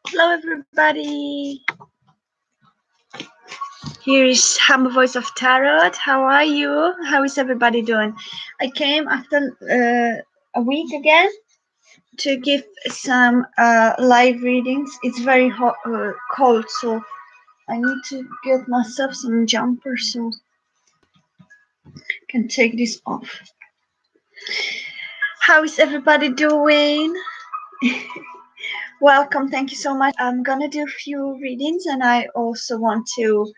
Hello everybody! Here is Humble Voice of Tarot. How are you? How is everybody doing? I came after a week again to give some live readings. It's very hot, cold, so I need to get myself some jumper so I can take this off. How is everybody doing? Welcome, thank you so much. I'm gonna do a few readings, and I also want to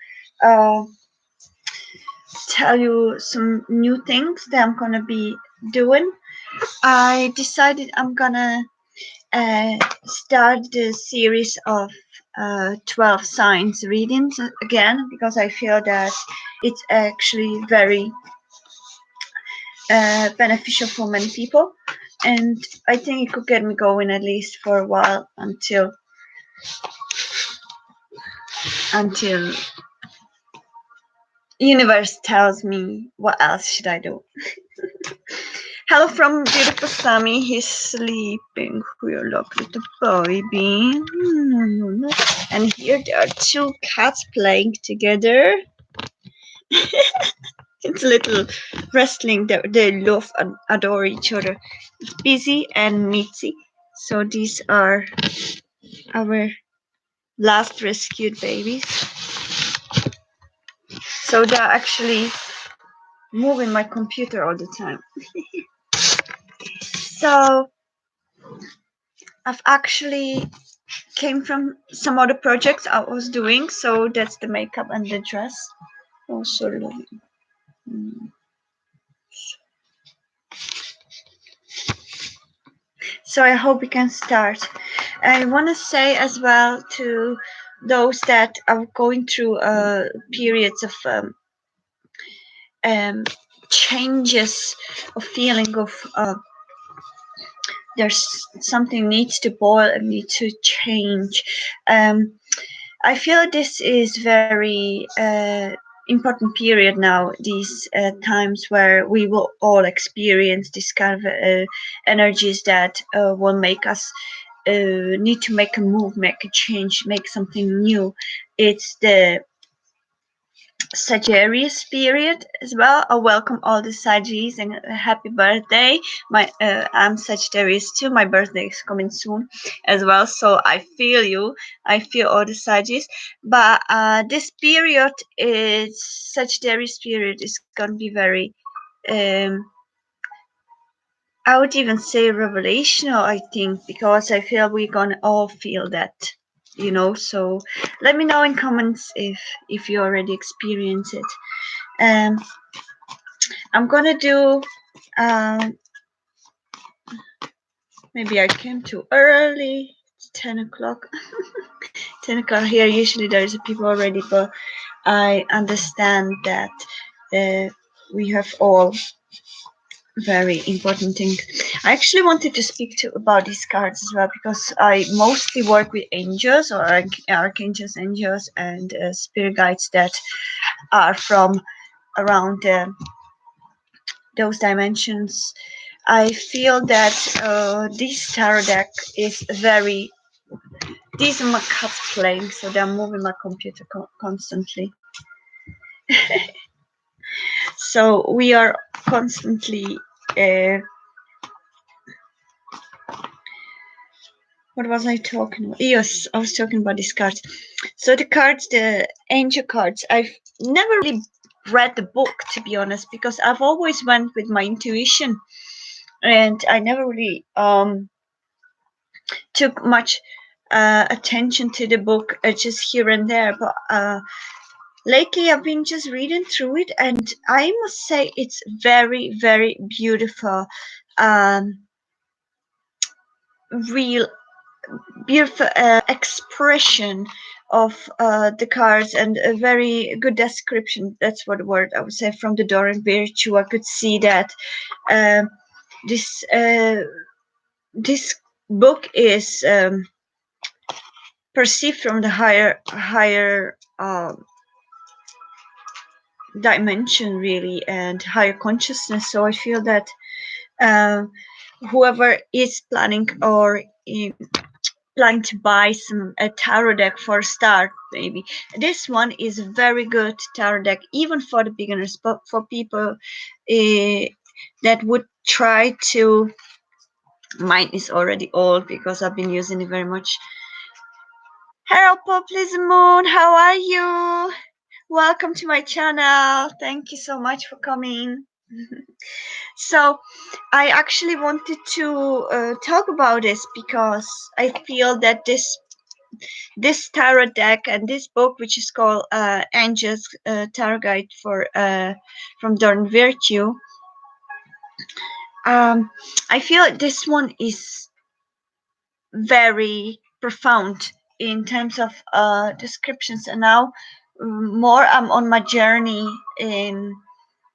tell you some new things that I'm gonna be doing. I decided I'm gonna start the series of 12 signs readings again because I feel that it's actually very beneficial for many people, and I think it could get me going at least for a while until universe tells me what else should I do. Hello from beautiful Sammy. He's sleeping. Your lucky little baby. And here there are two cats playing together. It's a little wrestling. They love and adore each other. It's Busy and Mitzi. So these are our last rescued babies. So they're actually moving my computer all the time. So I've actually came from some other projects I was doing. So that's the makeup and the dress. Also lovely. So I hope we can start. I want to say as well to those that are going through periods of changes of feeling of there's something needs to boil and need to change. I feel this is very important period now, these times where we will all experience this kind of energies that will make us need to make a move, make a change, make something new. It's the Sagittarius period as well. I welcome all the Sagittarius and happy birthday. I'm Sagittarius too. My birthday is coming soon as well, so I feel you. I feel all the Sagittarius. But this period is Sagittarius period is gonna be very I would even say revelational, I think, because I feel we're gonna all feel that, so let me know in comments if you already experience it. I'm gonna do maybe I came too early. It's 10 o'clock. 10 o'clock here. Usually there's people already, but I understand that we have all very important things. I actually wanted to speak about these cards as well because I mostly work with angels or archangels, angels, and spirit guides that are from around those dimensions. I feel that this tarot deck is very. These are my cats playing, so they're moving my computer constantly. So we are constantly. What was I talking about? Yes, I was talking about these cards. So the cards, the angel cards, I've never really read the book, to be honest, because I've always went with my intuition, and I never really took much attention to the book, just here and there. But lately, I've been just reading through it, and I must say it's very, very beautiful. Real beautiful expression of the cards and a very good description. That's what word I would say from the Doreen Virtue. I could see that this book is perceived from the higher dimension, really, and higher consciousness. So I feel that whoever is planning or planning to buy a tarot deck for a start, maybe this one is a very good tarot deck, even for the beginners, but for people that would try to. Mine is already old because I've been using it very much. Hello, Poplism Moon, how are you? Welcome to my channel. Thank you so much for coming. So, I actually wanted to talk about this because I feel that this tarot deck and this book, which is called Angels Tarot Guide for from Dorn Virtue, I feel this one is very profound in terms of descriptions, and now more I'm on my journey, in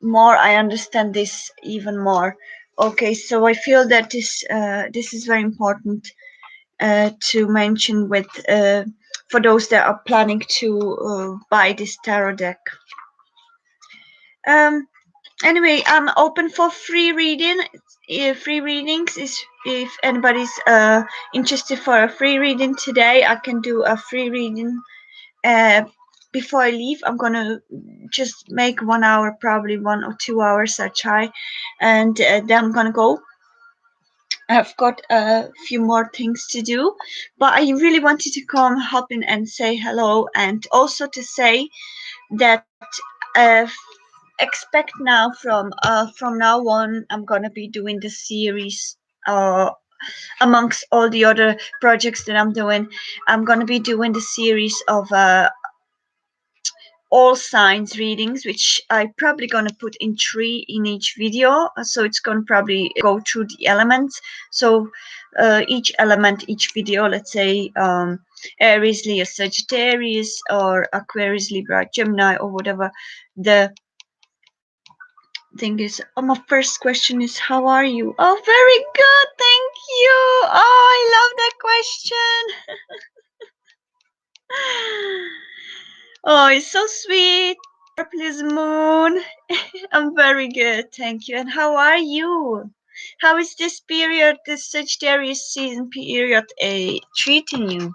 more I understand this even more. Okay, so I feel that this is very important to mention with for those that are planning to buy this tarot deck. Um, anyway, I'm open for free reading. Free readings is, if anybody's interested for a free reading today, I can do a free reading. Uh, before I leave, I'm gonna just make 1 hour, probably 1 or 2 hours I try, and then I'm gonna go. I've got a few more things to do, but I really wanted to come, hop in, and say hello, and also to say that uh, expect now from now on, I'm gonna be doing the series. Amongst all the other projects that I'm doing, I'm gonna be doing the series of all signs readings, which I probably gonna put in 3 in each video. So it's gonna probably go through the elements. So each element, each video, let's say Aries, Leo, Sagittarius, or Aquarius, Libra, Gemini, or whatever the thing is. My first question is, how are you? Oh, very good, thank you. Oh, I love that question. Oh, it's so sweet. Please, Moon. I'm very good, thank you. And how are you? How is this period, this Sagittarius season period, treating you?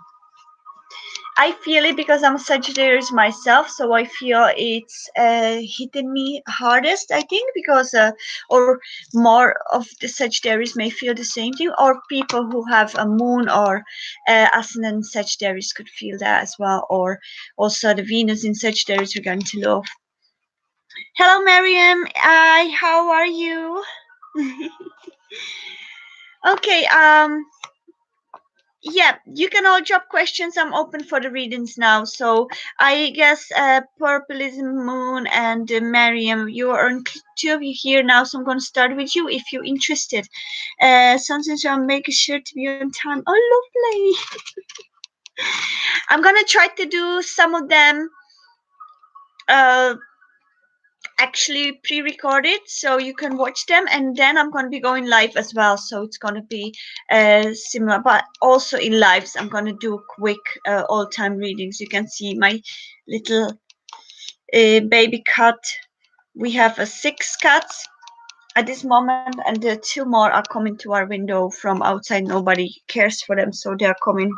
I feel it because I'm a Sagittarius myself, so I feel it's hitting me hardest. I think because, or more of the Sagittarius may feel the same thing, or people who have a moon or ascendant Sagittarius could feel that as well, or also the Venus in Sagittarius we're going to love. Hello, Miriam. Hi, how are you? Okay. Yeah, you can all drop questions. I'm open for the readings now. So I guess Purple is Moon and Miriam, you are on two of you here now. So I'm going to start with you if you're interested. Something so I'm making sure to be on time. Oh, lovely. I'm going to try to do some of them actually pre-recorded, so you can watch them, and then I'm going to be going live as well, so it's going to be similar, but also in lives I'm going to do quick all-time readings. You can see my little baby cat. We have 6 cats at this moment, and the 2 more are coming to our window from outside. Nobody cares for them, so they're coming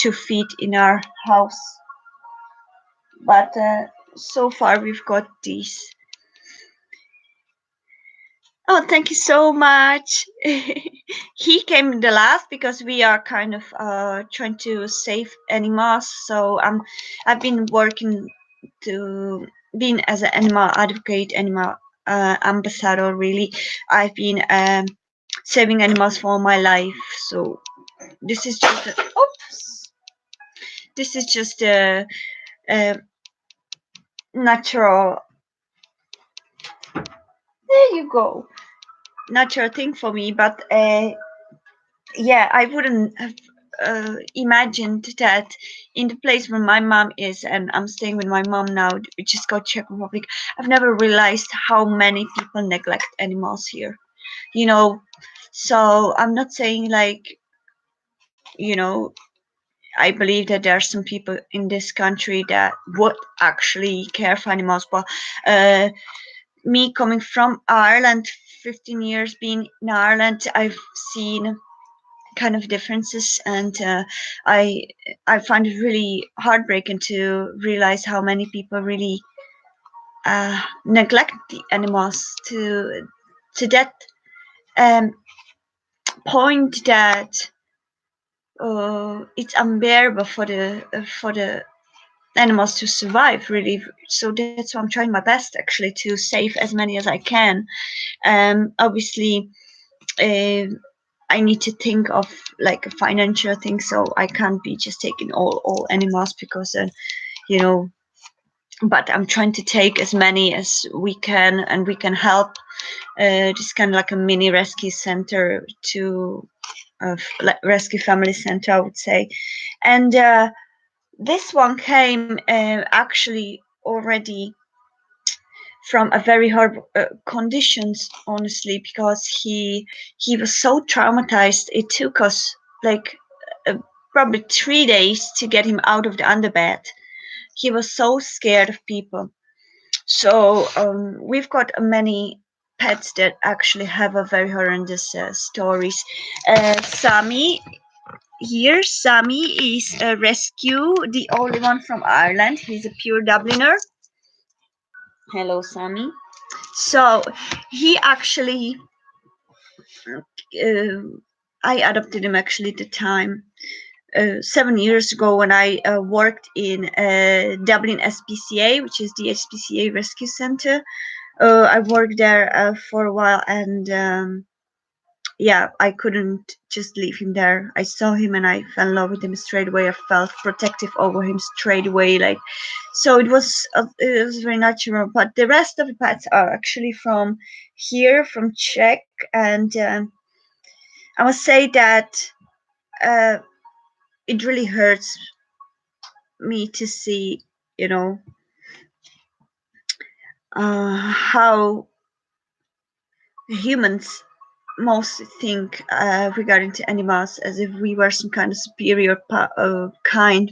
to feed in our house, but so far we've got these. Oh, thank you so much. He came the last because we are kind of trying to save animals. So I've been working to being as an animal advocate, animal ambassador. Really, I've been saving animals for my life. So this is just oops. This is just a natural. There you go. Natural thing for me, but yeah, I wouldn't have imagined that in the place where my mom is, and I'm staying with my mom now, which is called Czech Republic. I've never realized how many people neglect animals here. You know, so I'm not saying like, you know, I believe that there are some people in this country that would actually care for animals, but me coming from Ireland, 15 years being in Ireland, I've seen kind of differences, and I find it really heartbreaking to realize how many people really neglect the animals to that um, point that it's unbearable for the animals to survive, really. So that's why I'm trying my best actually to save as many as I can. Obviously, uh, I need to think of like a financial thing, so I can't be just taking all animals because you know. But I'm trying to take as many as we can, and we can help. Just kind of like a mini rescue center to like rescue family center, I would say. And this one came actually already from a very hard conditions, honestly, because he was so traumatized. It took us like uh, probably 3 days to get him out of the underbed. He was so scared of people. So we've got many pets that actually have a very horrendous stories. Sammy here, Sammy is a rescue, the only one from Ireland. He's a pure Dubliner. Hello, Sammy. So he actually, uh, I adopted him actually at the time. 7 years ago, when I worked in Dublin SPCA, which is the SPCA Rescue Center. I worked there for a while, and yeah, I couldn't just leave him there. I saw him and I fell in love with him straight away. I felt protective over him straight away, like, so it was very natural. But the rest of the pets are actually from here, from Czech, and I must say that uh, it really hurts me to see, you know, how humans most think regarding to animals as if we were some kind of superior kind.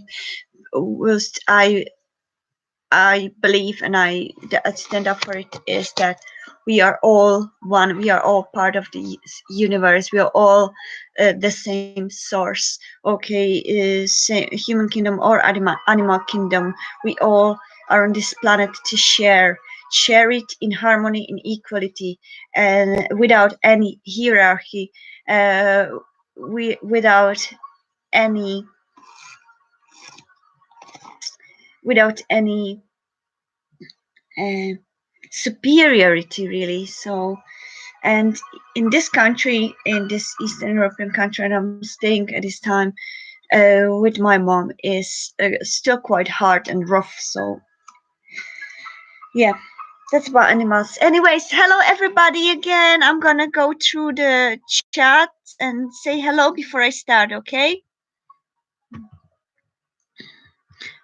Whilst I believe, and I stand up for it, is that we are all one. We are all part of the universe. We are all the same source. Okay, same human kingdom or animal kingdom. We all are on this planet to share it in harmony, in equality, and without any hierarchy. We without any without any uh, superiority, really. So, and in this country, in this Eastern European country, and I'm staying at this time with my mom, is still quite hard and rough. So yeah, that's about animals. Anyways, hello everybody again. I'm gonna go through the chat and say hello before I start, okay?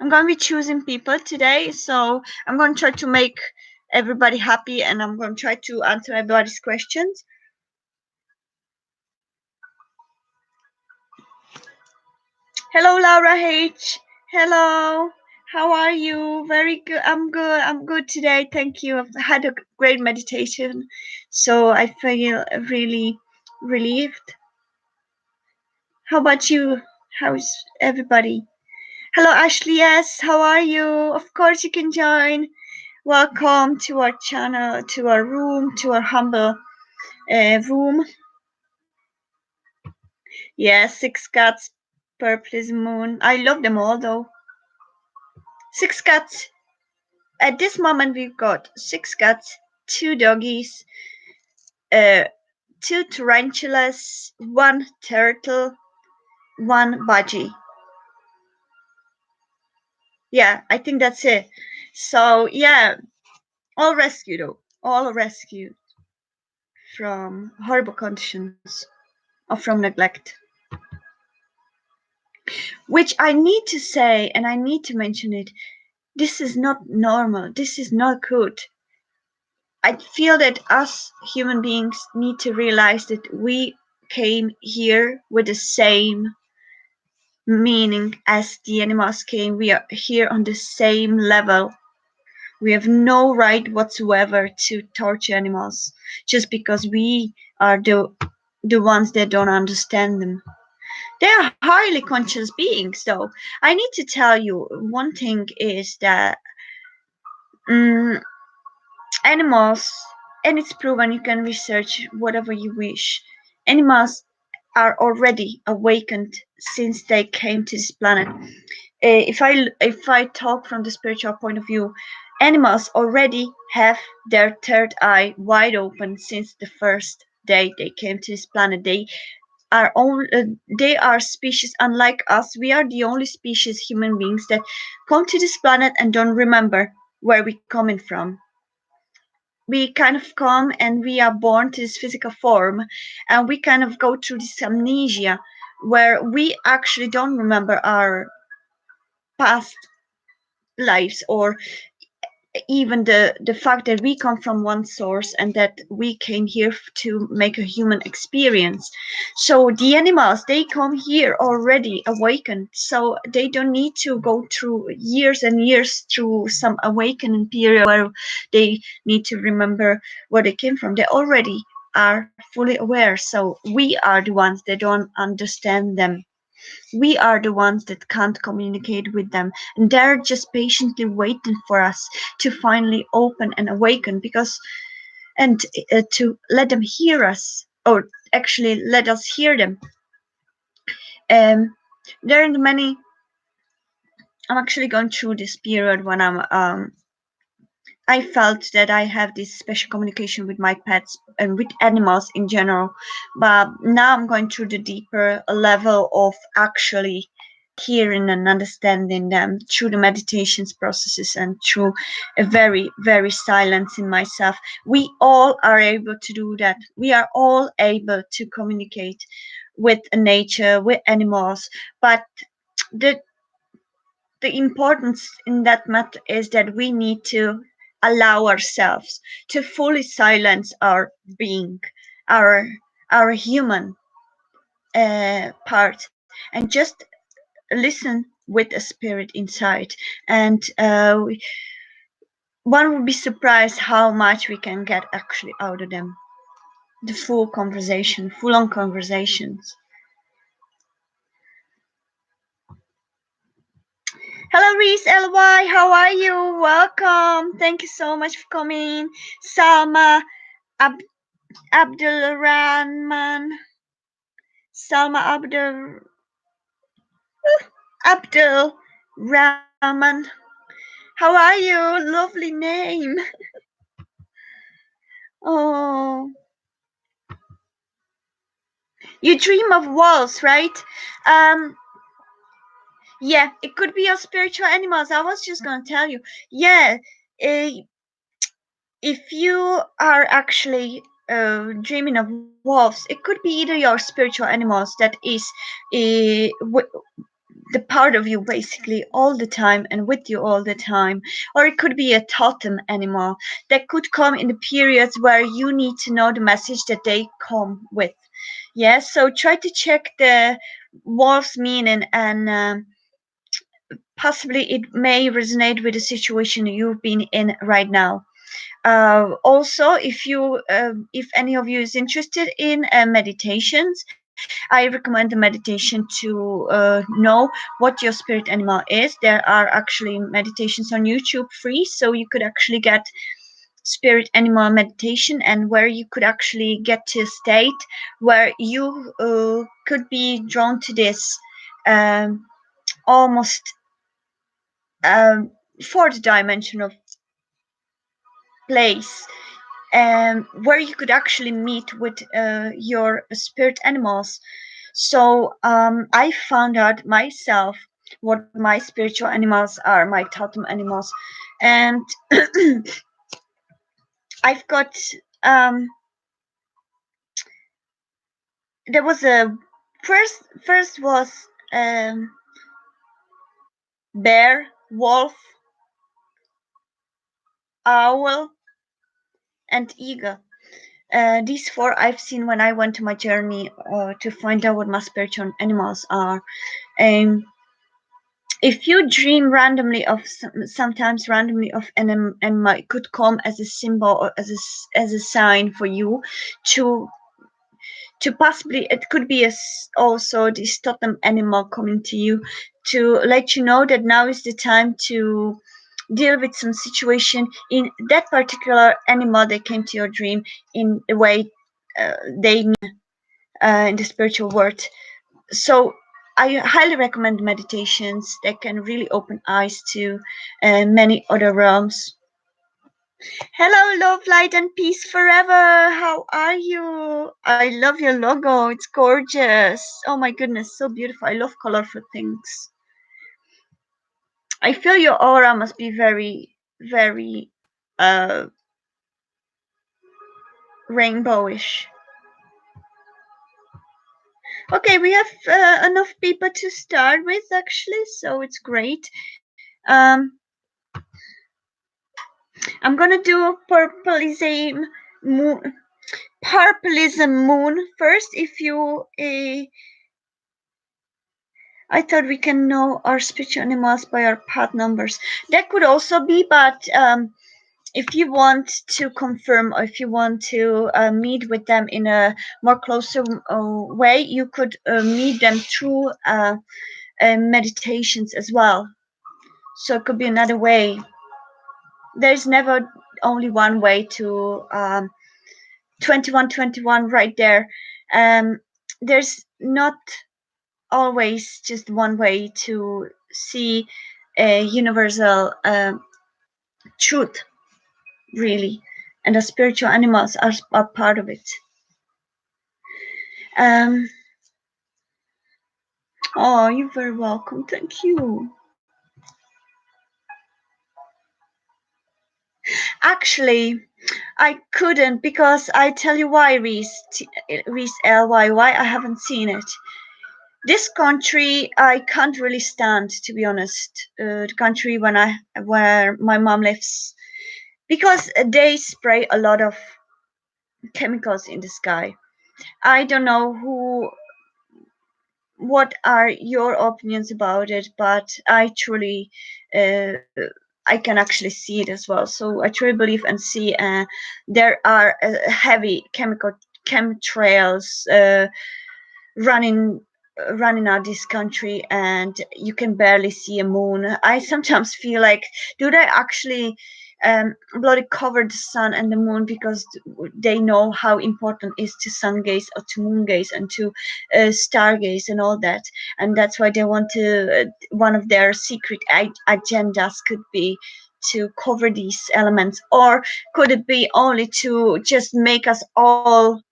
I'm gonna be choosing people today, so I'm gonna try to make everybody happy, and I'm gonna try to answer everybody's questions. Hello, Laura H. Hello. How are you? Very good. I'm good. I'm good today. Thank you. I've had a great meditation, so I feel really relieved. How about you? How's everybody? Hello, Ashley. Yes. How are you? Of course, you can join. Welcome to our channel, to our room, to our humble room. Yes, 6 cats, purple moon. I love them all, though. 6 cats. At this moment, we've got 6 cats, 2 doggies, uh, 2 tarantulas, 1 turtle, 1 budgie. Yeah, I think that's it. So yeah, all rescued though. All rescued from horrible conditions or from neglect. Which I need to say, and I need to mention it, this is not normal. This is not good. I feel that us human beings need to realize that we came here with the same meaning as the animals came. We are here on the same level. We have no right whatsoever to torture animals just because we are the ones that don't understand them. They are highly conscious beings, though. I need to tell you one thing is that um, animals, and it's proven, you can research whatever you wish. Animals are already awakened since they came to this planet. If I talk from the spiritual point of view, animals already have their third eye wide open since the first day they came to this planet. They are species unlike us. We are the only species, human beings, that come to this planet and don't remember where we coming from. We kind of come and we are born to this physical form, and we kind of go through this amnesia where we actually don't remember our past lives, or even the fact that we come from one source and that we came here to make a human experience. So the animals, they come here already awakened, so they don't need to go through years and years through some awakening period where they need to remember where they came from. They already are fully aware, so we are the ones that don't understand them. We are the ones that can't communicate with them, and they're just patiently waiting for us to finally open and awaken, because and to let them hear us, or actually let us hear them. um there are many. I'm actually going through this period when I felt that I have this special communication with my pets and with animals in general. But now I'm going through the deeper level of actually hearing and understanding them through the meditations processes and through a very, very silence in myself. We all are able to do that. We are all able to communicate with nature, with animals. But the the importance in that matter is that we need to allow ourselves to fully silence our being, our our human part, and just listen with a spirit inside. And one would be surprised how much we can get actually out of them. The full conversation, full on conversations. Hello, Reese LY. How are you? Welcome. Thank you so much for coming. Salma Ab- Abdul Rahman. Salma Abdul Rahman. How are you? Lovely name. Oh, you dream of walls, right? Um, yeah, it could be your spiritual animals. I was just gonna tell you. Yeah, uh, if you are actually dreaming of wolves, it could be either your spiritual animals that is the part of you basically all the time and with you all the time, or it could be a totem animal that could come in the periods where you need to know the message that they come with. Yeah, so try to check the wolf's meaning, and possibly it may resonate with the situation you've been in right now. Also, if any of you is interested in meditations, I recommend the meditation to know what your spirit animal is. There are actually meditations on YouTube free, so you could actually get spirit animal meditation, and where you could actually get to a state where you could be drawn to this um, almost fourth dimension of place, where you could actually meet with your spirit animals. So I found out myself what my spiritual animals are, my totem animals, and I've got um, there was a first was bear, wolf, owl, and eagle. These four I've seen when I went to my journey to find out what my spiritual animals are. Um, if you dream randomly of sometimes randomly of an animal, it could come as a symbol or as a sign for you to possibly, it could be also this totem animal coming to you to let you know that now is the time to deal with some situation in that particular animal that came to your dream in a way they mean in the spiritual world. So I highly recommend meditations that can really open eyes to many other realms. Hello, love, light, and peace forever. How are you? I love your logo. It's gorgeous. Oh my goodness, so beautiful. I love colorful things. I feel your aura must be very, very rainbowish. Okay, we have enough people to start with actually, so it's great. I'm gonna do purpleism moon, purpleism moon first. If you, I thought we can know our spiritual animals by our path numbers. That could also be, but if you want to confirm or if you want to meet with them in a more closer way, you could meet them through meditations as well. So it could be another way. There's never only one way to 2121 right there. There's not always just one way to see a universal truth, really, and the spiritual animals are part of it. Oh, you're very welcome. Thank you. Actually, I couldn't because I tell you why, Reese LYY. I haven't seen it. This country I can't really stand, to be honest. The country where my mom lives, because they spray a lot of chemicals in the sky. I don't know what are your opinions about it, but I truly uh, I can actually see it as well. So I truly believe and see there are heavy chemtrails running out this country, and you can barely see a moon. I sometimes feel like, do they actually bloody cover the sun and the moon because they know how important it is to sun gaze or to moon gaze and to stargaze and all that, and that's why they want to one of their secret agendas could be to cover these elements, or could it be only to just make us all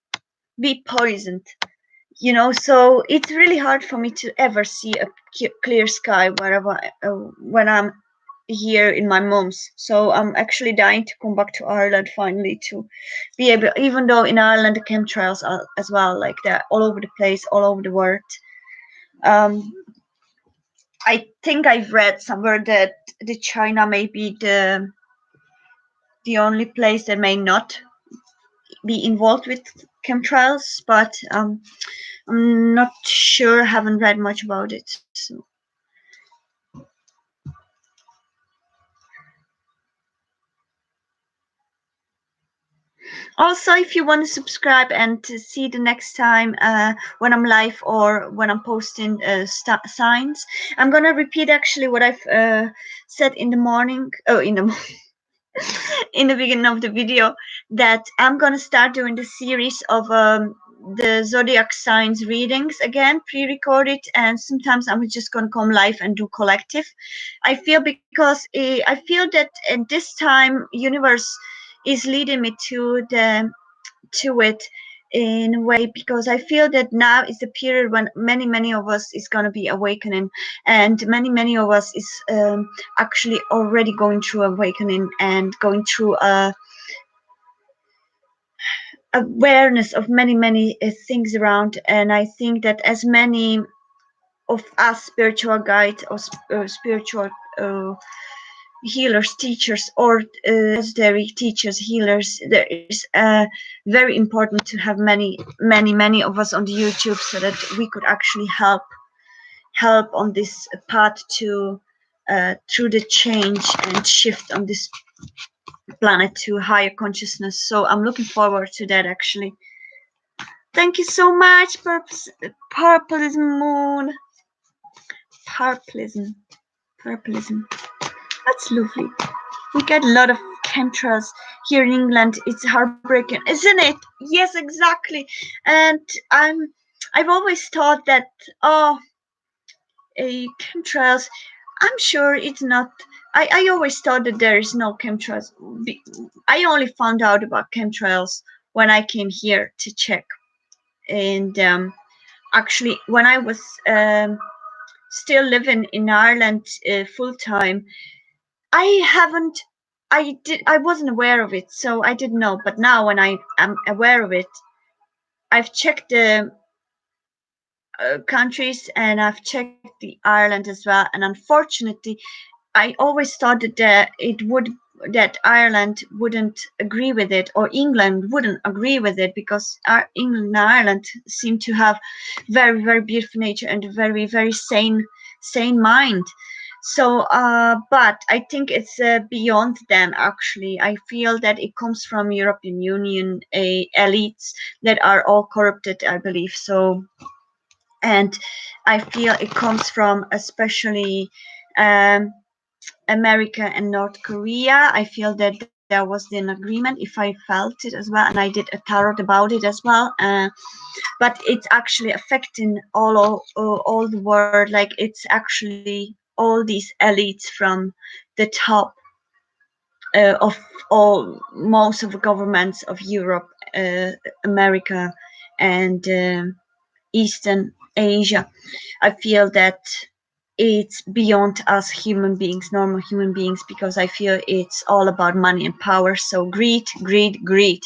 be poisoned, so it's really hard for me to ever see a clear sky wherever when I'm here in my mom's. So I'm actually dying to come back to Ireland finally to be able, even though in Ireland the chemtrails are as well, like they're all over the place, all over the world. um I think I've read somewhere that the China may be the only place that may not be involved with chemtrails, but I'm not sure. Haven't read much about it. So. Also, if you want to subscribe and to see the next time when I'm live or when I'm posting signs, I'm gonna repeat actually what I've said in the morning. Oh, in the in the beginning of the video, that I'm gonna start doing the series of the zodiac signs readings again, pre-recorded, and sometimes I'm just gonna come live and do collective. I feel because I feel that at this time universe is leading me to it in a way, because I feel that now is the period when many of us is going to be awakening, and many of us is actually already going through awakening and going through awareness of many things around. And I think that as many of us spiritual guides or spiritual healers, teachers, or esoteric teachers, healers, there is very important to have many of us on the YouTube, so that we could actually help help on this path to through the change and shift on this planet to higher consciousness. So I'm looking forward to that actually. Thank you so much, Purplism Moon. Purplism. That's lovely. We get a lot of chemtrails here in England. It's heartbreaking, isn't it? Yes, exactly. And I've always thought that chemtrails. I'm sure it's not. I always thought that there is no chemtrails. I only found out about chemtrails when I came here to check. And actually, when I was still living in Ireland full time, I haven't. I wasn't aware of it, so I didn't know. But now, when I am aware of it, I've checked the countries and I've checked the Ireland as well. And unfortunately, I always thought that that Ireland wouldn't agree with it, or England wouldn't agree with it, because England and Ireland seem to have very, very beautiful nature and a very, very sane mind. So, but I think it's beyond them. Actually, I feel that it comes from European Union elites that are all corrupted, I believe. So, and I feel it comes from especially America and North Korea. I feel that there was an agreement, if I felt it as well, and I did a tarot about it as well. But it's actually affecting all the world. Like, it's actually all these elites from the top of all most of the governments of Europe, America, and Eastern Asia. I feel that it's beyond us human beings, normal human beings, because I feel it's all about money and power. So greed, greed, greed,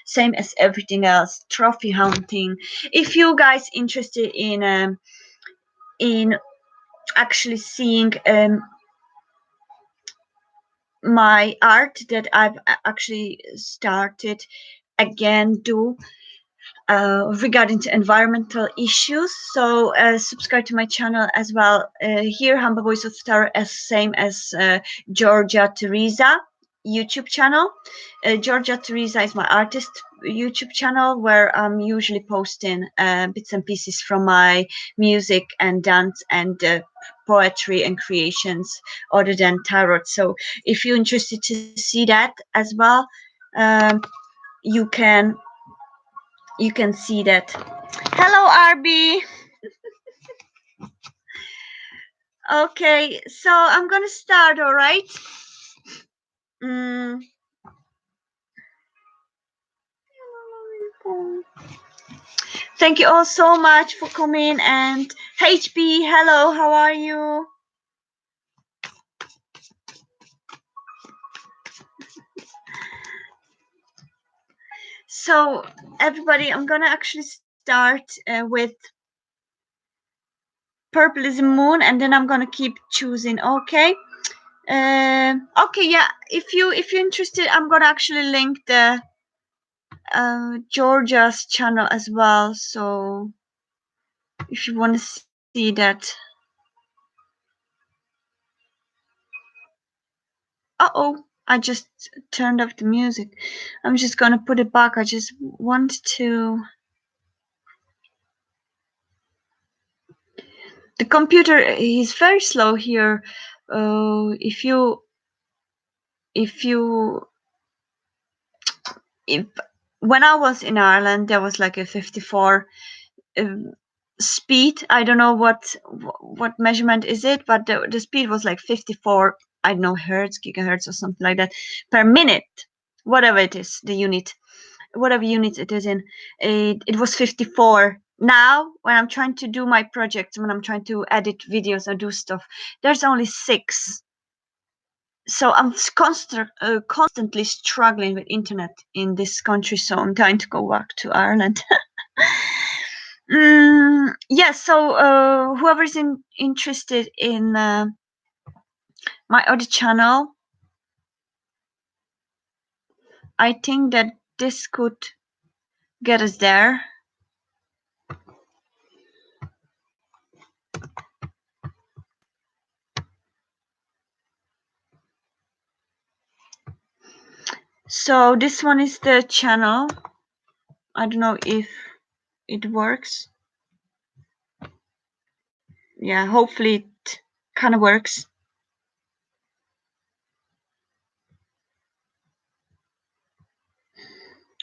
same as everything else. Trophy hunting. If you guys interested in actually seeing my art that I've actually started again do regarding to environmental issues. So subscribe to my channel as well. Here, Humble Voice of Tarot, as same as Georgia Teresa YouTube channel. Georgia Teresa is my artist YouTube channel, where I'm usually posting bits and pieces from my music and dance and poetry and creations other than tarot. So if you're interested to see that as well, you can see that. Hello, RB. Okay, so I'm gonna start, all right? Thank you all so much for coming. And HB, hello, how are you? So everybody, I'm gonna actually start with Purplism Moon, and then I'm gonna keep choosing. Okay. Okay, yeah. If you're interested, I'm gonna actually link the Georgia's channel as well. So if you want to see that. Uh-oh, I just turned off the music. I'm just gonna put it back. I just want to. The computer is very slow here. If when I was in Ireland, there was like a 54 speed. I don't know what measurement is it, but the speed was like 54. I don't know, gigahertz or something like that per minute, whatever it is, the unit, whatever unit it is in. It was 54. Now, when I'm trying to do my projects, when I'm trying to edit videos or do stuff, there's only 6. So I'm constantly struggling with internet in this country. So I'm trying to go back to Ireland. Yeah. So whoever's interested in my other channel, I think that this could get us there. So this one is the channel. I don't know if it works. Yeah, hopefully it kind of works.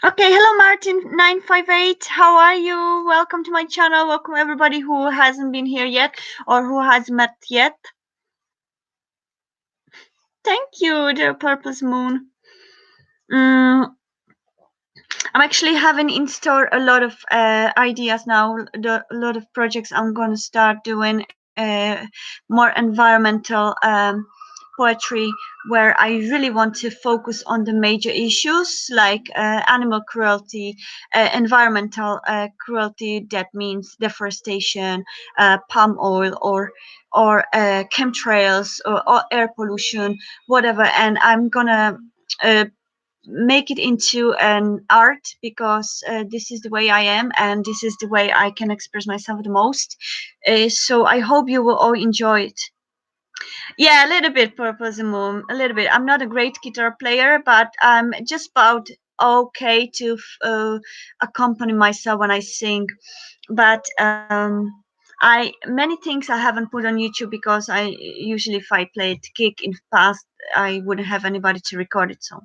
Okay, hello Martin958. How are you? Welcome to my channel. Welcome everybody who hasn't been here yet or who has met yet. Thank you, the Purpose Moon. I'm actually having in store a lot of ideas now, a lot of projects I'm going to start doing, more environmental poetry, where I really want to focus on the major issues like animal cruelty, environmental cruelty, that means deforestation, palm oil, or chemtrails, or air pollution, whatever. And I'm gonna make it into an art because this is the way I am and this is the way I can express myself the most. So I hope you will all enjoy it. Yeah, a little bit, Purpose Moon, a little bit. I'm not a great guitar player, but I'm just about okay to accompany myself when I sing. But I many things I haven't put on YouTube because I usually if I played gig in the past I wouldn't have anybody to record it. So,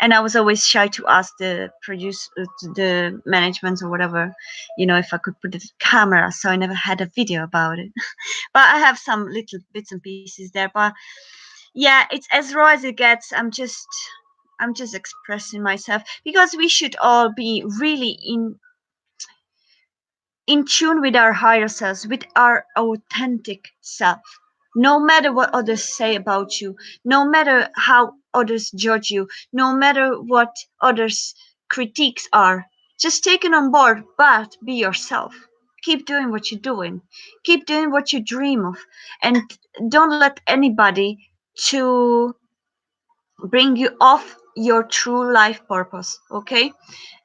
and I was always shy to ask the the management or whatever, if I could put a camera. So I never had a video about it. But I have some little bits and pieces there. But yeah, it's as raw as it gets. I'm just expressing myself because we should all be really in tune with our higher selves, with our authentic self. No matter what others say about you, no matter how others judge you, no matter what others' critiques are, just take it on board, but be yourself. Keep doing what you're doing. Keep doing what you dream of. And don't let anybody to bring you off your true life purpose, okay?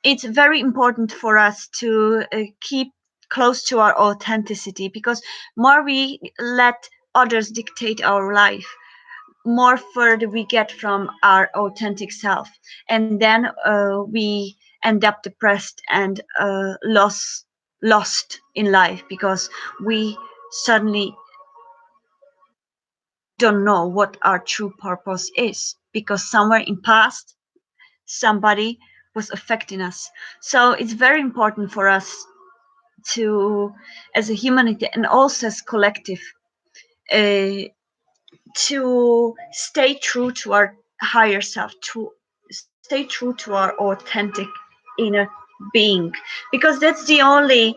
It's very important for us to keep close to our authenticity because more we let others dictate our life, more further we get from our authentic self, and then we end up depressed and lost in life because we suddenly don't know what our true purpose is because somewhere in past somebody was affecting us. So it's very important for us to, as a humanity and also as collective, uh, to stay true to our higher self, to stay true to our authentic inner being, because that's the only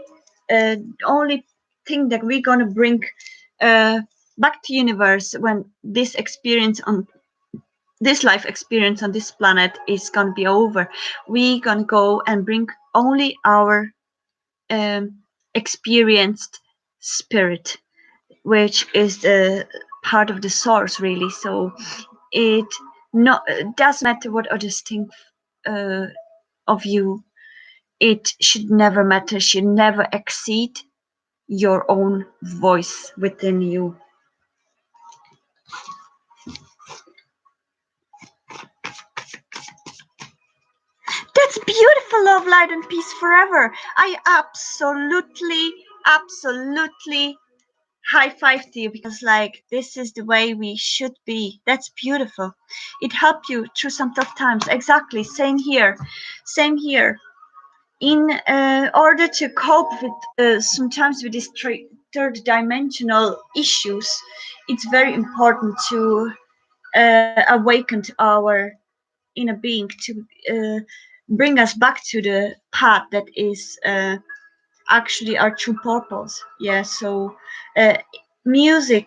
thing that we're gonna bring uh, back to universe when this life experience on this planet is gonna be over. We gonna go and bring only our experienced spirit, which is the part of the source, really. So it doesn't matter what others think uh, of you. It should never matter. Should never exceed your own voice within you. That's beautiful, love, light, and peace forever. I absolutely high five to you because, like, this is the way we should be. That's beautiful. It helped you through some tough times. Exactly. Same here. Same here. In order to cope with sometimes with these third dimensional issues, it's very important to awaken to our inner being, to uh, bring us back to the path that is actually our true purpose. Yeah, so music,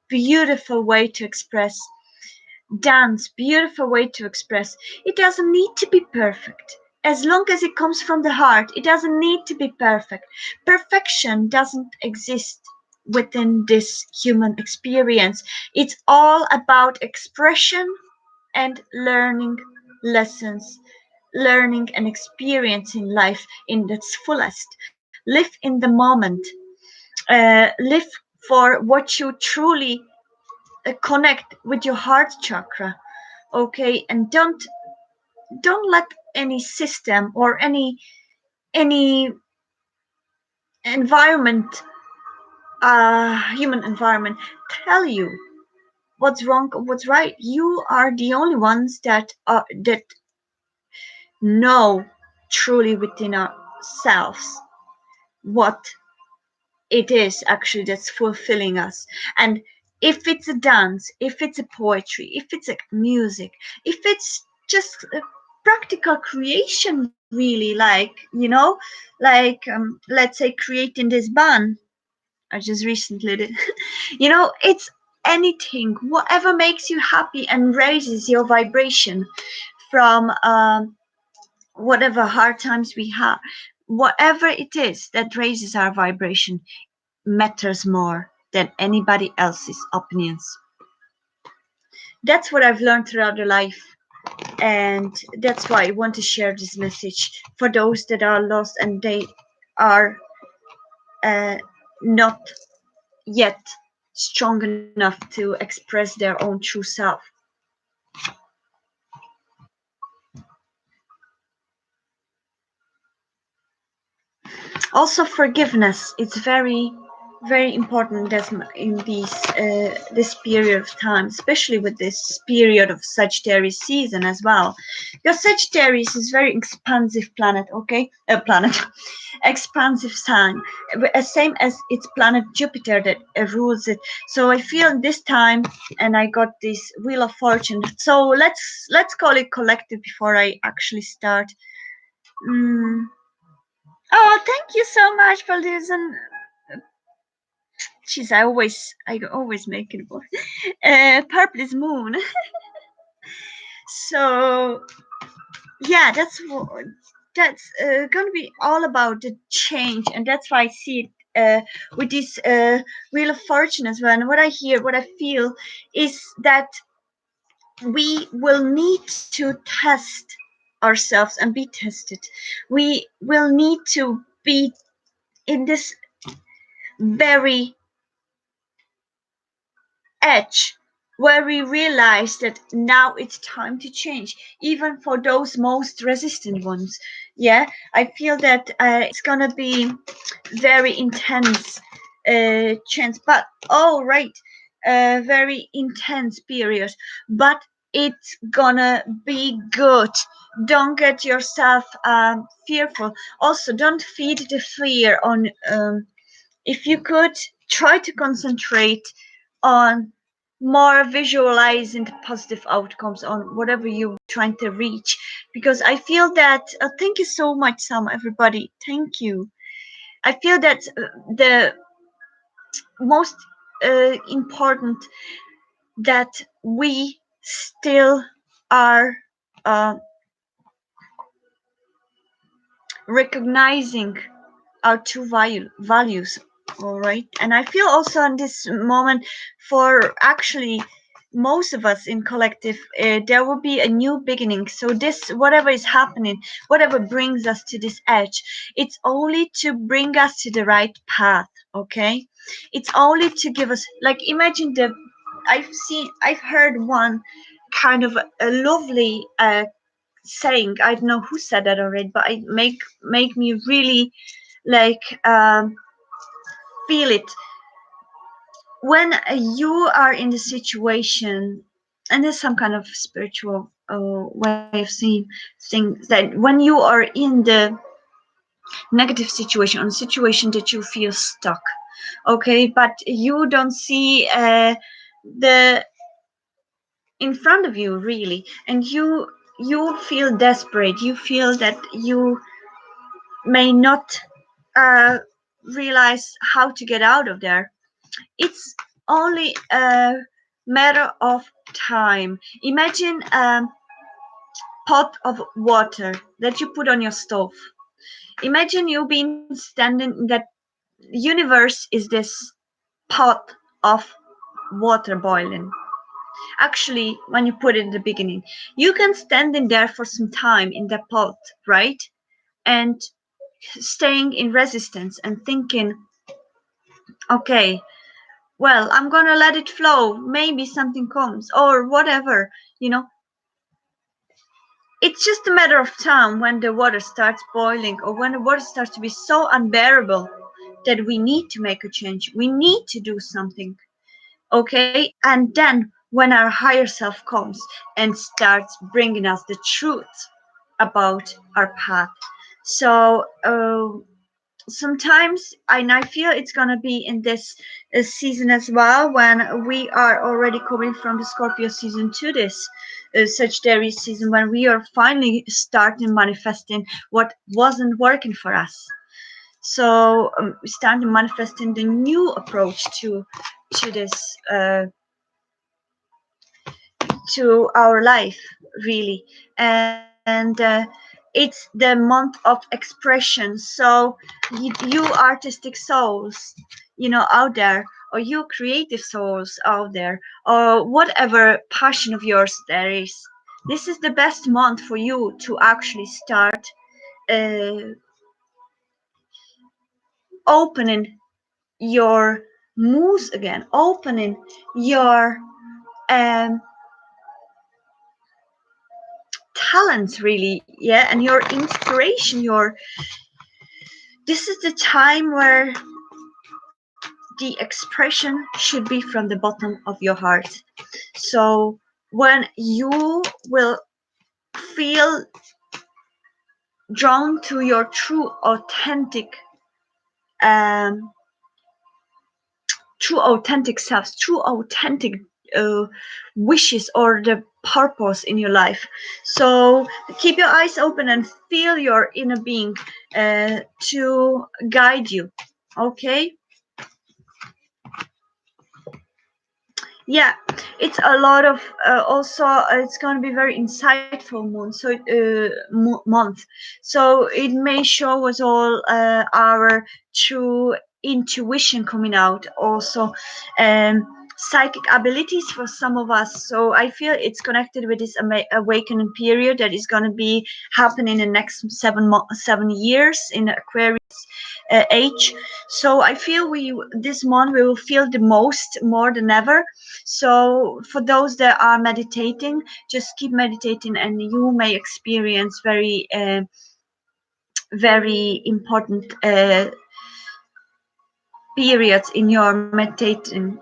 beautiful way to express. Dance, beautiful way to express. It doesn't need to be perfect. As long as it comes from the heart, it doesn't need to be perfect. Perfection doesn't exist within this human experience. It's all about expression and learning lessons, learning and experiencing life in its fullest. Live in the moment. Live for what you truly connect with your heart chakra, okay? And don't don't let any system or any environment, human environment, tell you what's wrong or what's right. You are the only ones that know truly within ourselves what it is actually that's fulfilling us. And if it's a dance, if it's a poetry, if it's a music, if it's just a practical creation, really, like, like, let's say creating this bun I just recently did. It's anything, whatever makes you happy and raises your vibration from whatever hard times we have. Whatever it is that raises our vibration matters more than anybody else's opinions. That's what I've learned throughout the life. And that's why I want to share this message for those that are lost and they are not yet strong enough to express their own true self. Also, forgiveness. It's very, very important in this period of time, especially with this period of Sagittarius season as well, because Sagittarius is very expansive planet. Okay, a planet, expansive sign, same as its planet Jupiter that rules it. So I feel this time, and I got this Wheel of Fortune. So let's call it collective before I actually start. Mm. Oh, thank you so much for this. And jeez, I always make it more. Purple is moon. So yeah, that's gonna be all about the change, and that's why I see it with this Wheel of Fortune as well. And what I hear, what I feel, is that we will need to test ourselves and be tested. We will need to be in this very edge where we realize that now it's time to change, even for those most resistant ones. Yeah, I feel that it's gonna be very intense chance, but all right, very intense period, but it's gonna be good. Don't get yourself fearful. Also, don't feed the fear on. If you could try to concentrate on more visualizing the positive outcomes on whatever you're trying to reach, because I feel that thank you so much, Sam, everybody, thank you. I feel that the most important that we still are uh, recognizing our true values. All right, and I feel also in this moment, for actually most of us in collective, there will be a new beginning. So this, whatever is happening, whatever brings us to this edge, it's only to bring us to the right path. Okay, it's only to give us, like, imagine the I've heard one kind of a lovely saying. I don't know who said that already, but it make me really like feel it. When you are in the situation, and there's some kind of spiritual way of seeing things, that when you are in the negative situation, on a situation that you feel stuck, okay, but you don't see the in front of you really, and you feel desperate, you feel that you may not uh, realize how to get out of there. It's only a matter of time. Imagine a pot of water that you put on your stove. Imagine you being standing in that universe is this pot of water boiling. Actually, when you put it in the beginning, you can stand in there for some time in the pot, right? And staying in resistance and thinking, okay, well, I'm gonna let it flow. Maybe something comes or whatever, you know. it's just a matter of time when the water starts boiling, or when the water starts to be so unbearable that we need to make a change. We need to do something. Okay, and then when our higher self comes and starts bringing us the truth about our path. So sometimes, and I feel it's gonna be in this season as well, when we are already coming from the Scorpio season to this Sagittarius season, when we are finally starting manifesting what wasn't working for us. So starting manifesting the new approach to this to our life, really. And it's the month of expression. So you artistic souls, out there, or you creative souls out there, or whatever passion of yours there is, this is the best month for you to actually start uh, opening your moves again, opening your um, talents, really. Yeah, and your inspiration, your this is the time where the expression should be from the bottom of your heart. So when you will feel drawn to your um true authentic selves, true authentic uh, wishes, or the purpose in your life. So keep your eyes open and feel your inner being to guide you. Okay. Yeah, it's a lot of also it's going to be very insightful month. So it may show us all our true intuition coming out, also um psychic abilities for some of us. So I feel it's connected with this awakening period that is going to be happening in the next 7 years in Aquarius age. So I feel we this month we will feel the most, more than ever. So for those that are meditating, just keep meditating, and you may experience very important periods in your meditating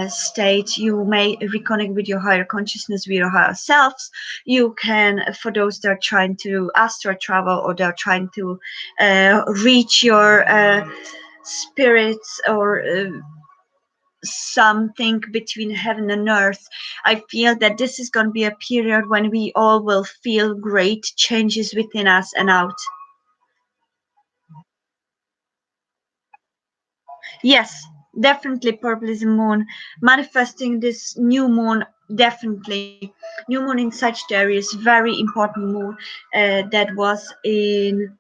state. You may reconnect with your higher consciousness, with your higher selves. You can, for those that are trying to astral travel, or they're trying to reach your spirits, or something between heaven and earth. I feel that this is going to be a period when we all will feel great changes within us and out. Yes, definitely purple is a moon. Manifesting this new moon, definitely. New moon in Sagittarius, very important moon. That was in,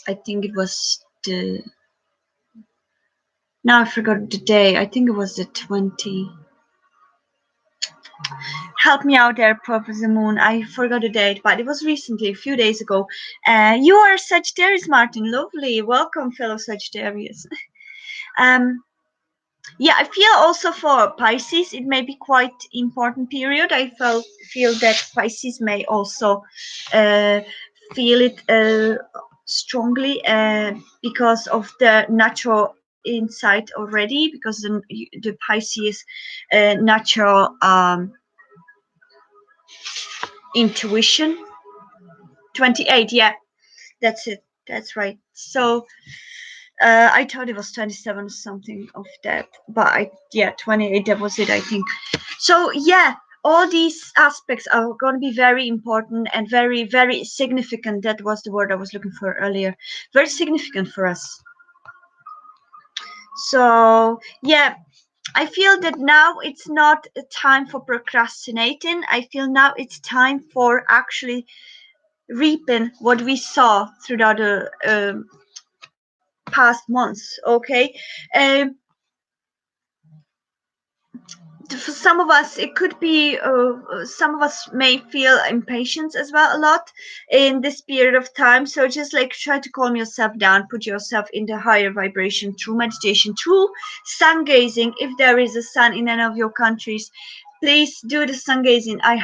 I think it was the, now I forgot the day. I think it was the 20. Help me out there, Professor Moon. I forgot the date, but it was recently, a few days ago. You are Sagittarius, Martin. Lovely. Welcome, fellow Sagittarius. um, yeah, I feel also for Pisces, it may be quite important period. Feel that Pisces may also uh, feel it strongly because of the natural insight already, because the Pisces natural intuition. 28, yeah, that's it, that's right. So I thought it was 27 something of that, but yeah, 28, that was it, I think. So yeah, all these aspects are going to be very important and very, very significant. That was the word I was looking for earlier. Very significant for us. So yeah, I feel that now it's not a time for procrastinating. I feel now it's time for actually reaping what we saw throughout the past months. Okay. um, for some of us it could be some of us may feel impatience as well, a lot in this period of time. So just like try to calm yourself down, put yourself in the higher vibration through meditation, through sun gazing. If there is a sun in any of your countries, please do the sun gazing. I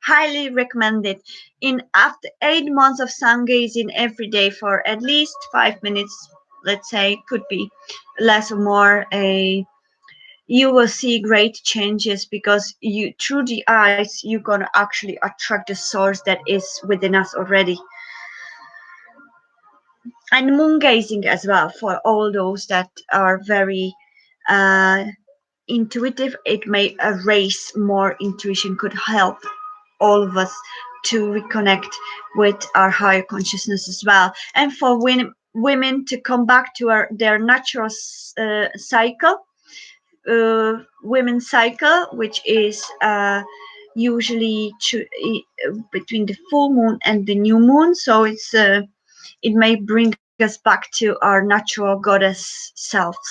highly recommended. In after 8 months of sun gazing every day for at least 5 minutes, let's say, could be less or more, a you will see great changes, because you through the eyes you're gonna actually attract the source that is within us already. And moon gazing as well, for all those that are very uh, intuitive, it may raise more intuition, could help all of us to reconnect with our higher consciousness as well. And for women to come back to their natural cycle, women's cycle, which is usually between the full moon and the new moon. So it may bring us back to our natural goddess selves.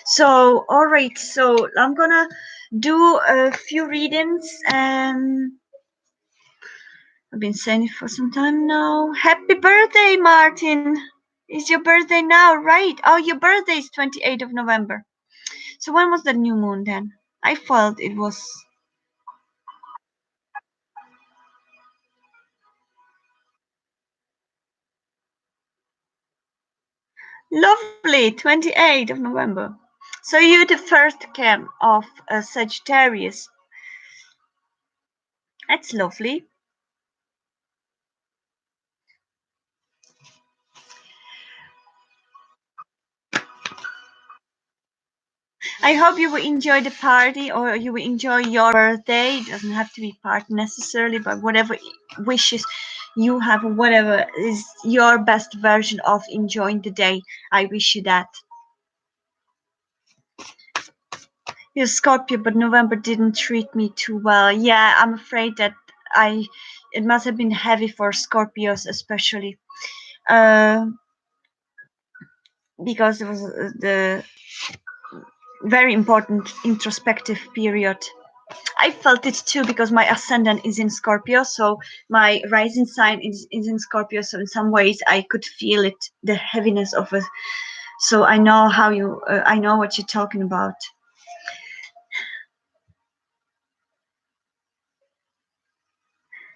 So, all right. So I'm gonna do a few readings, and I've been saying it for some time now. Happy birthday, Martin! It's your birthday now, right? Oh, your birthday is 28th of November. So when was the new moon then? I felt it was lovely, 28th of November. So you're the first camp of Sagittarius. That's lovely. I hope you will enjoy the party, or you will enjoy your birthday. It doesn't have to be party necessarily, but whatever wishes you have, whatever is your best version of enjoying the day, I wish you that. You're Scorpio, but November didn't treat me too well. Yeah, I'm afraid that I it must have been heavy for Scorpios, especially uh, because it was the very important introspective period. I felt it too, because my ascendant is in Scorpio, so my rising sign is in Scorpio. So in some ways, I could feel it, the heaviness of it. So I know I know what you're talking about.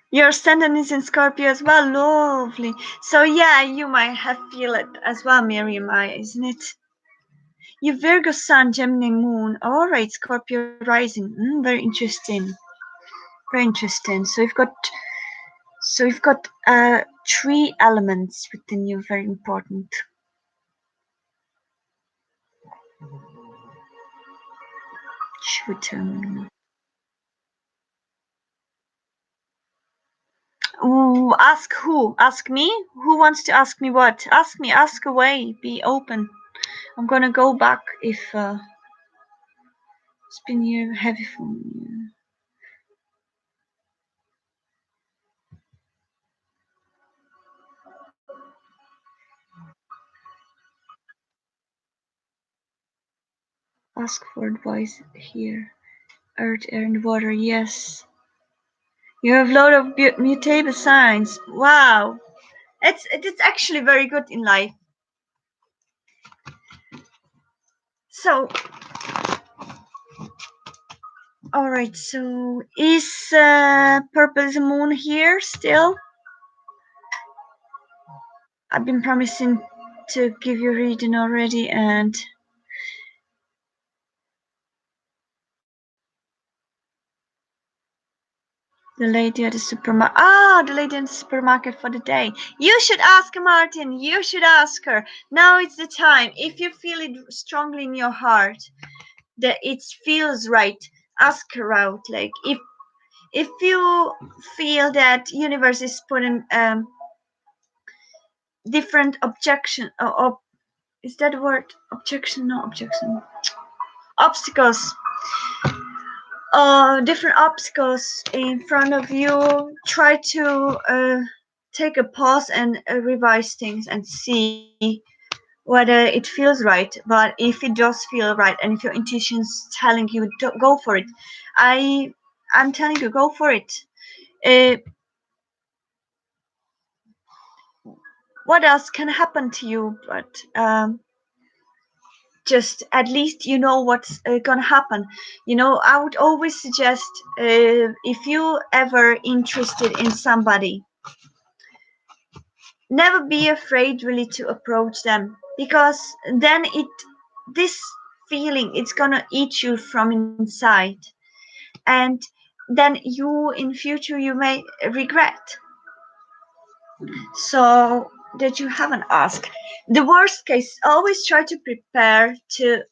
Your ascendant is in Scorpio as well, lovely. So yeah, you might have feel it as well, Miriam, isn't it? Your Virgo Sun, Gemini Moon. All right, Scorpio rising. Very interesting. Very interesting. So you've got three elements within you, very important. Shoot. Ooh, ask who? Ask me? Who wants to ask me what? Ask me. Ask away. Be open. I'm gonna go back if it's been here heavy for me. Ask for advice here. Earth, air, and water. Yes. You have a lot of mutable signs. Wow. It's actually very good in life. So, all right. So, is Purple Moon here still? I've been promising to give you a reading already, and the lady at the supermarket. Ah, the lady in the supermarket for the day. You should ask Martin. You should ask her. Now it's the time. If you feel it strongly in your heart that it feels right, ask her out. Like if you feel that universe is putting different objection or is that a word? Objection? No objection. Obstacles, different obstacles in front of you. Try to take a pause and revise things and see whether it feels right. But if it does feel right, and if your intuition's telling you to go for it, I I'm telling you, go for it. Uh, what else can happen to you? But just at least you know what's gonna happen. I would always suggest, if you ever interested in somebody, never be afraid really to approach them, because then this feeling, it's gonna eat you from inside, and then you in future you may regret, so that you haven't asked. The worst case, always try to prepare to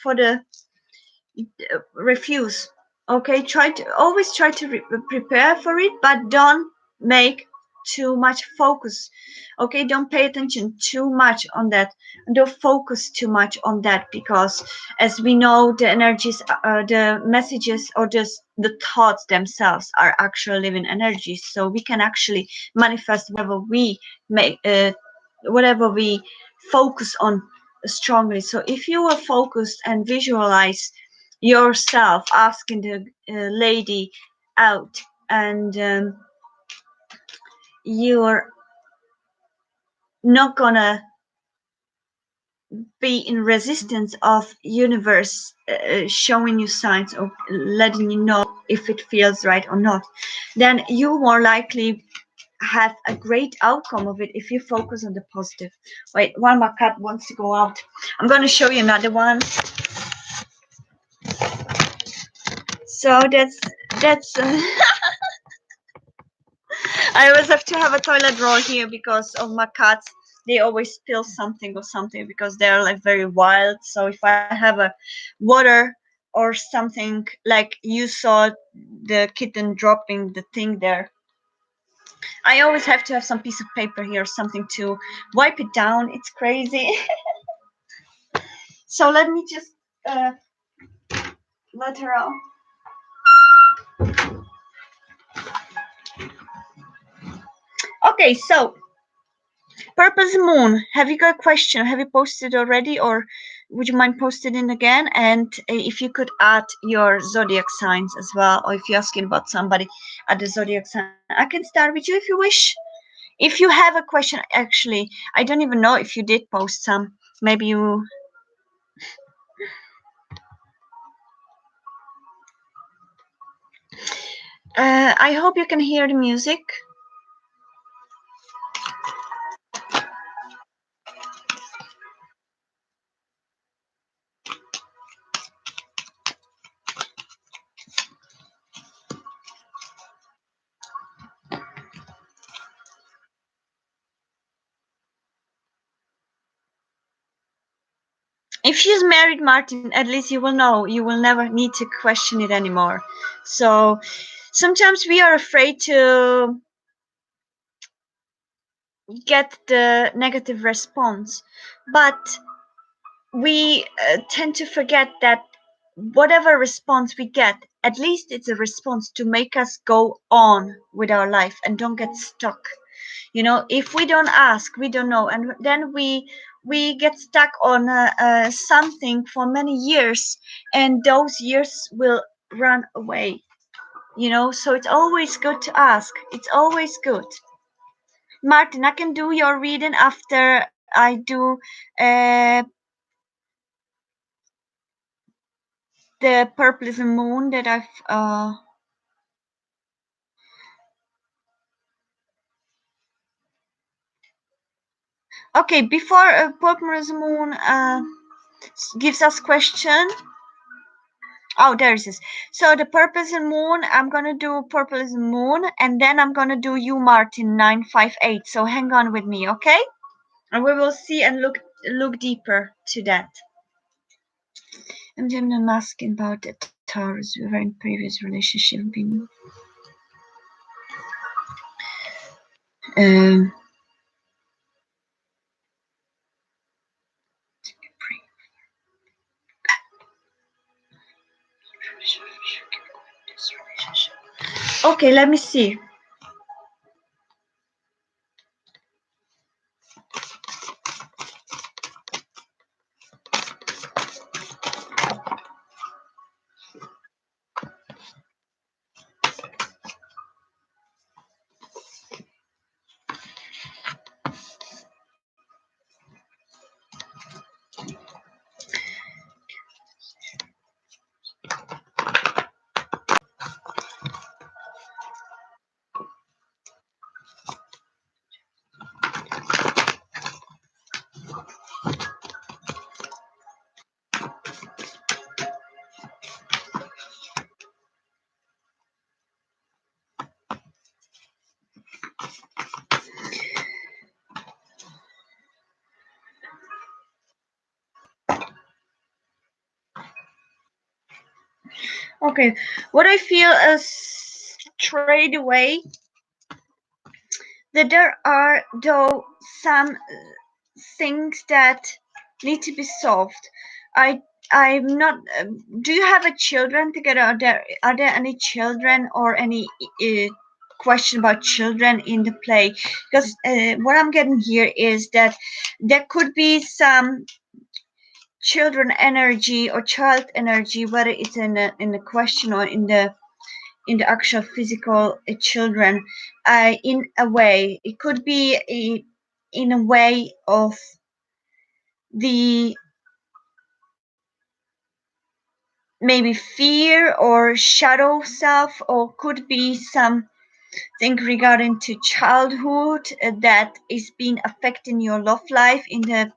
for the refuse. Okay, try to prepare for it, but don't make too much focus. Okay, don't pay attention too much on that, don't focus too much on that, because as we know, the energies, the messages, or just the thoughts themselves are actual living energies, so we can actually manifest make whatever we focus on strongly. So if you are focused and visualize yourself asking the lady out, and you're not gonna be in resistance of universe showing you signs of letting you know if it feels right or not, then you more likely have a great outcome of it if you focus on the positive. Wait, one more cat wants to go out. I'm going to show you another one. So that's I always have to have a toilet roll here because of my cats. They always spill something or something because they're like very wild. So if I have a water or something, like you saw the kitten dropping the thing there, I always have to have some piece of paper here, something to wipe it down. It's crazy. So let me just uh, let her out. Okay, so Purpose Moon, have you got a question? Have you posted already, or would you mind posting in again? And if you could add your zodiac signs as well, or if you're asking about somebody at the zodiac sign, I can start with you if you wish. If you have a question, actually, I don't even know if you did post some. Maybe you. I hope you can hear the music. If she's married, Martin, at least you will know. You will never need to question it anymore. So sometimes we are afraid to get the negative response, but we tend to forget that whatever response we get, at least it's a response to make us go on with our life and don't get stuck. If we don't ask, we don't know, and then we get stuck on something for many years, and those years will run away. So it's always good to ask. It's always good. Martin, I can do your reading after I do the purple is a moon that I've okay, before purple is a moon gives us question. Oh, there it is. So the purple is a moon, I'm gonna do purple is a moon, and then I'm gonna do you, Martin, 958. So hang on with me, okay? And we will see and look deeper to that. I'm Gemini asking about the Taurus we were in previous relationship being um okay, let me see. Okay, what I feel is straight away that there are though some things that need to be solved. I I'm not. Do you have a children together? Are there any children or any question about children in the play? Because what I'm getting here is that there could be some children energy or child energy, whether it's in the question or in the actual physical children. In a way, it could be in a way of the maybe fear or shadow self, or could be something regarding to childhood that is being affecting your love life in the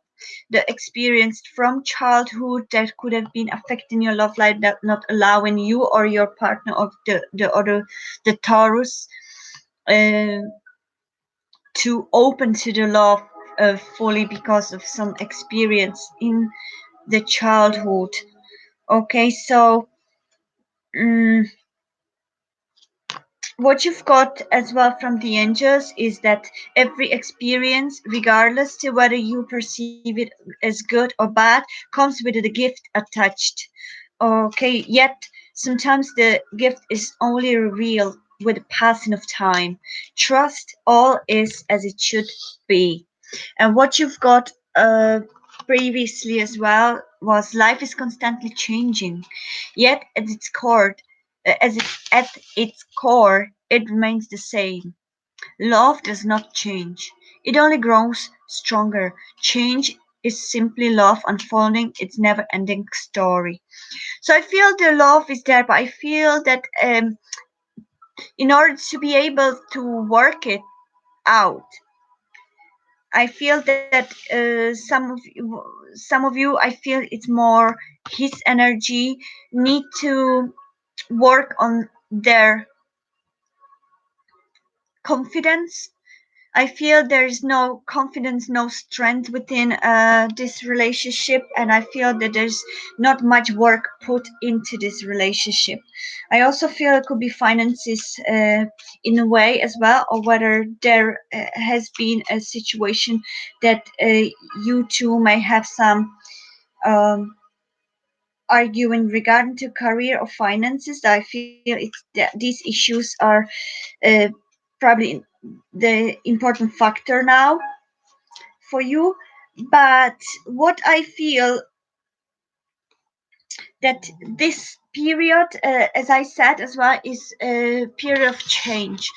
experience from childhood that could have been affecting your love life, that not allowing you or your partner of the other, the Taurus, uh, to open to the love fully because of some experience in the childhood. Okay, so um, what you've got as well from the angels is that every experience, regardless to whether you perceive it as good or bad, comes with a gift attached. Okay, yet sometimes the gift is only revealed with the passing of time. Trust all is as it should be. And what you've got previously as well was life is constantly changing, yet at its core, it remains the same. Love does not change; it only grows stronger. Change is simply love unfolding its never-ending story. So I feel the love is there, but I feel that in order to be able to work it out, I feel that some of you, I feel it's more his energy need to work on their confidence. I feel there is no confidence, no strength within this relationship, and I feel that there's not much work put into this relationship. I also feel it could be finances in a way as well, or whether there has been a situation that you two may have some um, arguing regarding to career or finances. I feel that these issues are uh, probably the important factor now for you. But what I feel that this period, as I said as well, is a period of change.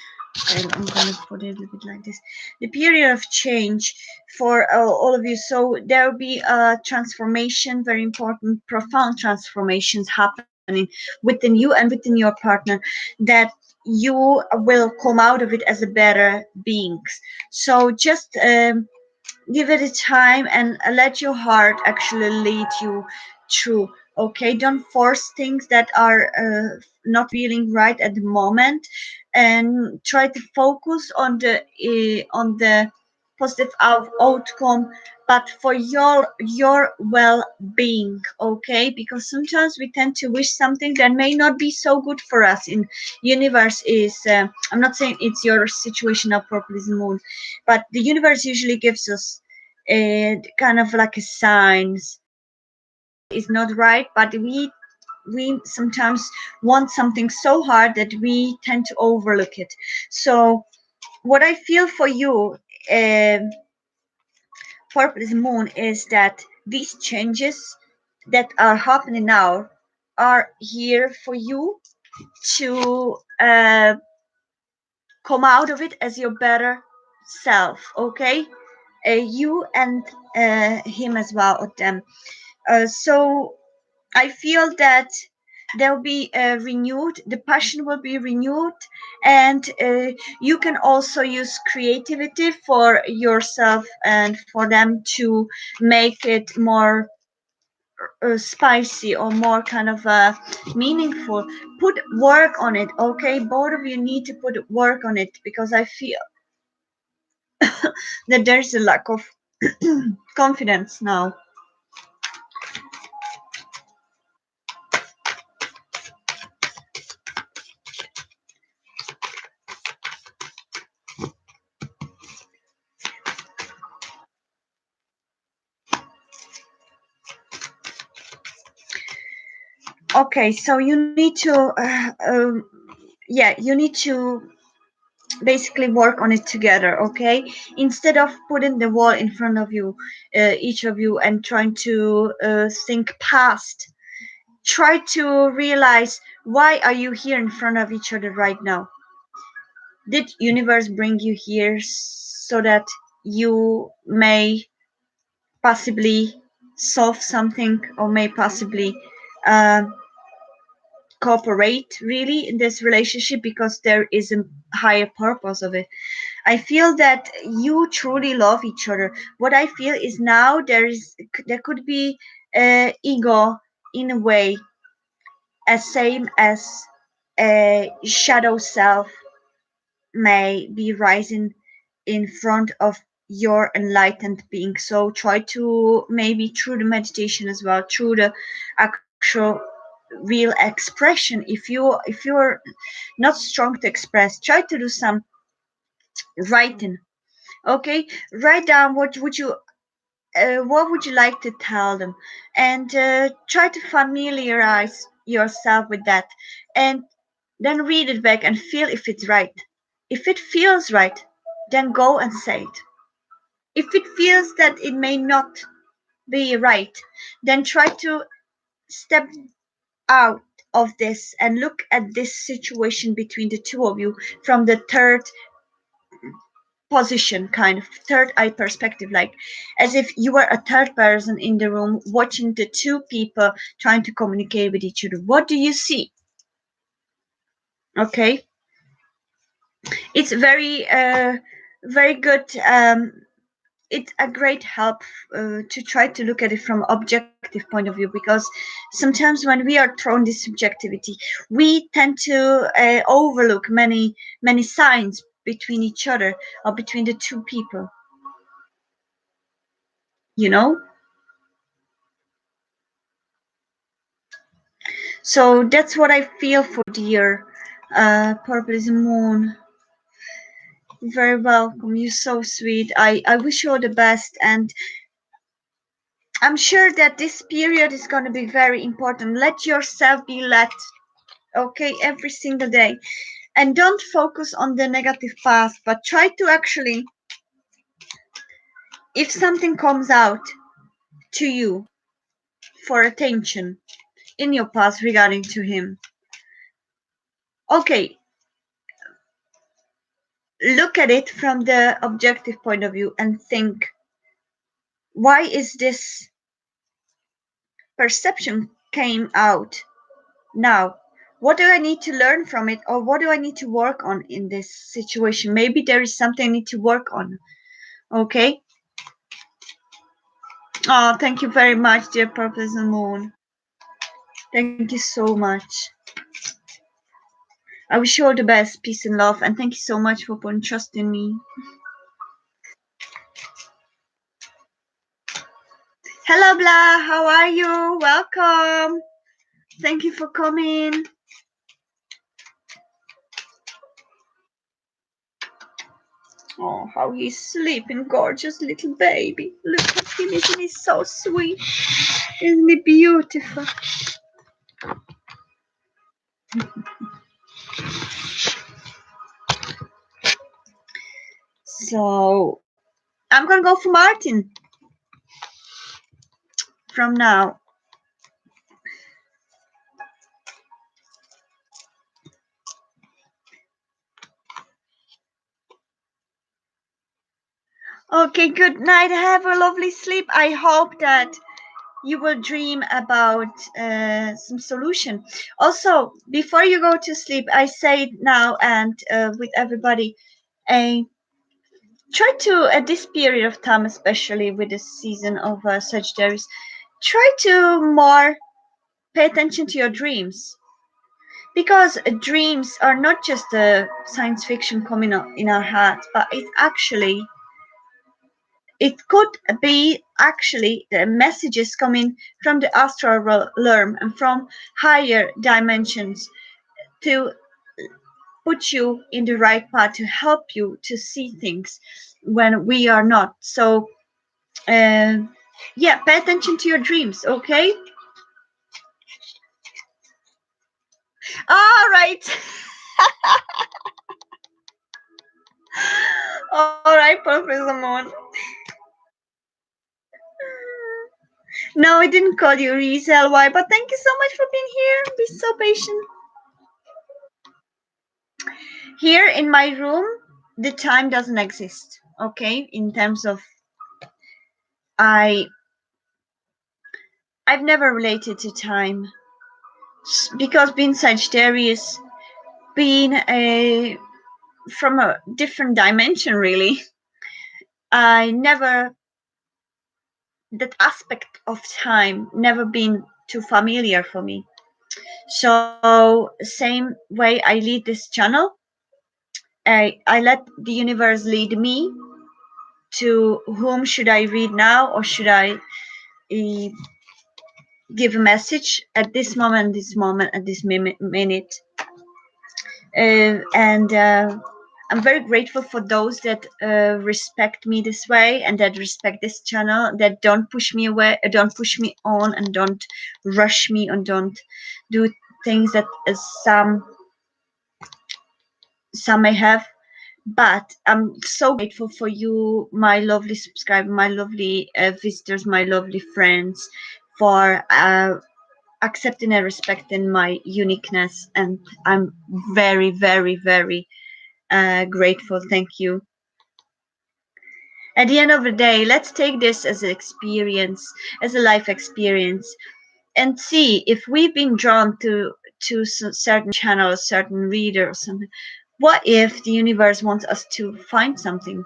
I'm gonna put it a little bit like this: the period of change for all of you. So there will be a transformation, very important, profound transformations happening within you and within your partner, that you will come out of it as a better beings. So just give it a time and let your heart actually lead you through. Okay, don't force things that are not feeling right at the moment, and try to focus on the positive outcome, but for your well-being. Okay, because sometimes we tend to wish something that may not be so good for us. In universe is I'm not saying it's your situation now, purple moon, but the universe usually gives us kind of like a signs is not right, but we sometimes want something so hard that we tend to overlook it. So what I feel for you, um purple moon, is that these changes that are happening now are here for you to come out of it as your better self. Okay, you and him as well, or them. So I feel that there will be renewed, the passion will be renewed, and you can also use creativity for yourself and for them to make it more spicy or more kind of meaningful. Put work on it, okay? Both of you need to put work on it, because I feel that there's a lack of confidence now. Okay, so you need to yeah, you need to basically work on it together. Okay, instead of putting the wall in front of you, each of you, and trying to think past, try to realize, why are you here in front of each other right now? Did universe bring you here so that you may possibly solve something, or may possibly um, cooperate really in this relationship, because there is a higher purpose of it? I feel that you truly love each other. What I feel is, now there could be ego in a way, as same as a shadow self may be rising in front of your enlightened being. So try to, maybe through the meditation as well, through the actual real expression, if you're not strong to express, try to do some writing. Okay, write down what would you like to tell them, and try to familiarize yourself with that, and then read it back and feel if it's right. If it feels right, then go and say it. If it feels that it may not be right, then try to step out of this and look at this situation between the two of you from the third position, kind of third eye perspective, like as if you were a third person in the room watching the two people trying to communicate with each other. What do you see? Okay, it's very good. It's a great help to try to look at it from objective point of view, because sometimes when we are thrown this subjectivity, we tend to overlook many signs between each other, or between the two people, you know. So that's what I feel for dear Purple is the Moon. Very welcome. You're so sweet. I wish you all the best, and I'm sure that this period is going to be very important. Let yourself be led, okay, every single day. And don't focus on the negative past, but try to actually, if something comes out to you for attention in your past regarding to him, okay, look at it from the objective point of view and think, why is this perception came out now? What do I need to learn from it, or what do I need to work on in this situation? Maybe there is something I need to work on. Okay. Oh, thank you very much, dear Purpose and Moon. Thank you so much. I wish you all the best, peace and love, and thank you so much for putting trust in me. Hello, Blah. How are you? Welcome. Thank you for coming. Oh, how he's sleeping, gorgeous little baby. Look at him, isn't he so sweet? Isn't he beautiful? So, I'm gonna go for Martin from now. Okay, good night. Have a lovely sleep. I hope that you will dream about some solution. Also, before you go to sleep, I say it now, and with everybody, try to, at this period of time, especially with the season of Sagittarius, try to more pay attention to your dreams, because dreams are not just a science fiction coming up in our heads, but it could be actually the messages coming from the astral realm and from higher dimensions to put you in the right path, to help you to see things when we are not. So, yeah, pay attention to your dreams, okay? All right. All right, Professor Moon. No, I didn't call you Rizal. Why? But thank you so much for being here. Be so patient. Here in my room, the time doesn't exist. Okay, in terms of I, I've never related to time because being Sagittarius, being a from a different dimension, really. I never that aspect of time never been too familiar for me. So same way I lead this channel, I let the universe lead me to whom should I read now, or should I uh, give a message at this moment, at this minute. And I'm very grateful for those that respect me this way and that respect this channel, that don't push me away, don't push me on, and don't rush me, and don't do things that some may have. But I'm so grateful for you, my lovely subscribers, my lovely visitors, my lovely friends, for accepting and respecting my uniqueness. And I'm very, very, very grateful. Thank you. At the end of the day, let's take this as an experience, as a life experience, and see if we've been drawn to certain channels, certain readers, something. What if the universe wants us to find something?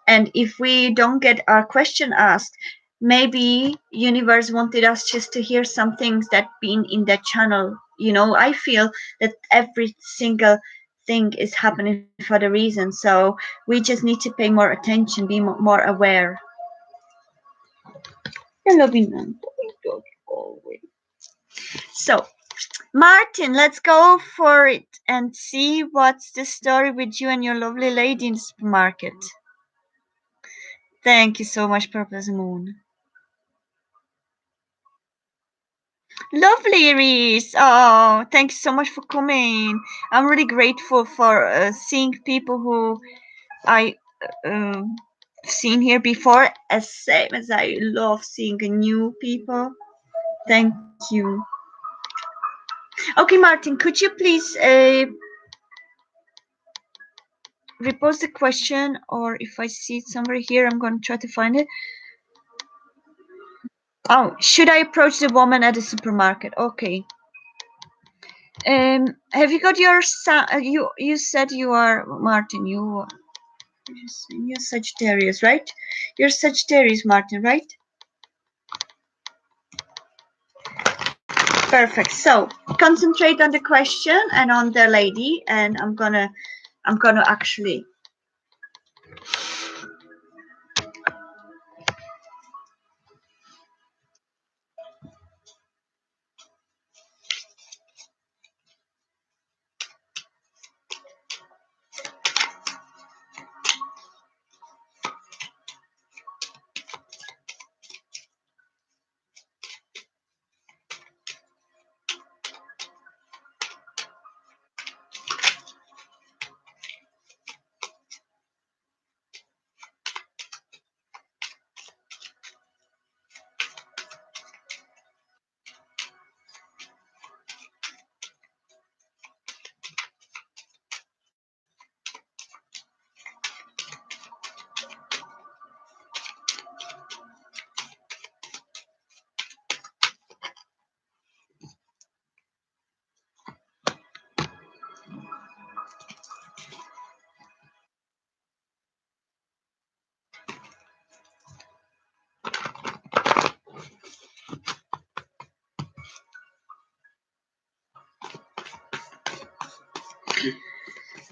And if we don't get our question asked, maybe universe wanted us just to hear some things that been in that channel. I feel that every single thing is happening for the reason. So we just need to pay more attention, be more aware. Hello, Vinan. So, Martin, let's go for it and see what's the story with you and your lovely lady in the supermarket. Thank you so much, Purpose Moon. Lovely, Iris. Oh, thank you so much for coming. I'm really grateful for seeing people who I uh, seen here before, as same as I love seeing new people. Thank you. Okay, Martin, could you please repost the question, or if I see it somewhere here, I'm going to try to find it. Oh, should I approach the woman at the supermarket? Okay. Have you got your you said you are Martin, you're Sagittarius, right? You're Sagittarius, Martin, right? Perfect. So concentrate on the question and on the lady, and I'm gonna actually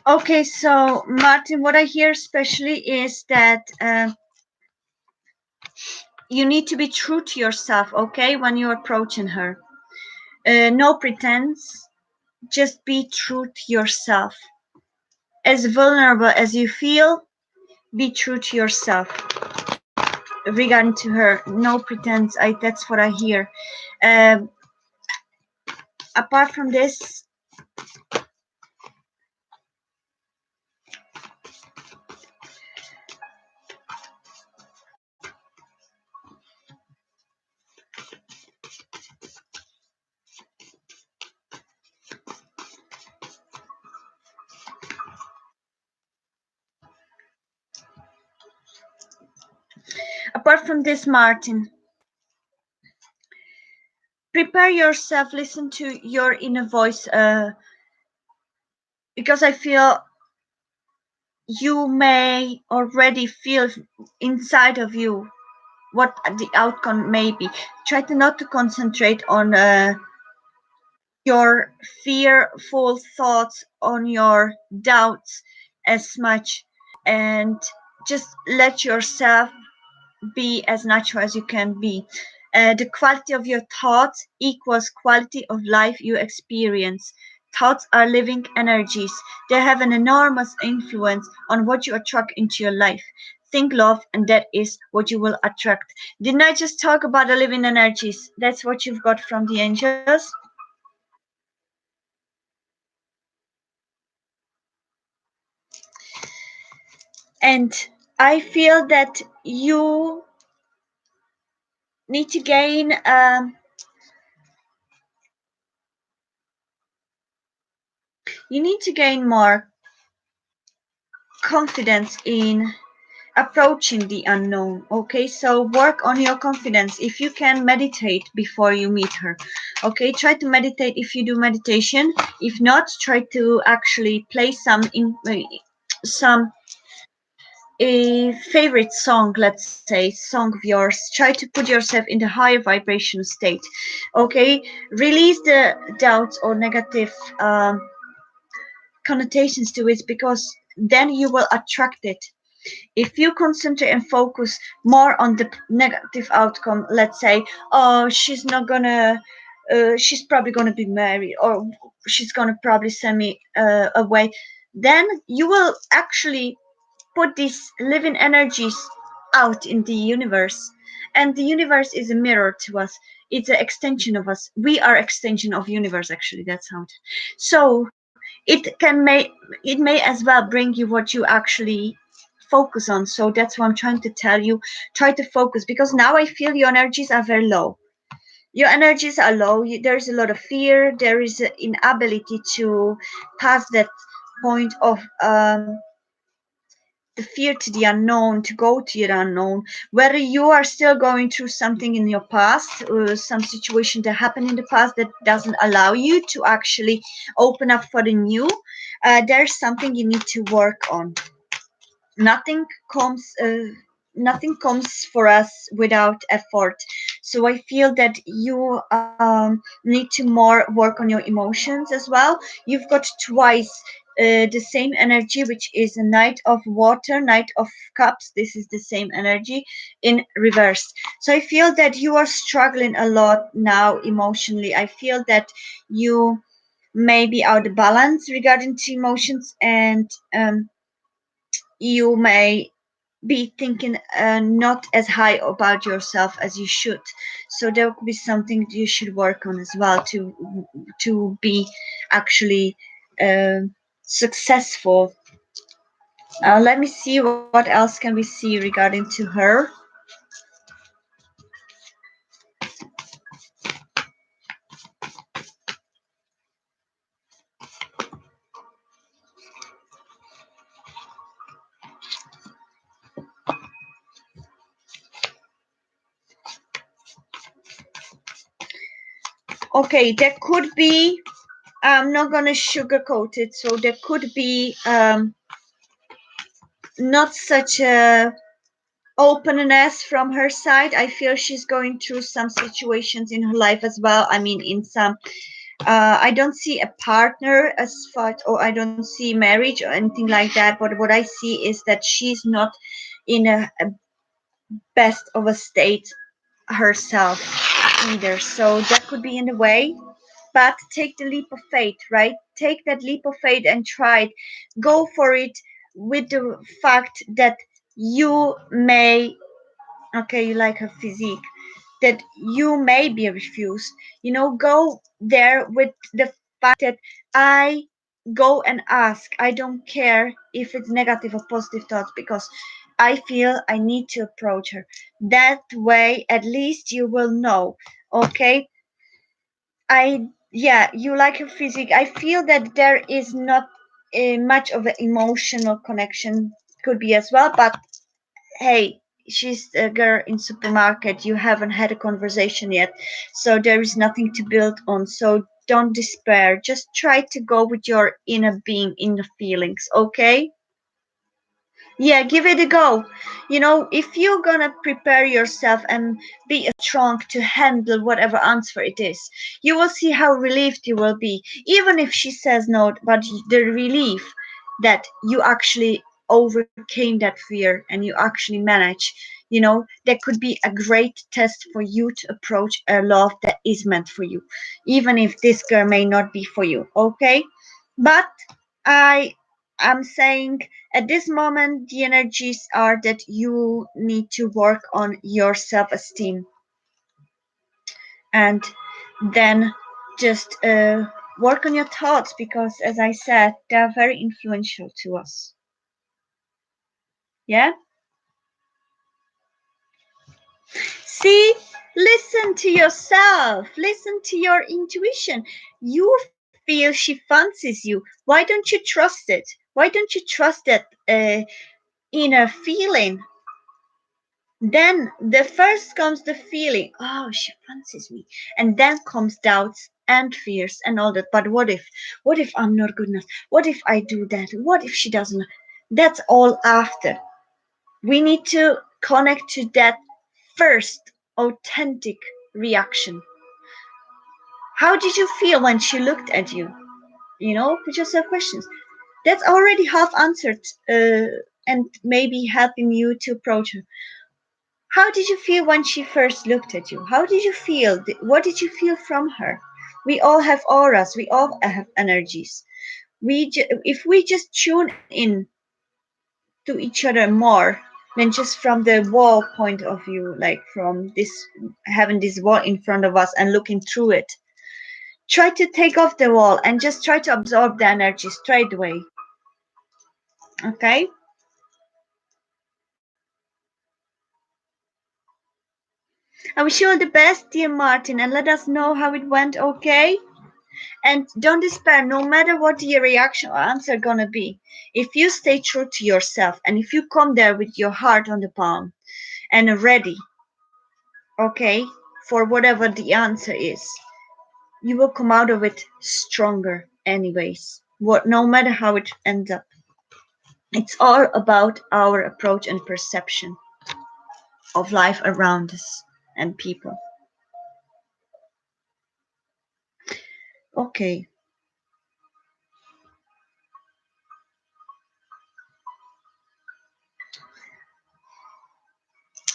Okay, so Martin, what I hear especially is that you need to be true to yourself, okay, when you're approaching her. No pretense, just be true to yourself. As vulnerable as you feel, be true to yourself. Regarding to her, no pretense. That's what I hear. Apart from this, Martin, prepare yourself, listen to your inner voice, because I feel you may already feel inside of you what the outcome may be. Try to not to concentrate on your fearful thoughts, on your doubts as much, and just let yourself be as natural as you can be. The quality of your thoughts equals quality of life you experience. Thoughts are living energies. They have an enormous influence on what you attract into your life. Think love, and that is what you will attract. Didn't I just talk about the living energies? That's what you've got from the angels. And I feel that need to gain you need to gain more confidence in approaching the unknown. Okay, so work on your confidence. If you can, meditate before you meet her. Okay, try to meditate if you do meditation. If not, try to actually play some a favorite song, let's say song of yours. Try to put yourself in the higher vibration state. Okay, release the doubts or negative connotations to it, because then you will attract it. If you concentrate and focus more on the negative outcome, let's say, oh, she's probably gonna be married, or she's gonna probably send me away, then you will actually put these living energies out in the universe. And the universe is a mirror to us. It's an extension of us. We are extension of universe, actually. That's how. So it may as well bring you what you actually focus on. So that's what I'm trying to tell you. Try to focus, because now I feel your energies are very low. Your energies are low. There's a lot of fear. There is an inability to pass that point of the fear to the unknown, to go to the unknown. Whether you are still going through something in your past, or some situation that happened in the past that doesn't allow you to actually open up for the new, there's something you need to work on. Nothing comes nothing comes for us without effort. So I feel that you need to more work on your emotions as well. You've got twice the same energy, which is a knight of water, knight of cups. This is the same energy in reverse. So I feel that you are struggling a lot now emotionally. I feel that you may be out of balance regarding to emotions, and you may be thinking not as high about yourself as you should. So there could be something you should work on as well to be actually uh, successful. Let me see what else can we see regarding to her. Okay, there could be, I'm not gonna sugarcoat it, so there could be not such a openness from her side. I feel she's going through some situations in her life as well. I mean, in some, I don't see a partner as far, or I don't see marriage or anything like that. But what I see is that she's not in a best of a state herself either. So that could be in the way. But take the leap of faith, right? Take that leap of faith and try it. Go for it with the fact that you may, okay, you like her physique. that you may be refused. Go there with the fact that I go and ask. I don't care if it's negative or positive thoughts, because I feel I need to approach her. That way, at least you will know. Okay, yeah, you like her physique. I feel that there is not much of an emotional connection, could be as well, but hey, she's a girl in supermarket. You haven't had a conversation yet, so there is nothing to build on. So don't despair. Just try to go with your inner being, inner feelings, okay? Yeah, give it a go. If you're gonna prepare yourself and be strong to handle whatever answer it is, you will see how relieved you will be. Even if she says no, but the relief that you actually overcame that fear and you actually manage, that could be a great test for you to approach a love that is meant for you, even if this girl may not be for you, okay? But I am saying at this moment, the energies are that you need to work on your self esteem, and then just work on your thoughts, because, as I said, they are very influential to us. Yeah? See, listen to yourself, listen to your intuition. You feel she fancies you. Why don't you trust it? Why don't you trust that inner feeling? Then the first comes the feeling, oh, she fancies me. And then comes doubts and fears and all that. But what if? What if I'm not good enough? What if I do that? What if she doesn't? That's all after. We need to connect to that first authentic reaction. How did you feel when she looked at you? Put yourself questions. That's already half answered, and maybe helping you to approach her. How did you feel when she first looked at you? How did you feel? What did you feel from her? We all have auras. We all have energies. If we just tune in to each other more than just from the wall point of view, like from this having this wall in front of us and looking through it. Try to take off the wall and just try to absorb the energy straight away. Okay? I wish you all the best, dear Martin, and let us know how it went, okay? And don't despair, no matter what the reaction or answer gonna be. If you stay true to yourself and if you come there with your heart on the palm and ready, okay, for whatever the answer is, you will come out of it stronger anyways. No matter how it ends up. It's all about our approach and perception of life around us and people. Okay.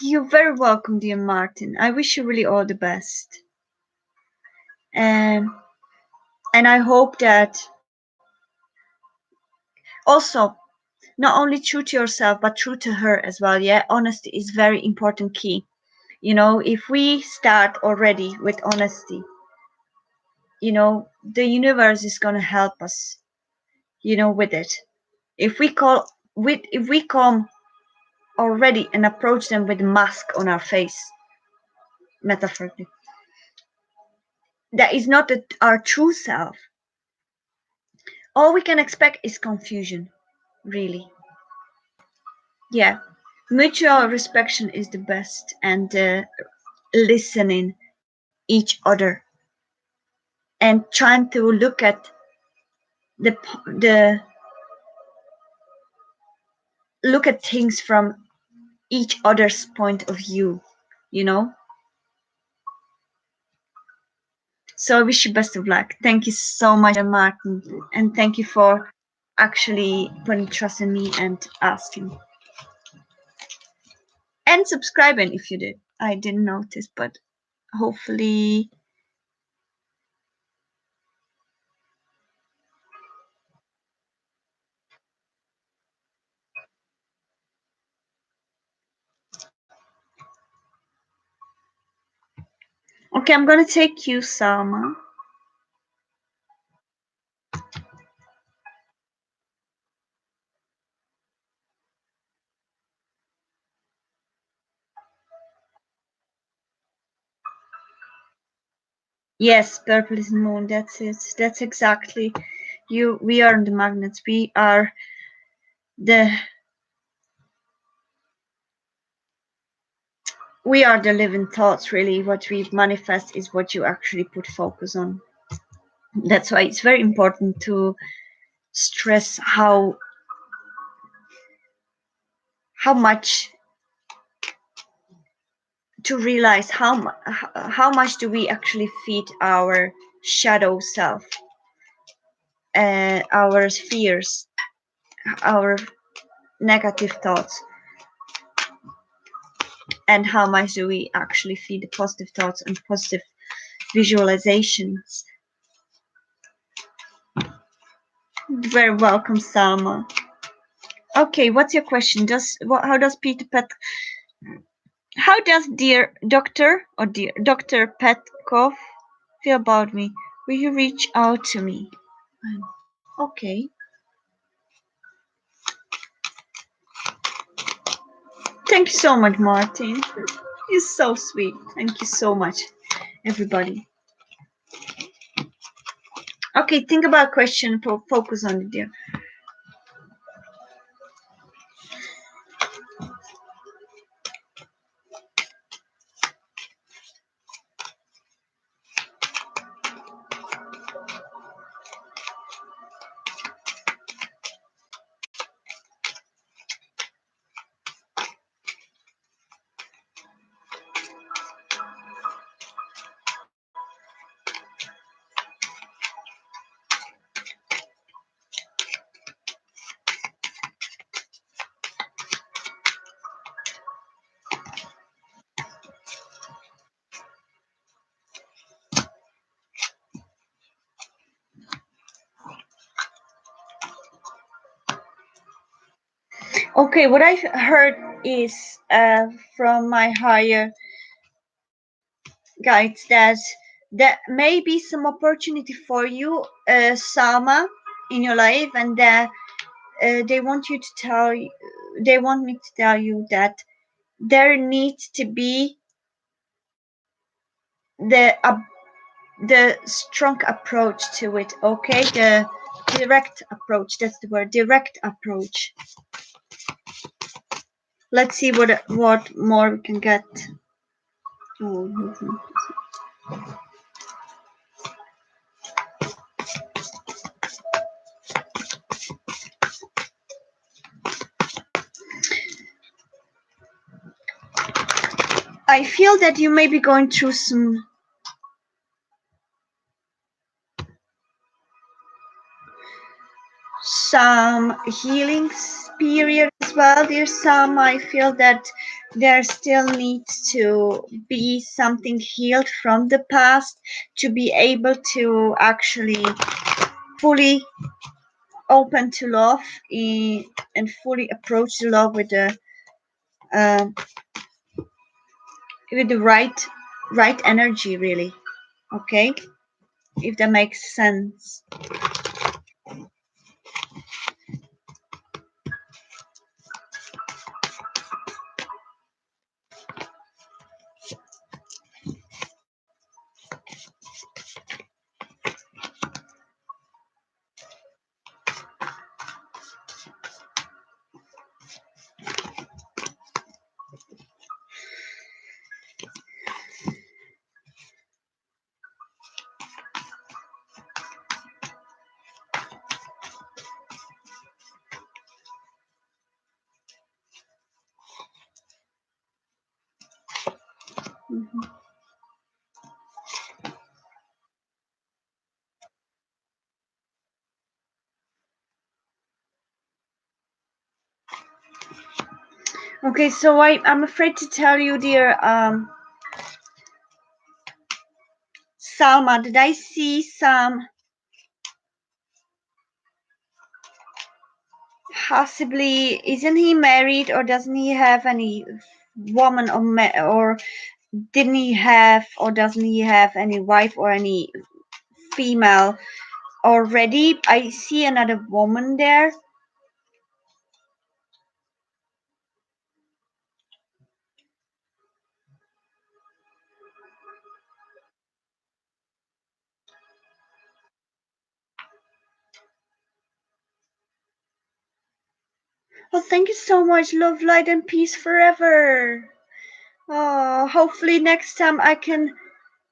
You're very welcome, dear Martin. I wish you really all the best. And and I hope that also not only true to yourself but true to her as well. Yeah, honesty is very important key. If we start already with honesty, the universe is going to help us, with it. If we come already and approach them with a mask on our face, metaphorically, that is not our true self. All we can expect is confusion, really. Yeah, mutual respect is the best, and listening each other and trying to look at the look at things from each other's point of view, you know. So I wish you best of luck. Thank you so much, Martin, and thank you for actually putting trust in me and asking and subscribing if you did. I didn't notice, but hopefully Okay, I'm gonna take you, Salma. Yes, purple is moon. That's it. That's exactly you. We are the magnets. We are the living thoughts. Really, what we manifest is what you actually put focus on. That's why it's very important to stress how much to realize how much do we actually feed our shadow self, our fears, our negative thoughts, and how much do we actually feed the positive thoughts and positive visualizations. Very welcome, Salma. Okay, what's your question? How does Peter Pet how does dear Dr. Petkov feel about me? Will you reach out to me? Okay. Thank you so much, Martin. You're so sweet. Thank you so much, everybody. Okay, think about a question. Focus on it, dear. Okay, what I heard is from my higher guides that there may be some opportunity for you, Sama, in your life, and that they want you to they want me to tell you that there needs to be the the strong approach to it. Okay, the direct approach. That's the word. Direct approach. Let's see what more we can get. Oh, I feel that you may be going through some healing period as well. There's some I feel that there still needs to be something healed from the past to be able to actually fully open to love and fully approach the love uh, with the right energy, really. Okay, if that makes sense. Mhm. Okay, so I'm afraid to tell you, dear Salma, did I see some possibly isn't he married or doesn't he have any woman or didn't he have or doesn't he have any wife or any female already? I see another woman there. Oh, thank you so much. Love, light, and peace forever. Oh, hopefully next time I can,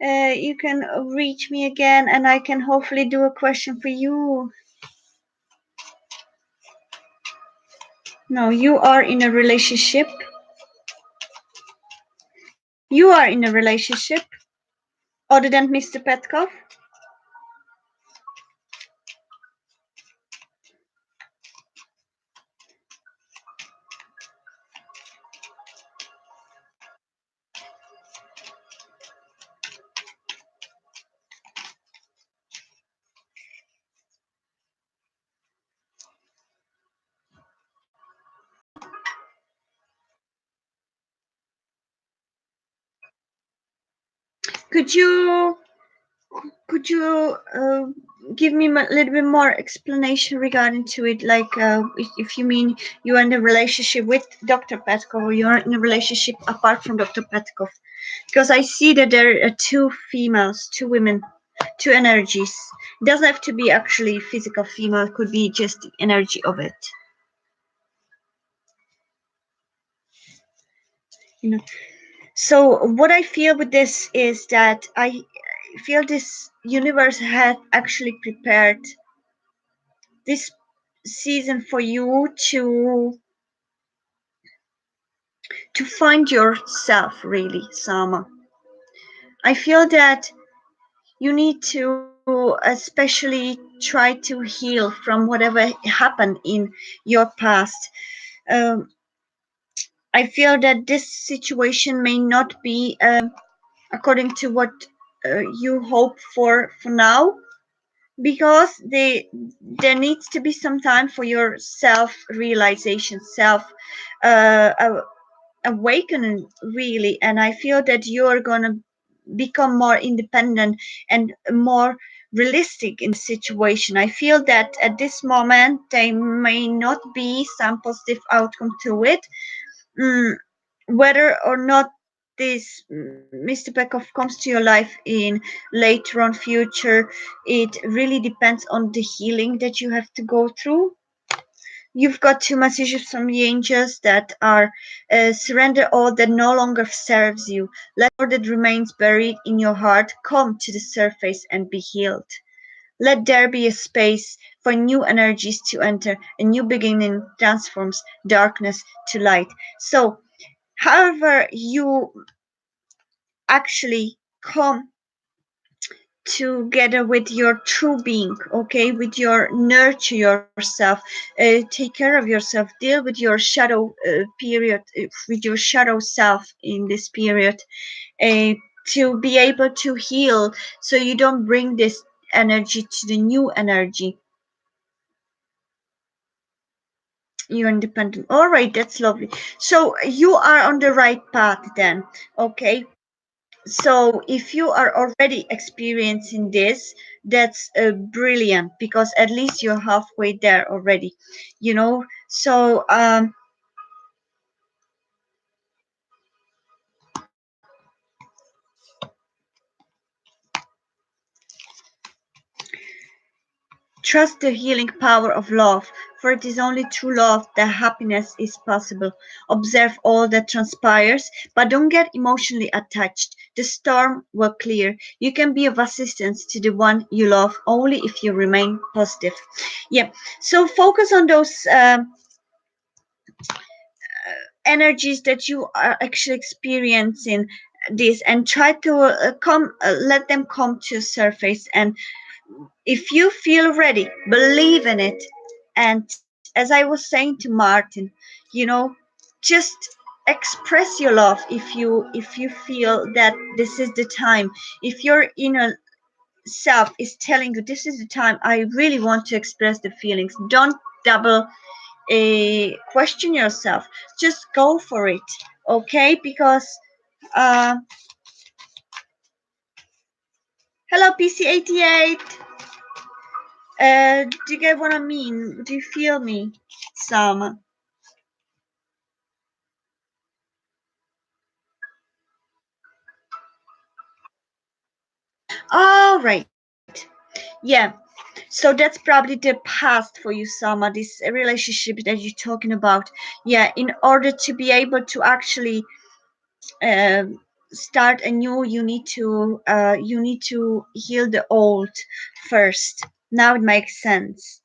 you can reach me again, and I can hopefully do a question for you. No, you are in a relationship. You are in a relationship, other than Mr. Petkov. Could you could you give me a little bit more explanation regarding to it? Like, if you mean you are in a relationship with Dr. Petkov, or you're in a relationship apart from Dr. Petkov? Because I see that there are two females, two women, two energies. It doesn't have to be actually physical female. It could be just the energy of it. You know. So what I feel with this is that I feel this universe had actually prepared this season for you to find yourself, really, Sama. I feel that you need to especially try to heal from whatever happened in your past. um, I feel that this situation may not be according to what you hope for now, because there needs to be some time for your self realization, self uh, awakening, really. And I feel that you're gonna become more independent and more realistic in the situation. I feel that at this moment there may not be some positive outcome to it. mm, Whether or not this Mr. Pekov comes to your life in later on future, it really depends on the healing that you have to go through. You've got two messages from the angels that are surrender all that no longer serves you. Let all that remains buried in your heart come to the surface and be healed. Let there be a space for new energies to enter. A new beginning transforms darkness to light. So, however, you actually come together with your true being, okay, with your nurture yourself, take care of yourself, deal with your shadow period, with your shadow self in this period, uh, to be able to heal, so you don't bring this energy to the new energy. You're independent, all right, that's lovely. So you are on the right path then, okay. So if you are already experiencing this, that's brilliant, because at least you're halfway there already, you know. So trust the healing power of love, for it is only through love that happiness is possible. Observe all that transpires, but don't get emotionally attached. The storm will clear. You can be of assistance to the one you love only if you remain positive. Yeah. So focus on those energies that you are actually experiencing this, and try to come let them come to surface. And if you feel ready, believe in it. And as I was saying to Martin, you know, just express your love. If you feel that this is the time, if your inner self is telling you this is the time, I really want to express the feelings, don't double question yourself, just go for it, okay. Because uh, Hello, PC88. Do you get what I mean? Do you feel me, Salma? All right. Yeah. So that's probably the past for you, Salma. This relationship that you're talking about. Yeah. In order to be able to actually start anew, you need to heal the old first. Now it makes sense.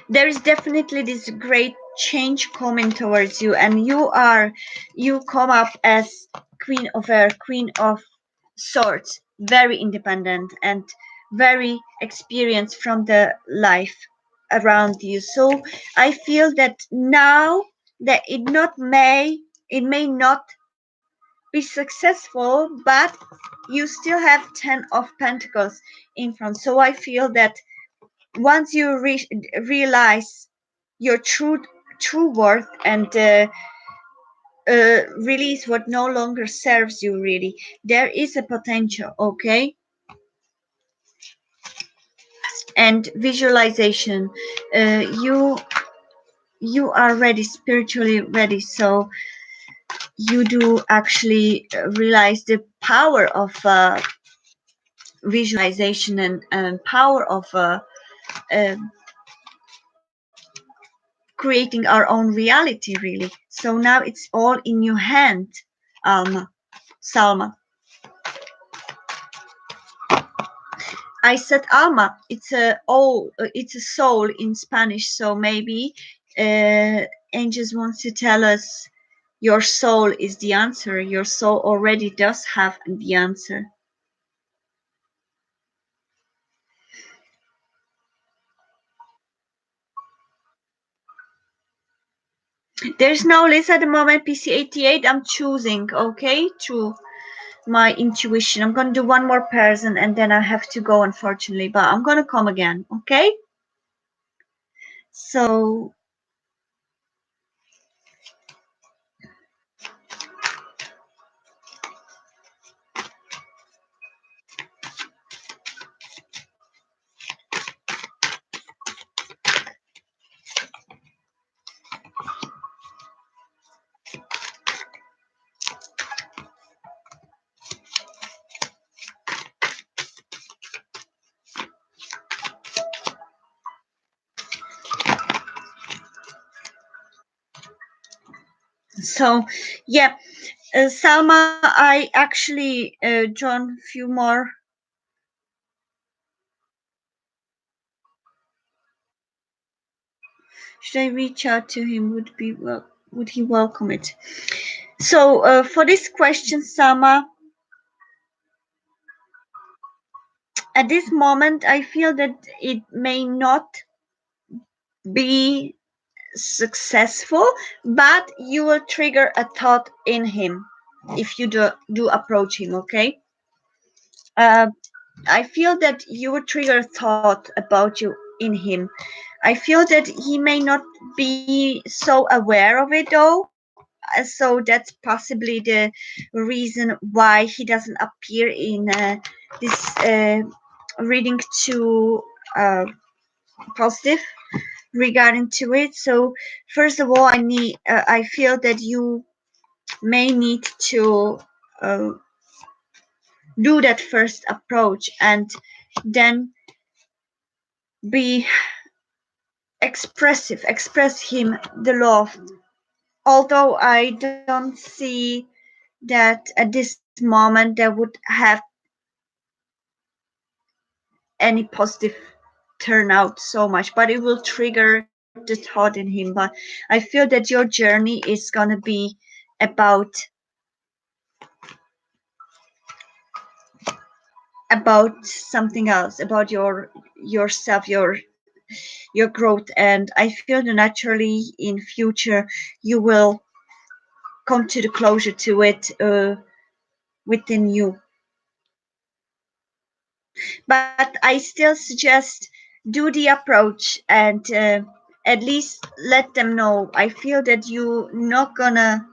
There is definitely this great change coming towards you, and you come up as queen of air, queen of swords, very independent and very experienced from the life around you. So I feel that now that it may not be successful, but you still have 10 of pentacles in front. So I feel that once you realize your true worth and release what no longer serves you, really, there is a potential. Okay. And visualization, you are ready, spiritually ready, so you do actually realize the power of visualization and power of uh, creating our own reality, really. So now it's all in your hand, Alma. Salma. I said Alma. It's a soul in Spanish. So maybe angels wants to tell us your soul is the answer. Your soul already does have the answer. There's no list at the moment. PC88. I'm choosing. Okay, through my intuition. I'm gonna do one more person and then I have to go, unfortunately. But I'm gonna come again. Okay. So so yeah, Salma, I actually drawn a few more. Should I reach out to him? Would he welcome it? So for this question, Salma, at this moment, I feel that it may not be successful, but you will trigger a thought in him if you do approach him. Okay. Uh, I feel that you will trigger a thought about you in him. I feel that he may not be so aware of it though. So that's possibly the reason why he doesn't appear in this reading too positive regarding to it. So first of all, I feel that you may need to uh, do that first approach and then be expressive, express him the love. Although I don't see that at this moment that would have any positive turnout so much, but it will trigger the thought in him. But I feel that your journey is gonna be about something else, about yourself, your growth, and I feel that naturally in future you will come to the closure to it within you. But I still suggest do the approach and at least let them know. I feel that you not gonna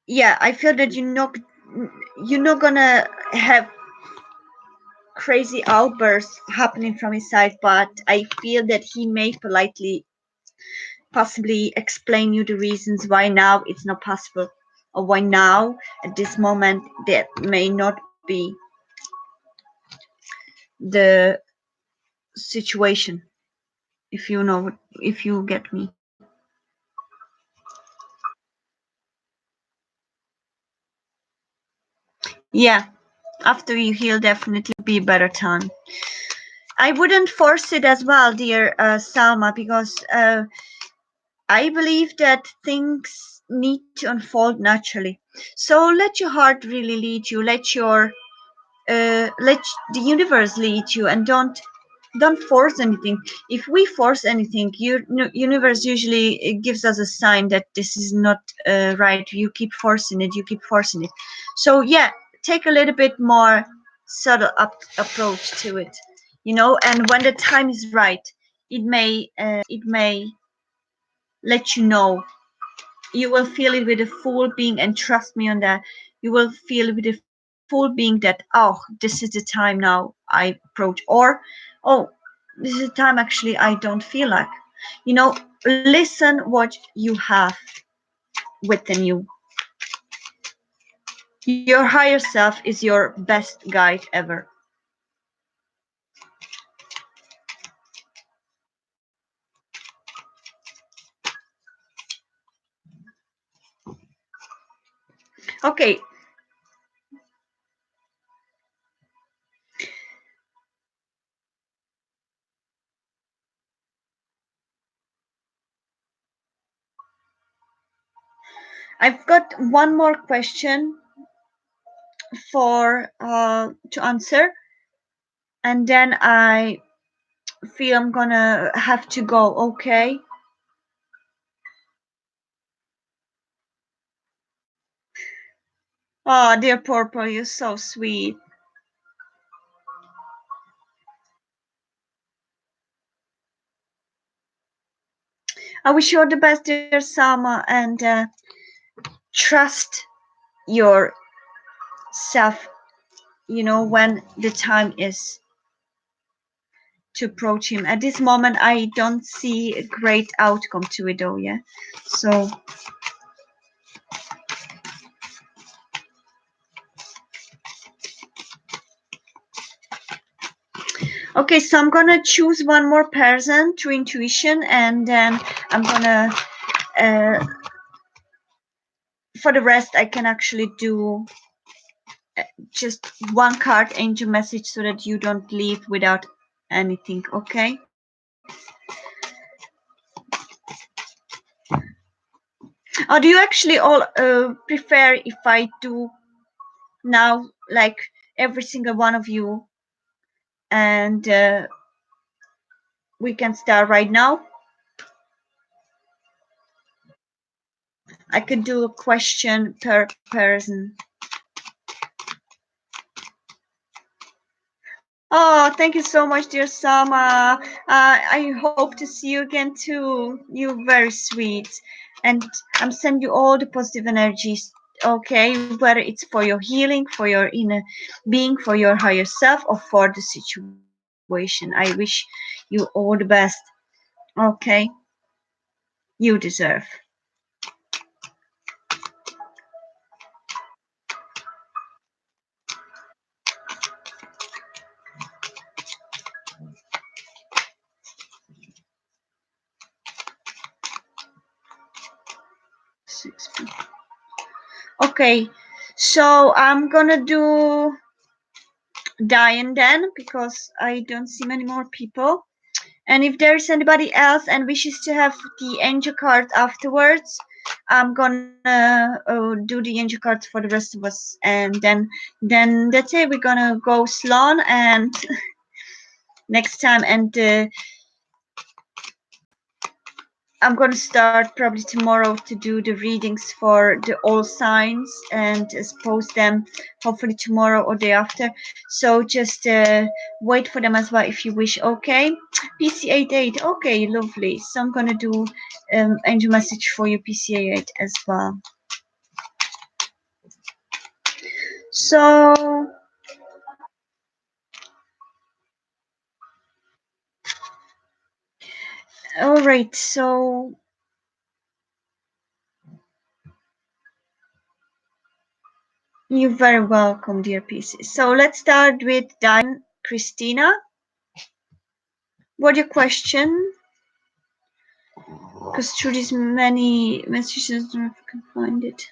yeah, I feel that you're not gonna have crazy outbursts happening from his side, but I feel that he may politely possibly explain you the reasons why now it's not possible, or why now at this moment that may not be the situation, if you know, if you get me. Yeah, after you heal, definitely be a better time. I wouldn't force it as well, dear Salma, because I believe that things need to unfold naturally. So let your heart really lead you. Let the universe lead you, and don't force anything. If we force anything, universe usually gives us a sign that this is not right. You keep forcing it. You keep forcing it. So yeah, take a little bit more subtle approach to it. And when the time is right, it may let you know. You will feel it with a full being, and trust me on that. You will feel it with a full being that, oh, this is the time now I approach, or oh, this is the time actually I don't feel like. you know Listen what you have within you. Your higher self is your best guide ever. Okay, I've got one more question for to answer, and then I feel I'm gonna have to go. Okay. Oh, dear Purple, you're so sweet. I wish you all the best, dear Sama, and trust yourself, when the time is to approach him. At this moment, I don't see a great outcome to it, though, yeah? So, okay, so I'm gonna choose one more person through intuition, and then I'm gonna, uh, for the rest, I can actually do just one card angel message so that you don't leave without anything, okay? Or do you actually all prefer if I do now, like every single one of you, and we can start right now? I could do a question per person. Oh, thank you so much, dear Sama. I hope to see you again too. You're very sweet. And I'm sending you all the positive energies, okay? Whether it's for your healing, for your inner being, for your higher self, or for the situation. I wish you all the best, okay? You deserve. Okay, so I'm gonna do Diane then, because I don't see many more people. And if there's anybody else and wishes to have the angel card afterwards, I'm gonna do the angel cards for the rest of us, and then that's it. We're gonna go Sloan and next time, and I'm going to start probably tomorrow to do the readings for the all signs and post them hopefully tomorrow or day after. So just wait for them as well if you wish. Okay, PC88. Okay, lovely. So I'm going to do angel message for you, PC88 as well. So all right, so you're very welcome, dear PC. So let's start with Diane. Christina, what your question? Because through these many messages, I don't know if I can find it.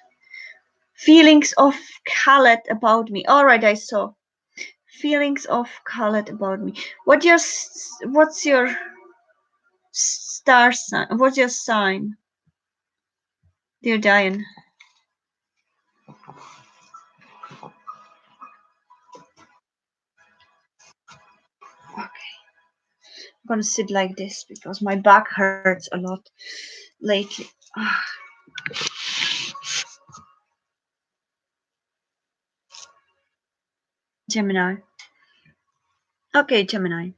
Feelings of Khaled about me. All right, I saw. Feelings of Khaled about me. What's your star sign? What's your sign, dear Diane? Okay, I'm gonna sit like this because my back hurts a lot lately. Gemini. Okay, Gemini.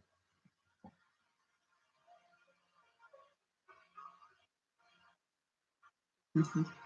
Mhm.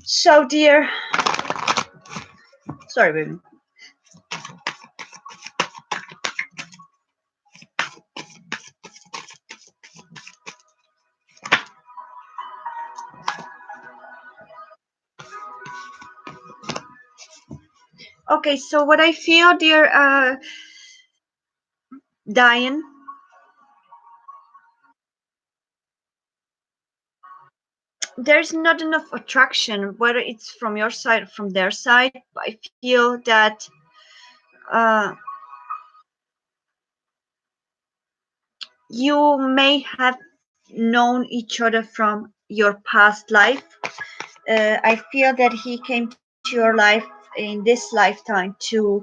So, dear, sorry, baby. Okay, so what I feel, dear Diane, there's not enough attraction, whether it's from your side or from their side. I feel that uh, you may have known each other from your past life. I feel that he came to your life in this lifetime to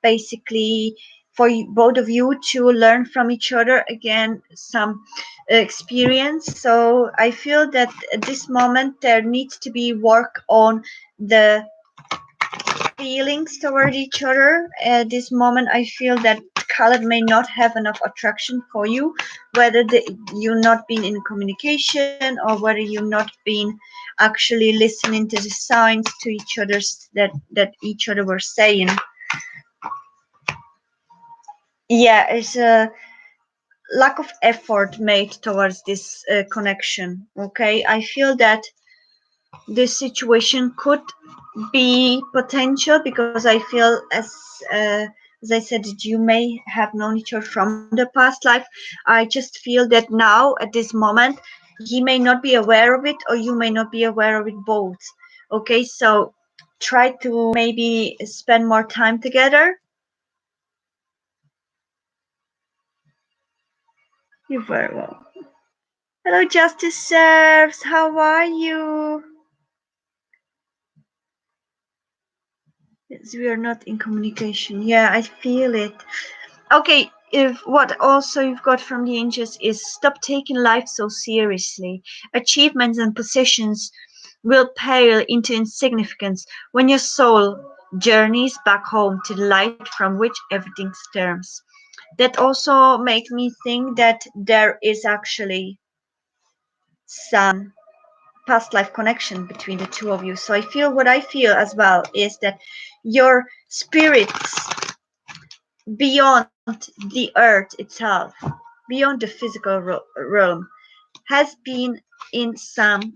basically for both of you to learn from each other again some experience. So I feel that at this moment there needs to be work on the feelings toward each other. At this moment, I feel that Khaled may not have enough attraction for you, whether you not been in communication or whether you not been actually listening to the signs to each other's that each other were saying. Yeah, it's a lack of effort made towards this connection. Okay, I feel that this situation could be potential because I feel as I said that you may have known each other from the past life. I just feel that now at this moment he may not be aware of it or you may not be aware of it both. Okay, so try to maybe spend more time together. You're very well. Hello, Justice Serves. How are you? Yes, we are not in communication. Yeah, I feel it. Okay, if what also you've got from the angels is stop taking life so seriously. Achievements and possessions will pale into insignificance when your soul journeys back home to the light from which everything stems. That also make me think that there is actually some past life connection between the two of you. So I feel what I feel as well is that your spirits beyond the earth itself, beyond the physical realm, has been in some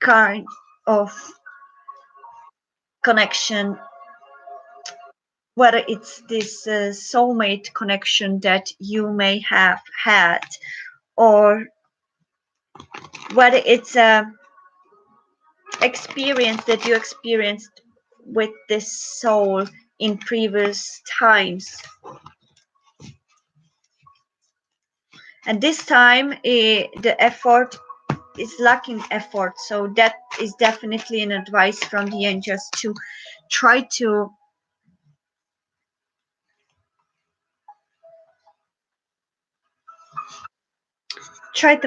kind of connection, whether it's this soulmate connection that you may have had, or whether it's a experience that you experienced with this soul in previous times. And this time, the effort is lacking effort. So that is definitely an advice from the angels to try to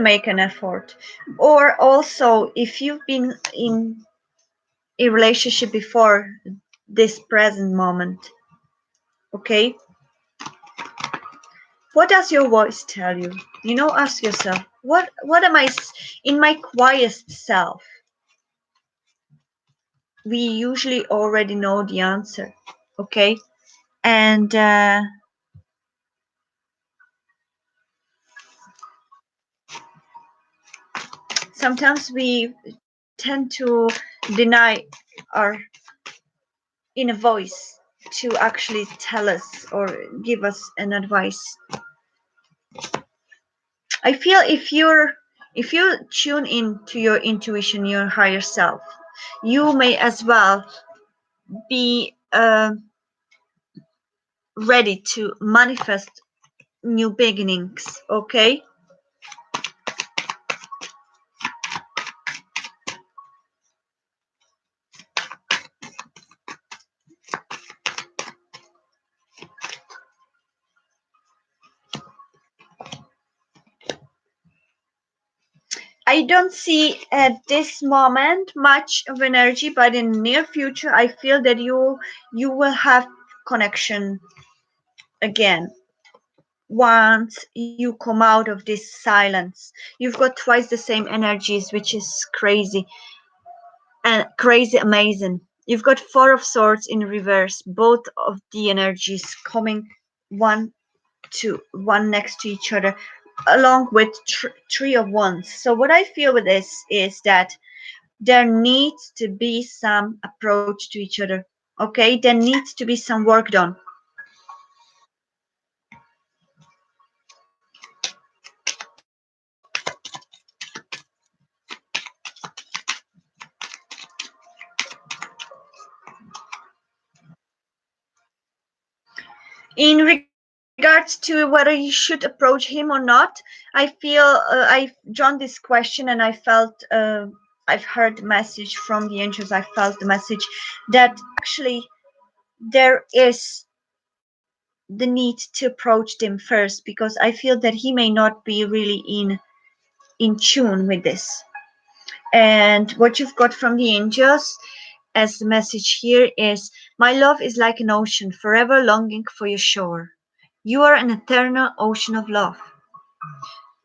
make an effort. Or also, if you've been in a relationship before this present moment, okay, what does your voice tell you? Ask yourself, what am I in my quietest self? We usually already know the answer, okay? And sometimes we tend to deny our inner voice to actually tell us or give us an advice. I feel if you tune in to your intuition, your higher self, you may as well be ready to manifest new beginnings, okay? I don't see at this moment much of energy, but in the near future, I feel that you will have connection again once you come out of this silence. You've got twice the same energies, which is crazy and crazy amazing. You've got Four of Swords in reverse, both of the energies coming one one next to each other, along with Three of Wands. So what I feel with this is that there needs to be some approach to each other. Okay, there needs to be some work done. In regards to whether you should approach him or not, I feel I've drawn this question and I felt I've heard the message from the angels. I felt the message that actually there is the need to approach them first, because I feel that he may not be really in tune with this. And what you've got from the angels as the message here is, my love is like an ocean, forever longing for your shore. You are an eternal ocean of love.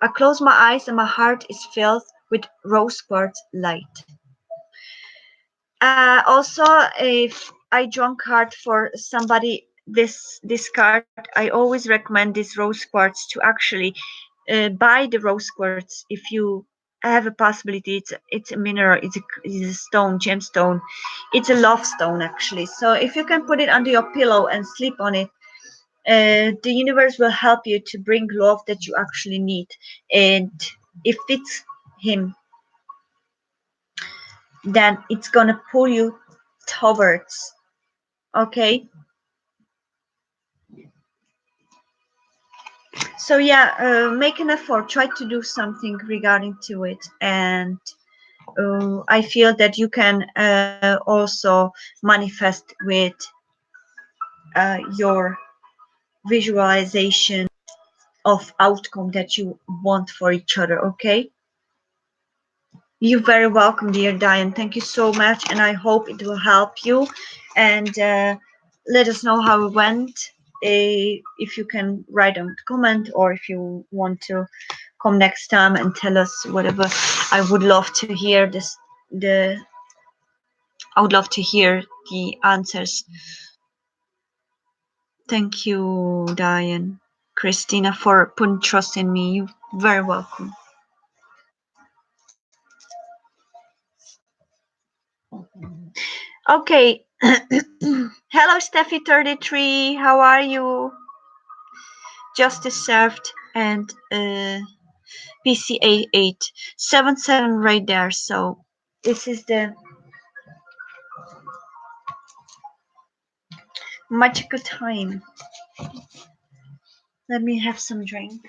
I close my eyes and my heart is filled with rose quartz light. Also, if I draw a card for somebody, this card, I always recommend this rose quartz to actually buy the rose quartz if you have a possibility. It's a mineral. It's a stone, gemstone. It's a love stone actually. So if you can put it under your pillow and sleep on it, the universe will help you to bring love that you actually need, and if it's him, then it's gonna pull you towards. Okay. So yeah, make an effort, try to do something regarding to it, and I feel that you can also manifest with your visualization of outcome that you want for each other. Okay. You're very welcome, dear Diane. Thank you so much, and I hope it will help you. And let us know how it went. If you can write a comment, or if you want to come next time and tell us whatever, I would love to hear this. I would love to hear the answers. Thank you, Diane, Christina, for putting trust in me. You're very welcome. Okay. Hello, Steffi33. How are you? Justice served and PCA 877 right there. So this is the magical time. Let me have some drink.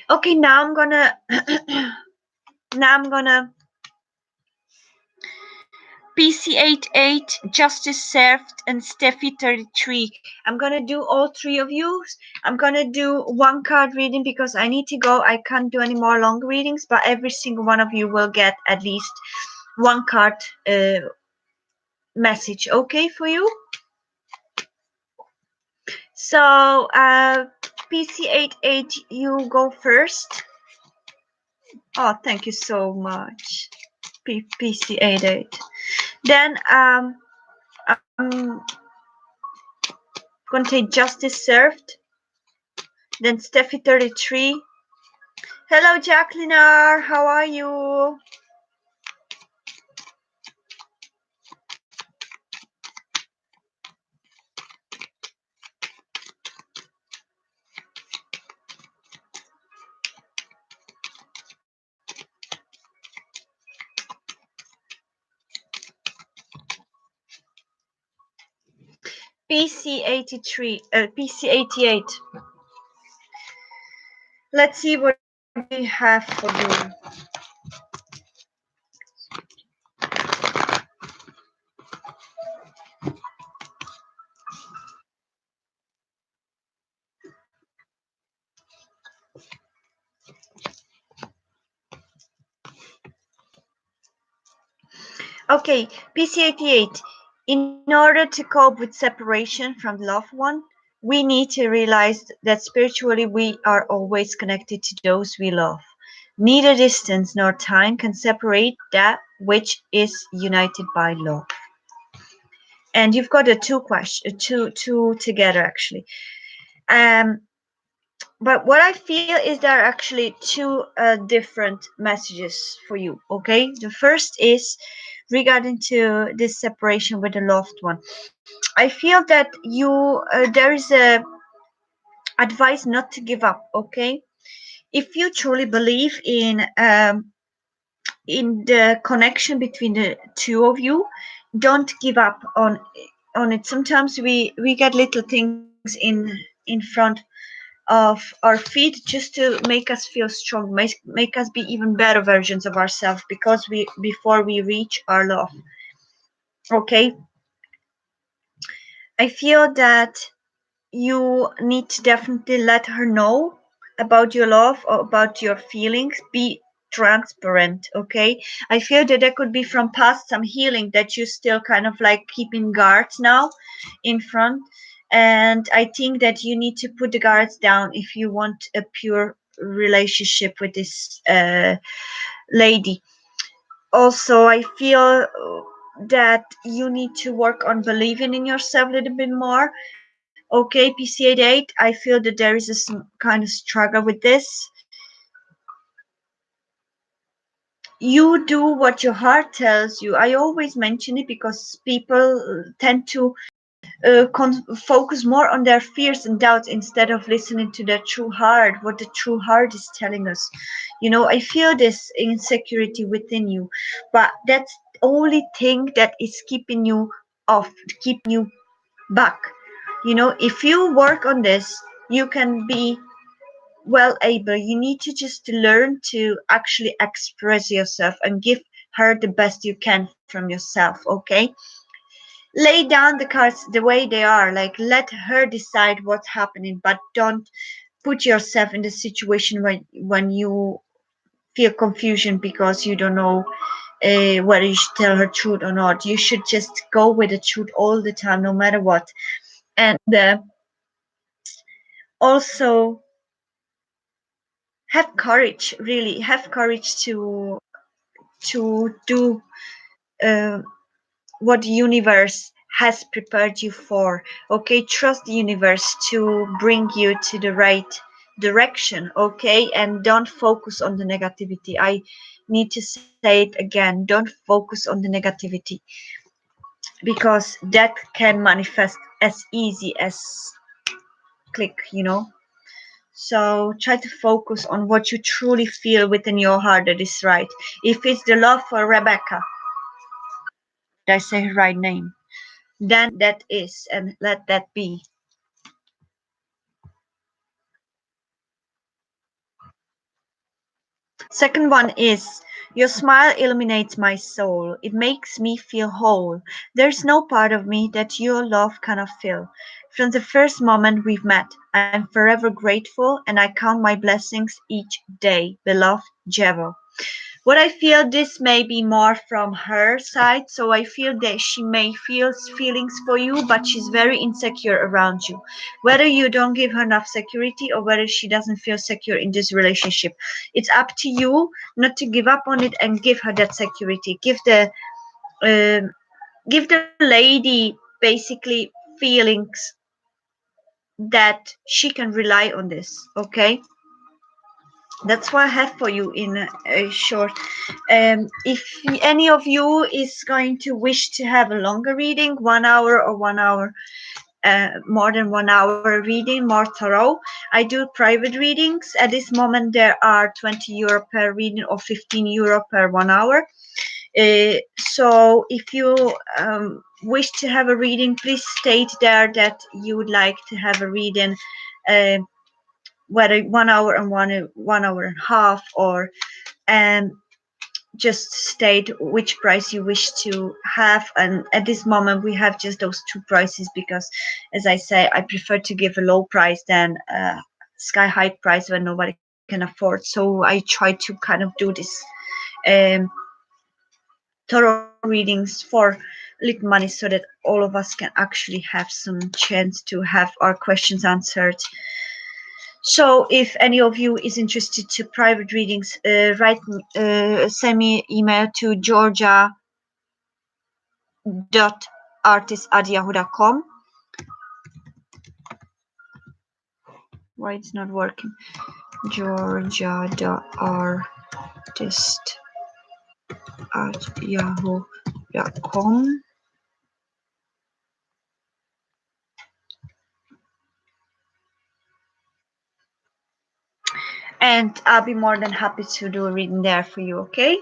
Okay, now I'm gonna PC88, Justice Served, and Steffi33. I'm gonna do all three of you. I'm gonna do one card reading because I need to go. I can't do any more long readings, but every single one of you will get at least one card message. Okay for you? So PC88, you go first. Oh, thank you so much, PC88. Then I'm gonna take Justice Served. Then Steffi33. Hello, Jacqueline R. How are you? PC88. Let's see what we have for you. Okay, PC88. In order to cope with separation from the loved one, we need to realize that spiritually we are always connected to those we love. Neither distance nor time can separate that which is united by love. And you've got two together actually. But what I feel is there are actually two different messages for you. Okay, the first is regarding to this separation with a loved one. I feel that there is a advice not to give up. Okay, if you truly believe in the connection between the two of you, don't give up on it. Sometimes we get little things in front of our feet just to make us feel strong, make us be even better versions of ourselves because we before we reach our love. Okay, I feel that you need to definitely let her know about your love or about your feelings. Be transparent. Okay, I feel that there could be from past some healing that you still kind of like keeping guards now in front, and I think that you need to put the guards down if you want a pure relationship with this lady. Also, I feel that you need to work on believing in yourself a little bit more. Okay, PC88, I feel that there is some kind of struggle with this. You do what your heart tells you. I always mention it because people tend to focus more on their fears and doubts instead of listening to their true heart, what the true heart is telling us. I feel this insecurity within you, but that's the only thing that is keeping you off, keeping you back. If you work on this, you can be well able. You need to just learn to actually express yourself and give her the best you can from yourself. Okay, lay down the cards the way they are, like let her decide what's happening, but don't put yourself in the situation when you feel confusion because you don't know whether you should tell her truth or not. You should just go with the truth all the time, no matter what. And also have courage, really have courage to do uh, what the universe has prepared you for. Okay, trust the universe to bring you to the right direction. Okay, and don't focus on the negativity. I need to say it again, don't focus on the negativity, because that can manifest as easy as click, so try to focus on what you truly feel within your heart that is right. If it's the love for Rebecca, did I say her right name? Then that is, and let that be. Second one is, your smile illuminates my soul. It makes me feel whole. There's no part of me that your love cannot fill. From the first moment we've met, I'm forever grateful and I count my blessings each day. Beloved Jewel. What I feel, this may be more from her side, so I feel that she may feel feelings for you, but she's very insecure around you. Whether you don't give her enough security or whether she doesn't feel secure in this relationship, it's up to you not to give up on it and give her that security. Um, give the lady basically feelings that she can rely on this. Okay, that's what I have for you in a short. If any of you is going to wish to have a longer reading, 1 hour or 1 hour, more than 1 hour reading, more thorough, I do private readings. At this moment, there are 20 euro per reading or 15 euro per 1 hour. So if you wish to have a reading, please state there that you would like to have a reading. Uh, whether 1 hour and 1 hour and a half, or and just state which price you wish to have. And at this moment we have just those two prices, because as I say, I prefer to give a low price than a sky high price when nobody can afford. So I try to kind of do this um, thorough readings for little money, so that all of us can actually have some chance to have our questions answered. So if any of you is interested to private readings, send me email to georgia.artist@yahoo.com. Why it's not working? georgia.artist@yahoo.com. And I'll be more than happy to do a reading there for you. Okay,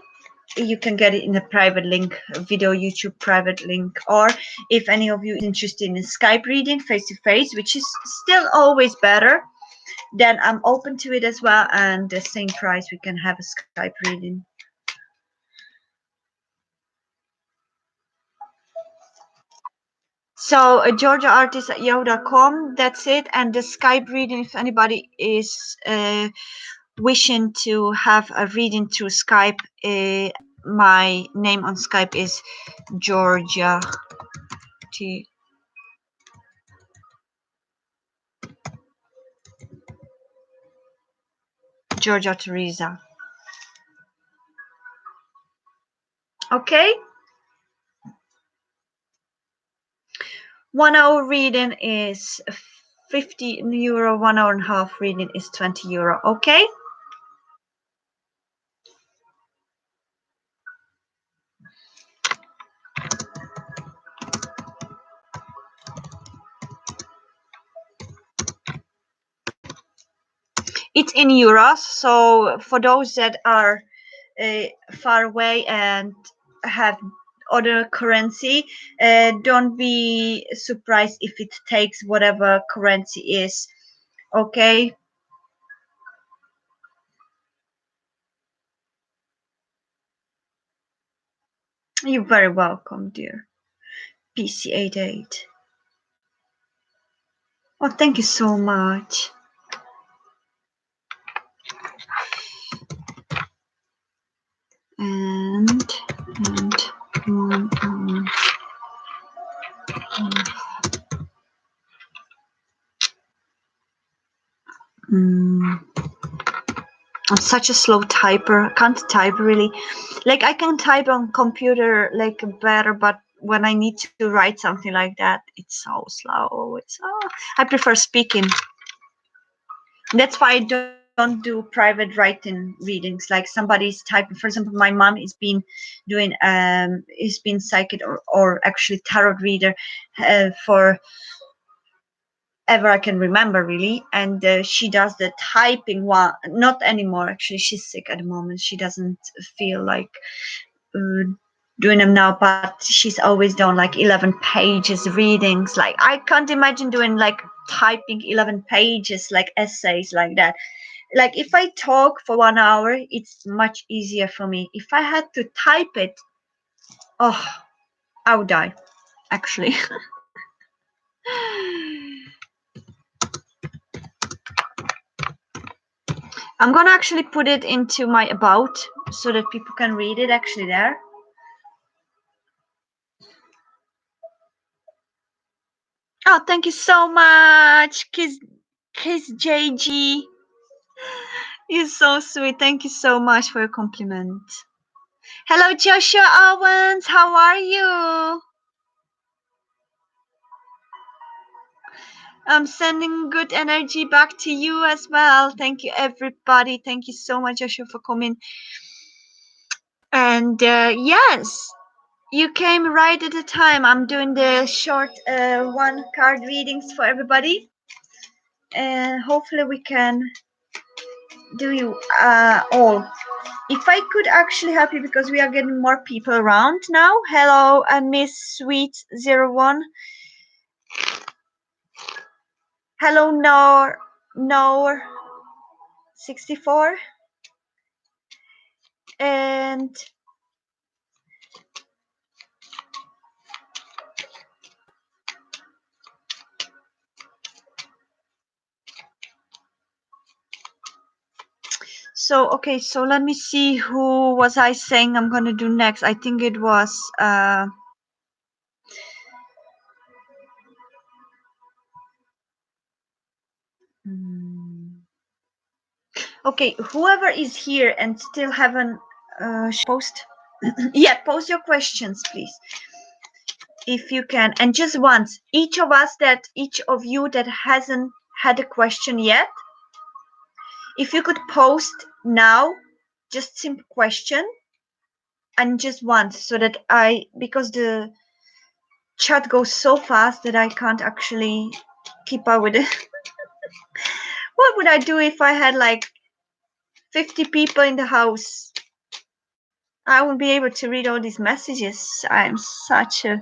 you can get it in a private link, video YouTube private link, or if any of you is interested in Skype reading face to face, which is still always better, then I'm open to it as well, and the same price we can have a Skype reading. So georgiaartist@yahoo.com, that's it. And the Skype reading, if anybody is wishing to have a reading through Skype, my name on Skype is Georgia T. Georgia Teresa. Okay. 1 hour reading is 50 euro. 1 hour and a half reading is 20 euro. Okay. It's in euros, so for those that are far away and have other currency, don't be surprised if it takes whatever currency is. Okay. You're very welcome, dear. PC88. Oh, thank you so much. And I'm such a slow typer. I can't type really. Like I can type on computer like better, but when I need to write something like that, it's so slow. I prefer speaking. That's why I don't do private writing readings. Like somebody's typing. For example, my mom is been doing is been psychic or actually tarot reader for ever I can remember really, and she does the typing one. Not anymore. Actually, she's sick at the moment. She doesn't feel like uh, doing them now, but she's always done like 11 pages readings. Like I can't imagine doing like typing 11 pages like essays like that. Like if I talk for 1 hour, it's much easier for me. If I had to type it, oh, I would die actually. I'm gonna actually put it into my about so that people can read it actually there. Oh, thank you so much, Kiss JG. You're so sweet. Thank you so much for your compliment. Hello, Joshua Owens. How are you? I'm sending good energy back to you as well. Thank you, everybody. Thank you so much, Joshua, for coming. And yes, you came right at the time. I'm doing the short one card readings for everybody. And hopefully we can do you all. If I could actually help you because we are getting more people around now. Hello, Miss Sweet 01. Hello, Nor 64. And so, okay, so let me see who was I saying I'm going to do next. I think it was okay, whoever is here and still haven't post. Yeah, post your questions, please, if you can. And just once, each of you that hasn't had a question yet, if you could post now, just simple question, and just once, so that because the chat goes so fast that I can't actually keep up with it. What would I do if I had like 50 people in the house? I wouldn't be able to read all these messages. I'm such a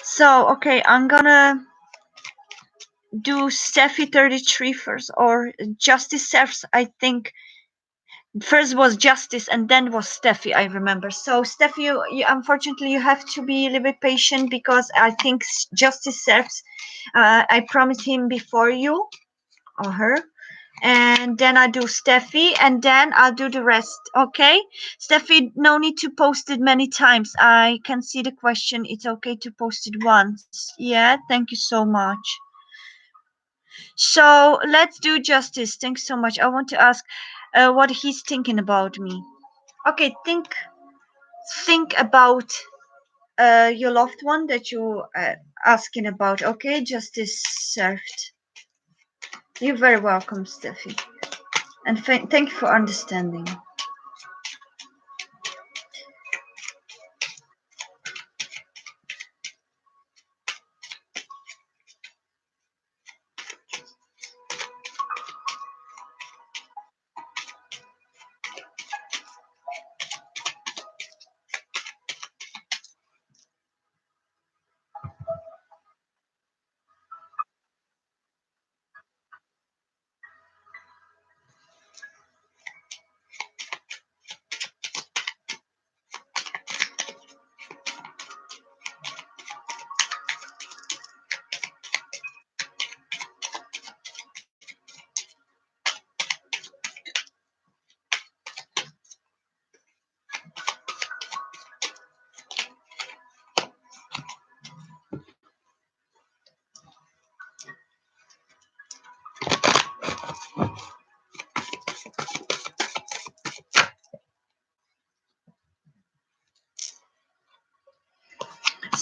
so okay, I'm gonna do Steffi 33 first, or Justice Serfs. I think first was Justice and then was Steffi, I remember. So Steffi, you unfortunately you have to be a little bit patient because I think Justice Serfs, I promised him before you or her. And then I do Steffi, and then I'll do the rest. Okay, Steffi, no need to post it many times. I can see the question. It's okay to post it once. Yeah, thank you so much. So let's do Justice. Thanks so much. I want to ask what he's thinking about me. Okay, think about your loved one that you asking about. Okay, Justice served. You're very welcome, Steffi, and thank you for understanding.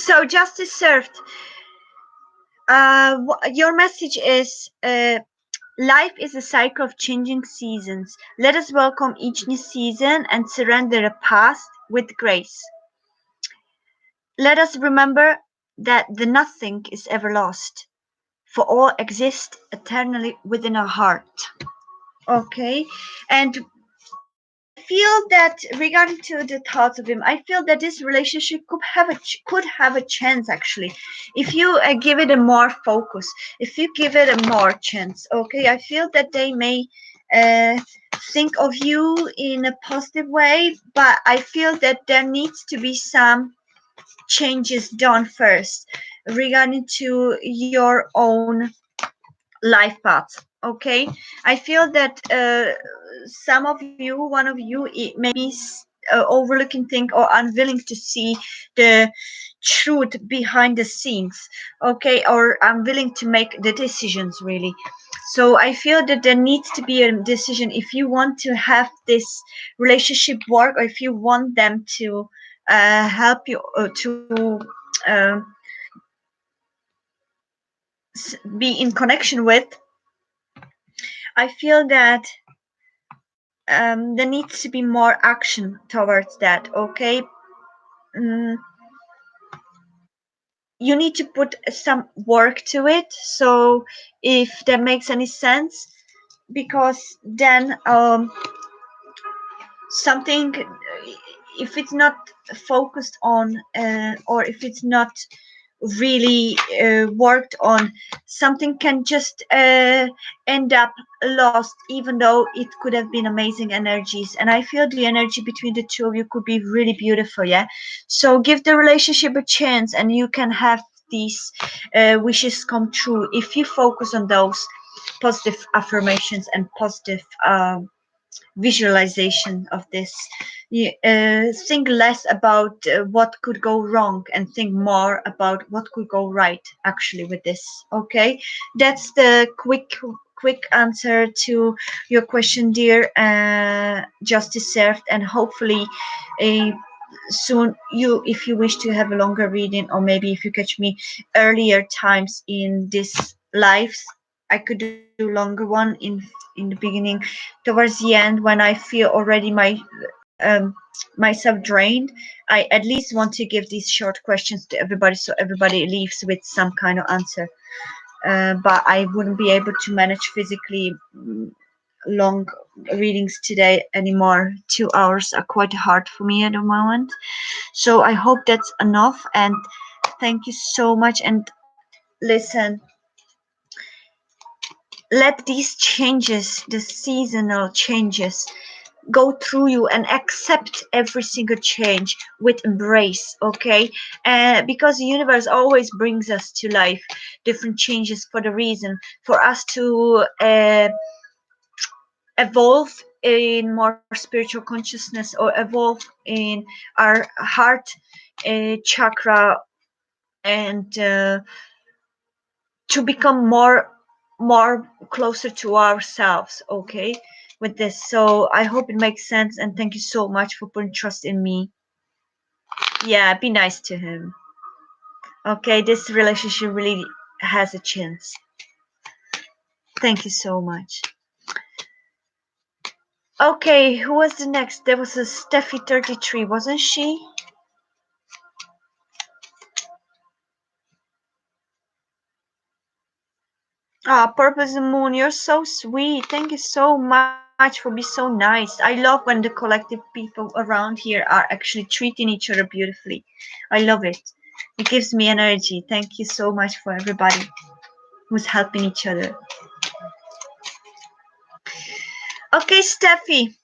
So justice served. Your message is life is a cycle of changing seasons. Let us welcome each new season and surrender the past with grace. Let us remember that the nothing is ever lost, for all exists eternally within our heart. Okay, and I feel that regarding to the thoughts of him, I feel that this relationship could have a chance actually, if you give it a more focus, if you give it a more chance. Okay, I feel that they may uh, think of you in a positive way, but I feel that there needs to be some changes done first regarding to your own life path. Okay, I feel that some of you, one of you, it may be overlooking thing or unwilling to see the truth behind the scenes. Okay, or unwilling to make the decisions really. So I feel that there needs to be a decision if you want to have this relationship work, or if you want them to help you to uh, be in connection with. I feel that there needs to be more action towards that. Okay, mm, you need to put some work to it. So if that makes any sense, because then something, if it's not focused on or if it's not really worked on, something can just end up lost, even though it could have been amazing energies. And I feel the energy between the two of you could be really beautiful. Yeah, so give the relationship a chance and you can have these wishes come true if you focus on those positive affirmations and positive visualization of this. You, think less about what could go wrong and think more about what could go right actually with this. Okay, that's the quick answer to your question, dear. Justice served, and hopefully uh, soon you, if you wish to have a longer reading, or maybe if you catch me earlier times in this lives, I could do longer one in the beginning. Towards the end, when I feel already um, myself drained, I at least want to give these short questions to everybody, so everybody leaves with some kind of answer. But I wouldn't be able to manage physically long readings today anymore. 2 hours are quite hard for me at the moment. So I hope that's enough. And thank you so much. And listen, let these changes, the seasonal changes, go through you and accept every single change with embrace. Okay, because the universe always brings us to life different changes for the reason for us to evolve in more spiritual consciousness, or evolve in our heart chakra, and to become more closer to ourselves. Okay, with this, so I hope it makes sense, and thank you so much for putting trust in me. Yeah, be nice to him. Okay, this relationship really has a chance. Thank you so much. Okay, who was the next? There was a Steffi 33, wasn't she? Ah, Purpose and Moon, you're so sweet. Thank you so much for being so nice. I love when the collective people around here are actually treating each other beautifully. I love it. It gives me energy. Thank you so much for everybody who's helping each other. Okay, Steffi,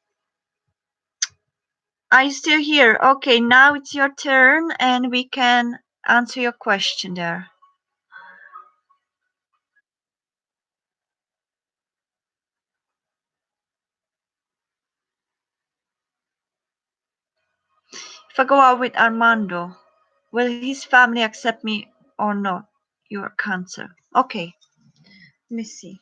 are you still here? Okay, now it's your turn and we can answer your question there. If I go out with Armando, will his family accept me or not? Your cancer. Okay, let me see.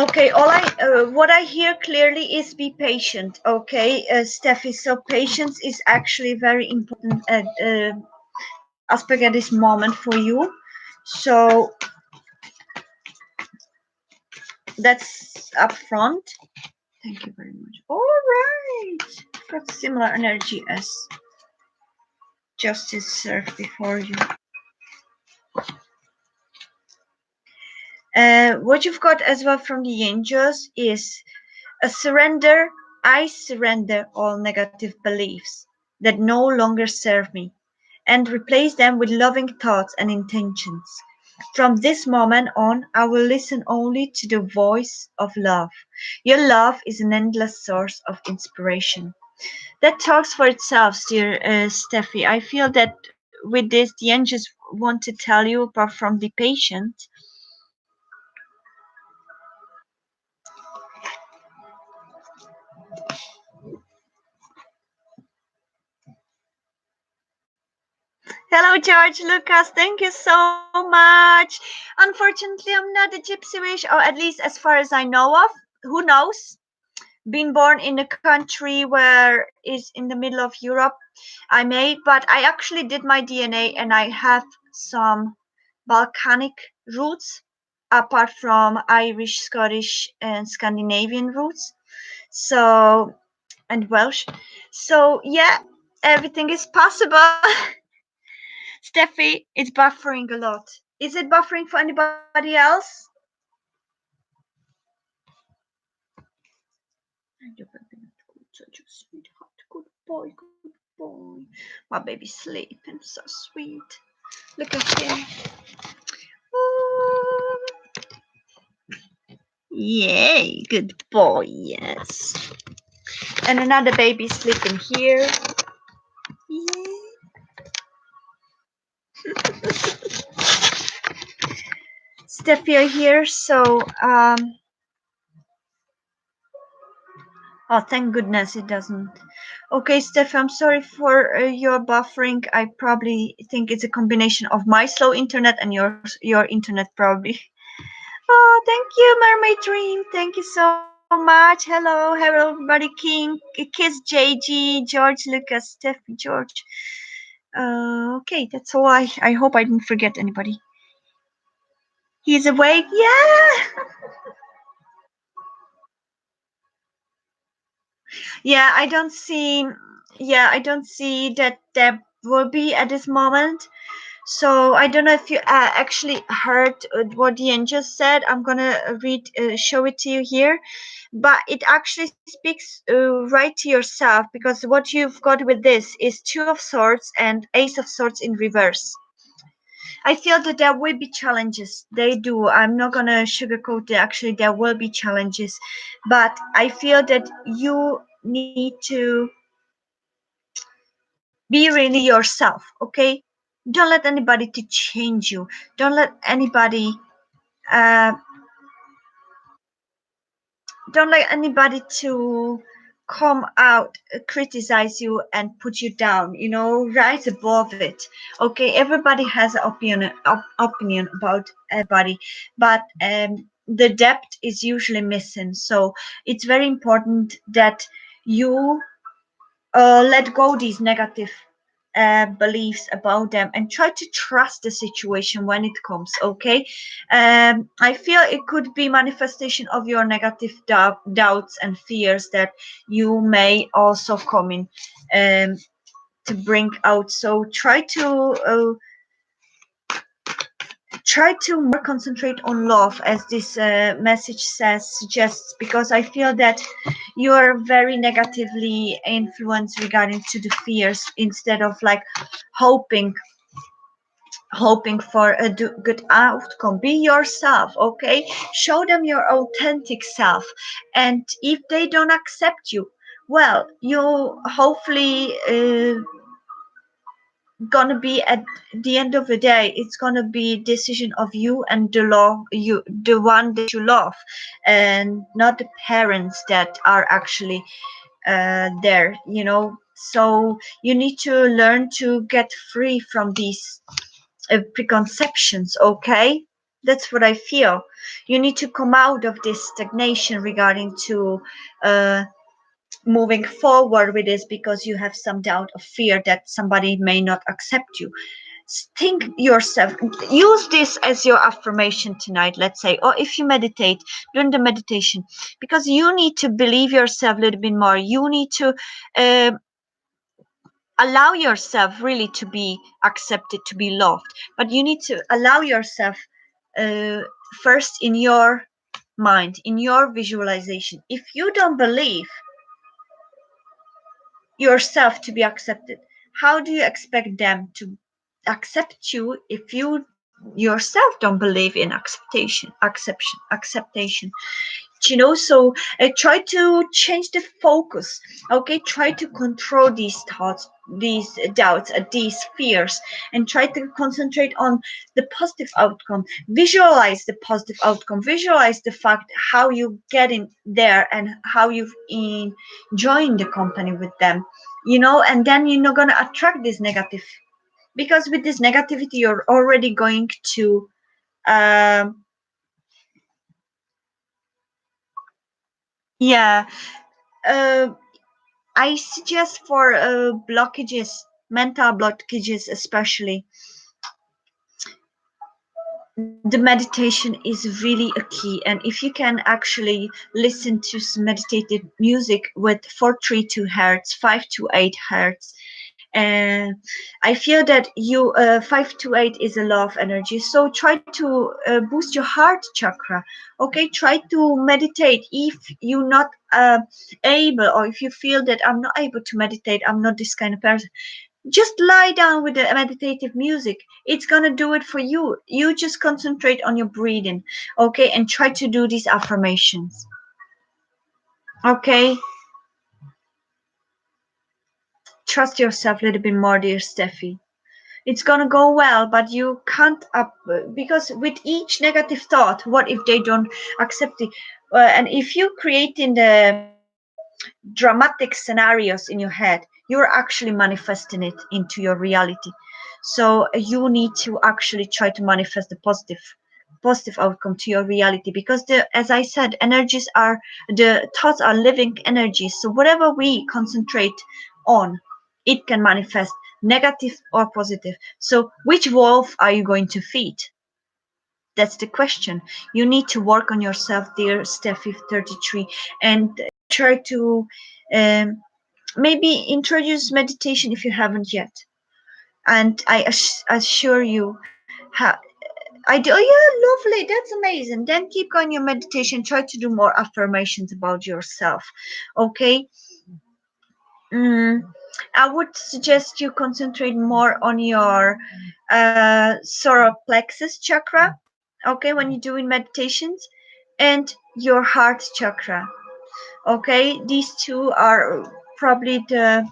Okay, what I hear clearly is be patient. Okay, Steffi. So patience is actually very important aspect at this moment for you. So that's up front. Thank you very much. All right, got similar energy as justice served before you. What you've got as well from the angels is a surrender. I surrender all negative beliefs that no longer serve me and replace them with loving thoughts and intentions. From this moment on, I will listen only to the voice of love. Your love is an endless source of inspiration. That talks for itself, dear Steffi. I feel that with this, the angels want to tell you, apart from the patient, hello, George Lucas. Thank you so much. Unfortunately, I'm not a gypsy wish, or at least as far as I know of. Who knows? Being born in a country where is in the middle of Europe, I may, but I actually did my DNA and I have some Balkanic roots apart from Irish, Scottish, and Scandinavian roots. So, and Welsh. So, yeah, everything is possible. Steffi, it's buffering a lot. Is it buffering for anybody else? You're good, such a sweetheart. Good boy, good boy. My baby's sleeping, so sweet. Look at him. Oh, yay, good boy, yes. And another baby sleeping here. Yay. Steffi here, so oh, thank goodness it doesn't. Okay, Steph, I'm sorry for your buffering. I probably think it's a combination of my slow internet and your internet probably. Oh, thank you, Mermaid Dream. Thank you so much. Hello, everybody. King, Kiss, JG, George, Lucas, Steph, George. Okay, that's all. I hope I didn't forget anybody. He's awake. Yeah. Yeah, I don't see. Yeah, I don't see that there will be at this moment. So I don't know if you actually heard what Ian just said. I'm gonna show it to you here, but it actually speaks right to yourself because what you've got with this is Two of Swords and Ace of Swords in reverse. I feel that there will be challenges. They do. I'm not gonna sugarcoat it. Actually, there will be challenges, but I feel that you need to be really yourself. Okay, don't let anybody to change you. Don't let anybody uh, don't let anybody to come out criticize you and put you down, rise above it. Okay, everybody has an opinion about everybody, but the depth is usually missing. So it's very important that you let go these negative beliefs about them and try to trust the situation when it comes. Okay, I feel it could be manifestation of your negative doubts and fears that you may also come in to bring out. So try to more concentrate on love, as this message suggests, because I feel that you are very negatively influenced regarding to the fears instead of like hoping for a good outcome. Be yourself. Okay, show them your authentic self, and if they don't accept you, well, you hopefully gonna be at the end of the day, it's gonna be decision of you and the one that you love, and not the parents that are actually there. So you need to learn to get free from these preconceptions. Okay, That's what I feel. You need to come out of this stagnation regarding to moving forward with this, because you have some doubt or fear that somebody may not accept you. Think yourself, use this as your affirmation tonight, let's say, or if you meditate, during the meditation, because you need to believe yourself a little bit more. You need to uh, allow yourself really to be accepted, to be loved, but you need to allow yourself uh, first in your mind, in your visualization. If you don't believe yourself to be accepted, how do you expect them to accept you if you yourself don't believe in acceptation? So try to change the focus. Okay, try to control these thoughts, these doubts, these fears, and try to concentrate on the positive outcome. Visualize the positive outcome, visualize the fact how you get in there and how you enjoying the company with them, and then you're not going to attract this negative, because with this negativity you're already going to um yeah uh, I suggest for blockages, mental blockages especially, the meditation is really a key. And if you can actually listen to some meditative music with 432 hertz, 528 hertz, and I feel that you 528 is a law of energy, so try to boost your heart chakra. Okay, try to meditate. If you're not able, or if you feel that I'm not able to meditate, I'm not this kind of person, just lie down with the meditative music. It's gonna do it for you. You just concentrate on your breathing, okay, and try to do these affirmations. Okay, trust yourself a little bit more, dear Steffi. It's gonna go well, but you can't up, because with each negative thought, what if they don't accept it? And if you creating the dramatic scenarios in your head, you're actually manifesting it into your reality. So you need to actually try to manifest the positive outcome to your reality, because as I said, energies are, the thoughts are living energies. So whatever we concentrate on, it can manifest, negative or positive. So which wolf are you going to feed? That's the question. You need to work on yourself, dear Steffi 33, and try to um, maybe introduce meditation if you haven't yet. And I assure you, I do. Oh, yeah, lovely. That's amazing. Then keep going your meditation. Try to do more affirmations about yourself. Okay. Mm, I would suggest you concentrate more on your solar plexus chakra. Okay, when you're doing meditations, and your heart chakra. Okay, these two are probably the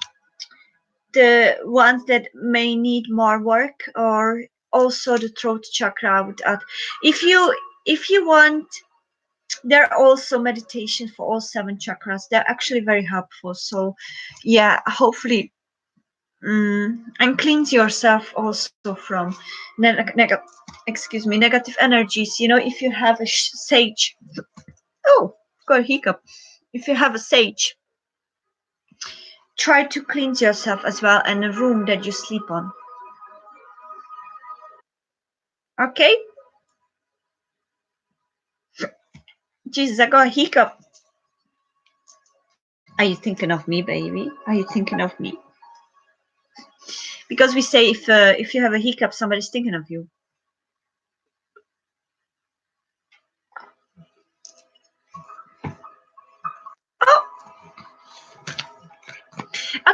ones that may need more work, or also the throat chakra I would add. If you want, there are also meditation for all 7 chakras. They're actually very helpful. So yeah, hopefully, and cleanse yourself also from negative energies. If you have a sage, oh, got a hiccup. If you have a sage, try to cleanse yourself as well, and a room that you sleep on. Okay. Jesus, I got a hiccup. Are you thinking of me, baby? Are you thinking of me? Because we say if you have a hiccup, somebody's thinking of you. Oh,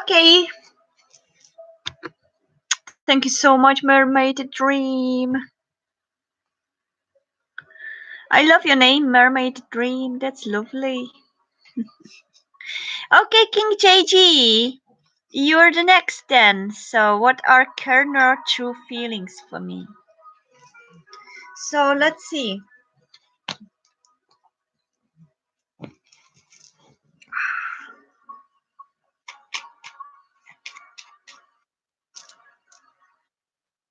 okay. Thank you so much, Mermaid Dream. I love your name, Mermaid Dream. That's lovely. Okay, King JG. You're the next then. So, what are kernel true feelings for me? So, let's see.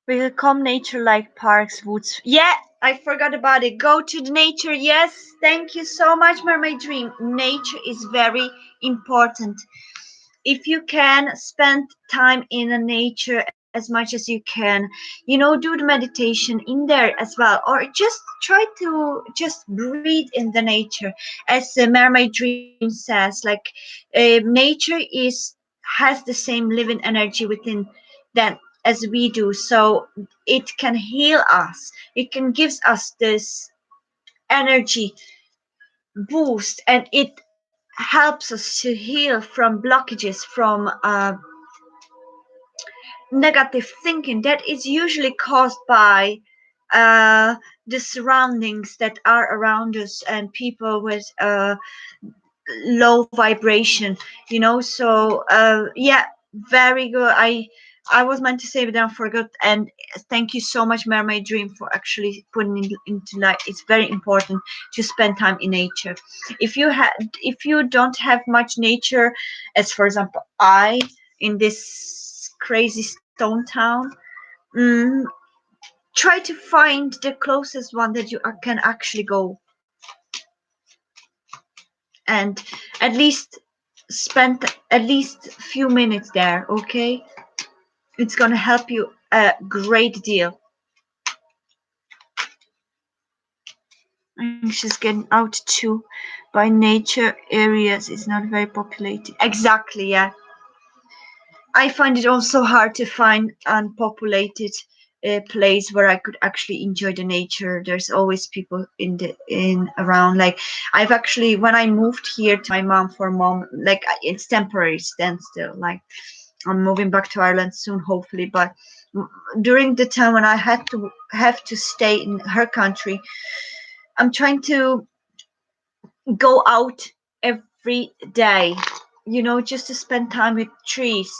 We will come nature like parks, woods. Yeah, I forgot about it. Go to the nature. Yes, thank you so much, Mermaid Dream. Nature is very important. If you can spend time in the nature as much as you can, do the meditation in there as well, or just try to just breathe in the nature. As the Mermaid Dream says, like nature is has the same living energy within them as we do, so it can heal us. It can gives us this energy boost, and it helps us to heal from blockages, from negative thinking that is usually caused by uh, the surroundings that are around us and people with low vibration. Yeah, very good. I was meant to say, but then I forgot. And thank you so much, Mermaid Dream, for actually putting it into light. It's very important to spend time in nature. If you don't have much nature, as for example I, in this crazy stone town, mm, try to find the closest one that you can actually go, and at least spend at least a few minutes there. Okay, it's gonna help you a great deal. Anxious getting out too. By nature areas is not very populated. Exactly, yeah. I find it also hard to find unpopulated place where I could actually enjoy the nature. There's always people in around. Like, I've actually, when I moved here to my mom for mom, like it's temporary standstill. Like, I'm moving back to Ireland soon, hopefully. But during the time when I had to have to stay in her country, I'm trying to go out every day, just to spend time with trees,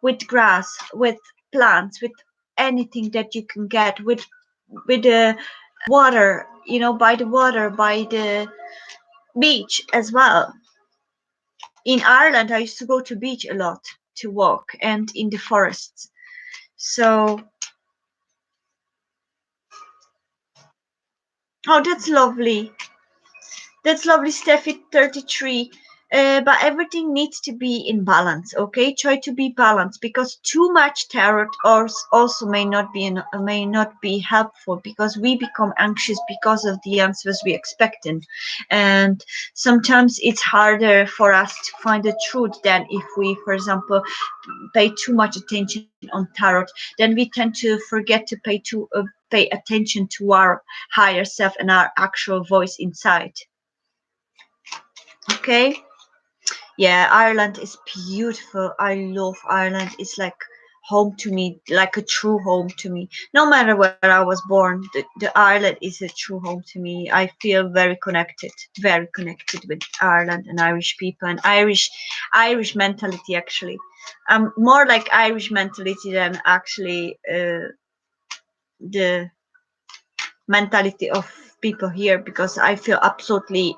with grass, with plants, with anything that you can get, with the water, by the water, by the beach as well. In Ireland, I used to go to beach a lot to walk, and in the forests. So, oh, that's lovely. That's lovely, Steffi 33. But everything needs to be in balance, okay? Try to be balanced, because too much tarot also may not be helpful, because we become anxious because of the answers we expect in, and sometimes it's harder for us to find the truth than if we, for example, pay too much attention on tarot. Then we tend to forget to pay attention to our higher self and our actual voice inside. Okay. Yeah, Ireland is beautiful. I love Ireland. It's like home to me, like a true home to me. No matter where I was born, the Ireland is a true home to me. I feel very connected with Ireland and Irish people and Irish mentality actually. More like Irish mentality than actually the mentality of people here, because I feel absolutely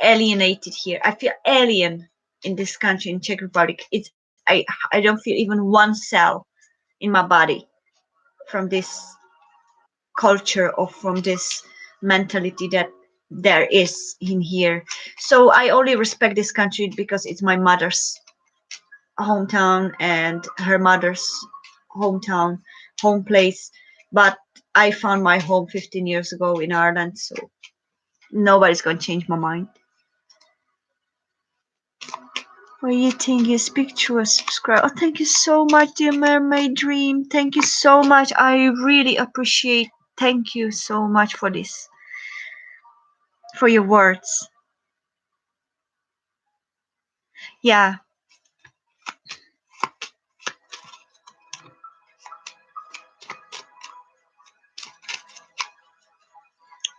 alienated here. I feel alien in this country, in Czech Republic. I don't feel even one cell in my body from this culture or from this mentality that there is in here. So I only respect this country because it's my mother's hometown and her mother's hometown, home place. But I found my home 15 years ago in Ireland, so nobody's gonna change my mind. What do you think? You speak to a subscriber. Oh, thank you so much, dear Mermaid Dream. Thank you so much. I really appreciate. Thank you so much for this, for your words. Yeah,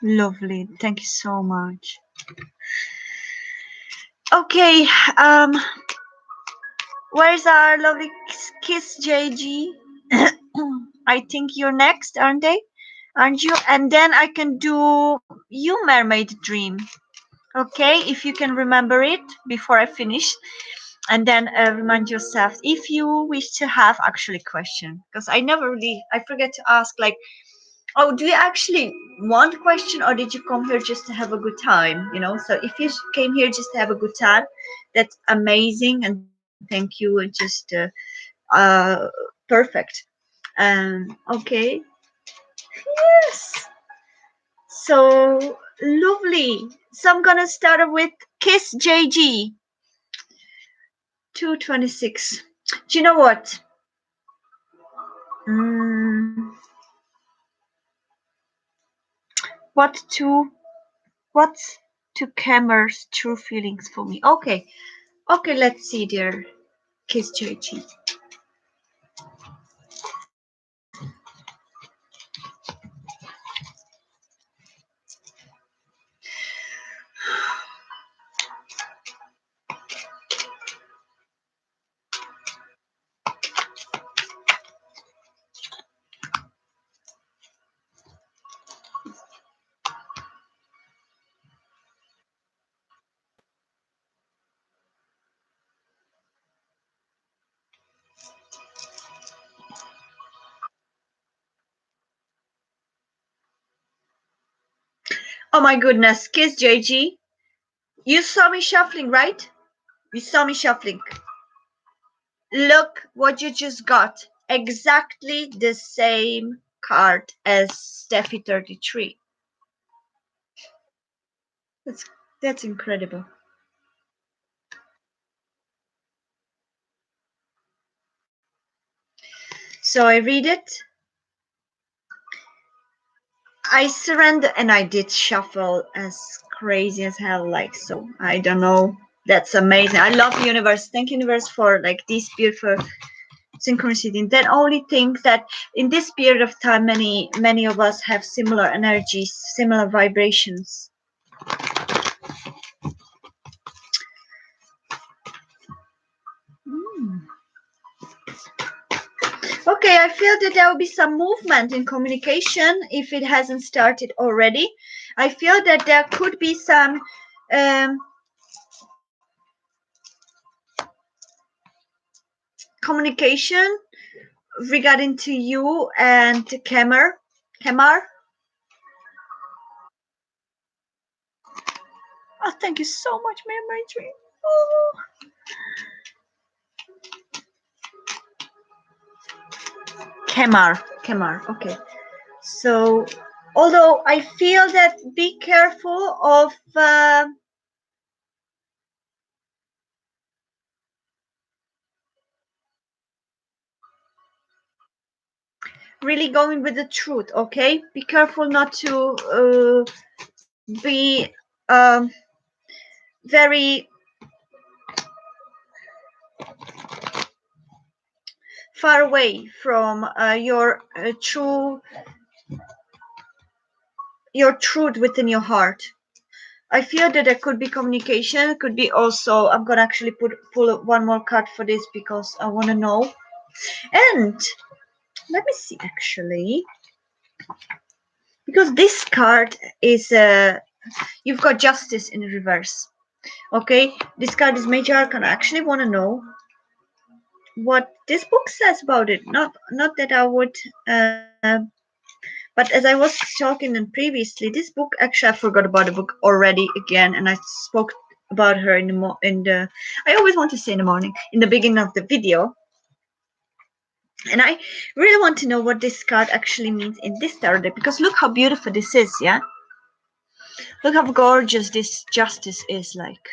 lovely. Thank you so much. Okay, where's our lovely Kiss JG? I think you're next, aren't they? Aren't you? And then I can do you, Mermaid Dream. Okay, if you can remember it before I finish. And then remind yourself if you wish to have actually question, because I never really, I forget to ask, like, Oh, do you actually want question, or did you come here just to have a good time? So if you came here just to have a good time, that's amazing, and thank you. And just uh perfect. Okay. Yes. So lovely. So I'm gonna start with Kiss JG 226. Do you know what? Mm, what to what's to Cameron's true feelings for me? Okay. Okay, let's see, dear Kiss JG. Oh my goodness, Kiss JG. You saw me shuffling, right? You saw me shuffling. Look what you just got. Exactly the same card as Steffi 33. That's that's incredible. So I read it. I surrender, and I did shuffle as crazy as hell. Like, so I don't know. That's amazing. I love universe. Thank universe for like these beautiful synchronicity. Then only think that in this period of time, many of us have similar energies, similar vibrations. Mm. Okay, I feel that there will be some movement in communication if it hasn't started already. I feel that there could be some um, communication regarding to you and Kemar. Oh, thank you so much, Memory Tree. Oh. Kemar. Okay. So, although I feel that be careful of really going with the truth. Okay, be careful not to be very far away from your truth within your heart. I fear that there could be communication, could be also. I'm gonna actually pull one more card for this because I want to know. And let me see actually, because this card is you've got justice in reverse. Okay, this card is major arcana. I actually want to know what this book says about it. Not that I would. But as I was talking and previously, this book actually I forgot about the book already again, and I spoke about her in the. I always want to say in the morning, in the beginning of the video, and I really want to know what this card actually means in this tarot deck, because look how beautiful this is, yeah. Look how gorgeous this justice is. Like,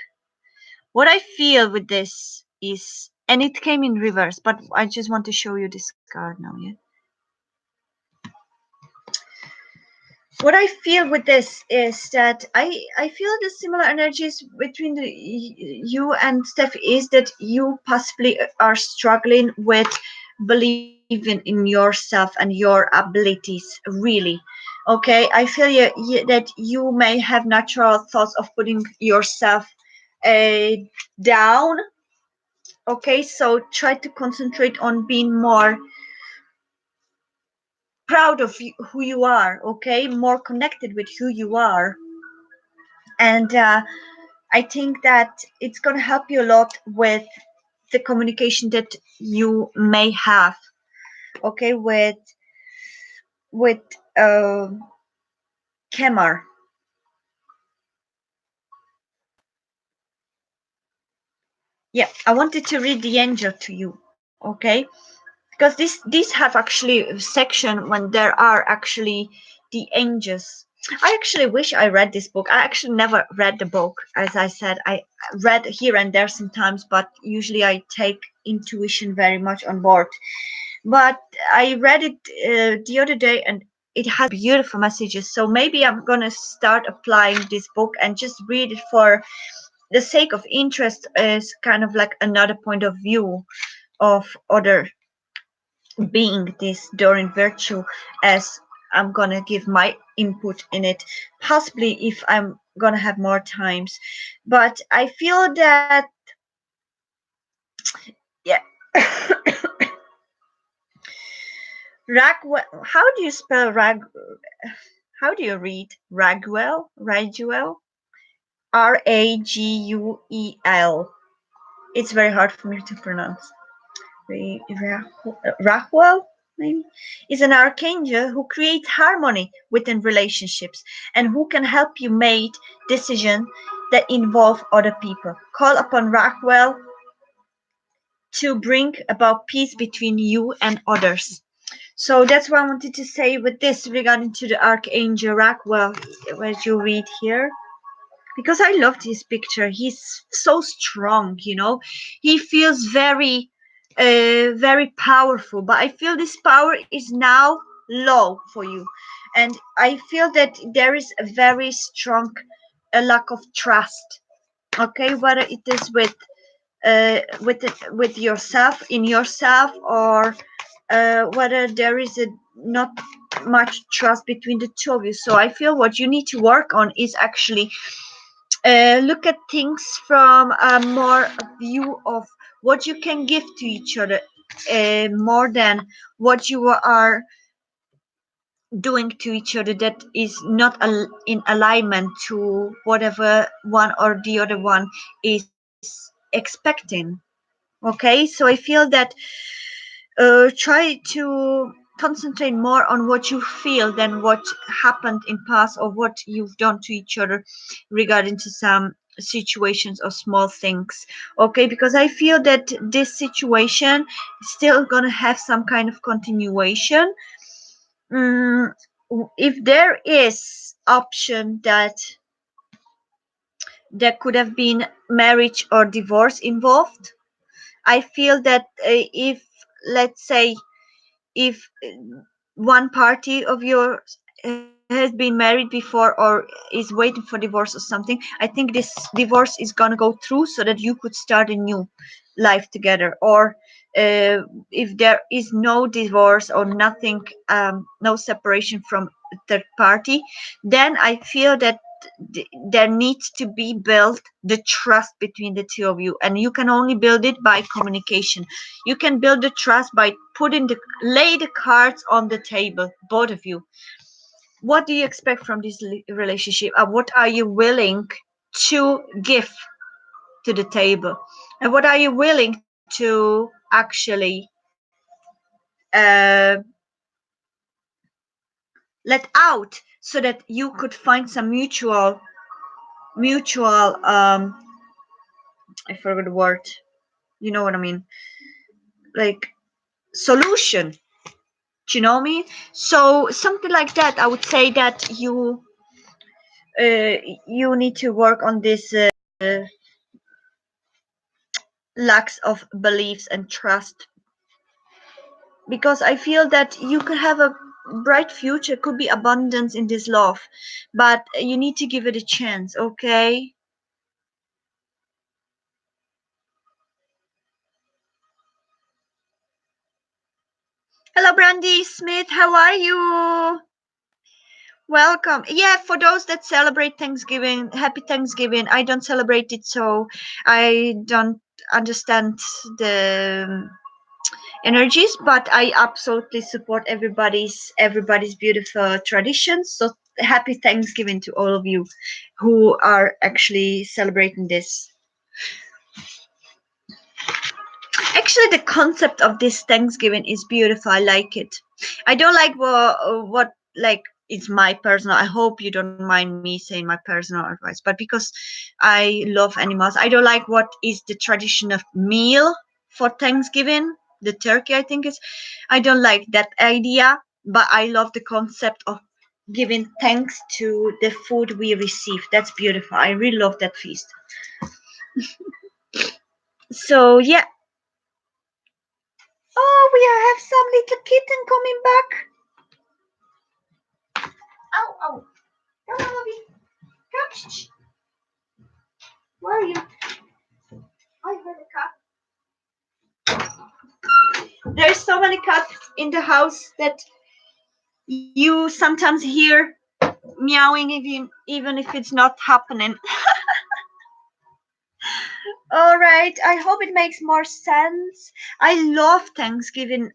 what I feel with this is, and it came in reverse, but I just want to show you this card now, yeah. What I feel with this is that I feel the similar energies between you and Steph is that you possibly are struggling with believing in yourself and your abilities, really. Okay, I feel that you may have natural thoughts of putting yourself uh, down. Okay, so try to concentrate on being more proud of who you are, okay, more connected with who you are. And I think that it's going to help you a lot with the communication that you may have, okay, with uh, Kemar. Yeah, I wanted to read the angel to you, okay? Because these have actually a section when there are actually the angels. I actually wish I read this book. I actually never read the book. As I said, I read here and there sometimes, but usually I take intuition very much on board. But I read it the other day, and it has beautiful messages. So maybe I'm gonna start applying this book and just read it for the sake of interest, as kind of like another point of view of other being this Doreen Virtue, as I'm gonna give my input in it, possibly if I'm gonna have more times. But I feel that, yeah. Ragwell, how do you spell how do you read Raguel? Raguel? Raguel. It's very hard for me to pronounce. Rahuel, maybe, is an archangel who creates harmony within relationships and who can help you make decisions that involve other people. Call upon Rahuel to bring about peace between you and others. So that's what I wanted to say with this regarding to the archangel Rahuel, where you read here. Because I loved his picture. He's so strong, you know. He feels very powerful. But I feel this power is now low for you, and I feel that there is a very strong lack of trust. Okay, whether it is with yourself in yourself, or whether there is a not much trust between the two of you. So I feel what you need to work on is actually look at things from a more view of what you can give to each other, more than what you are doing to each other that is not in alignment to whatever one or the other one is expecting. Okay, so I feel that try to concentrate more on what you feel than what happened in past or what you've done to each other regarding to some situations or small things. Okay, because I feel that this situation is still gonna have some kind of continuation. mm, if there is option that there could have been marriage or divorce involved, I feel that if, let's say, if one party of yours has been married before or is waiting for divorce or something, I think this divorce is going to go through so that you could start a new life together. Or if there is no divorce or nothing, no separation from a third party, then I feel that there needs to be built the trust between the two of you, and you can only build it by communication. You can build the trust by putting the lay the cards on the table, both of you. What do you expect from this relationship? What are you willing to give to the table, and what are you willing to actually uh, let out, so that you could find some mutual I forgot the word, you know what I mean, like solution. Do you know me? So something like that. I would say that you need to work on this lacks of beliefs and trust, because I feel that you could have a bright future, could be abundance in this love, but you need to give it a chance. Okay. Hello, Brandy Smith. How are you? Welcome. Yeah, for those that celebrate Thanksgiving, happy Thanksgiving. I don't celebrate it, so I don't understand the energies, but I absolutely support everybody's beautiful traditions. So happy Thanksgiving to all of you who are actually celebrating this. Actually, the concept of this Thanksgiving is beautiful. I like it. I don't like like it's my personal, I hope you don't mind me saying my personal advice, but because I love animals, I don't like what is the tradition of meal for Thanksgiving, the turkey, I think is, I don't like that idea, but I love the concept of giving thanks to the food we receive. That's beautiful. I really love that feast. So yeah. Oh, we have some little kitten coming back. Ow, ow. Come on, Bobby. Come. Shh. Where are you? I heard a cat. There's so many cats in the house that you sometimes hear meowing even if it's not happening. All right, I hope it makes more sense. I love Thanksgiving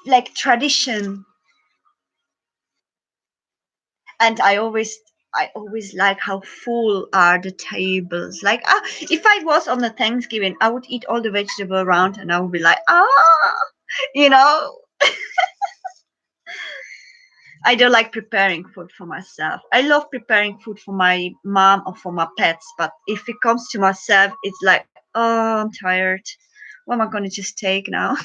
like tradition, and I always like how full are the tables. Like if I was on a Thanksgiving, I would eat all the vegetable around and I would be like, you know. I don't like preparing food for myself. I love preparing food for my mom or for my pets, but if it comes to myself, it's like, oh, I'm tired. What am I gonna just take now?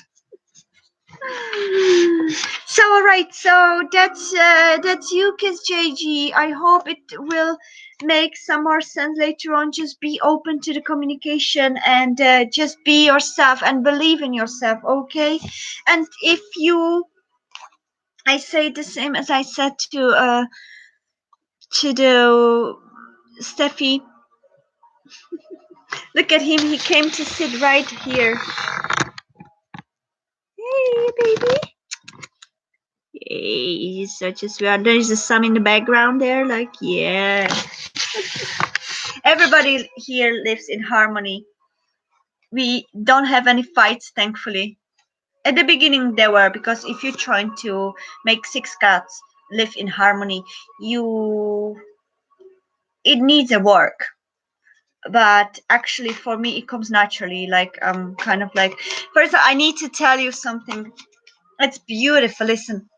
So all right, so that's you, Kiss JG. I hope it will make some more sense later on. Just be open to the communication and just be yourself and believe in yourself, okay? And if you, I say the same as I said to the Steffi. Look at him. He came to sit right here. Hey, baby. Hey, he's such a sweetheart. There's the sun in the background there. Like, yeah. Everybody here lives in harmony. We don't have any fights, thankfully. At the beginning, there were, because if you're trying to make 6 cats live in harmony, it needs a work. But actually, for me, it comes naturally. Like, kind of like, first, I need to tell you something. It's beautiful. Listen,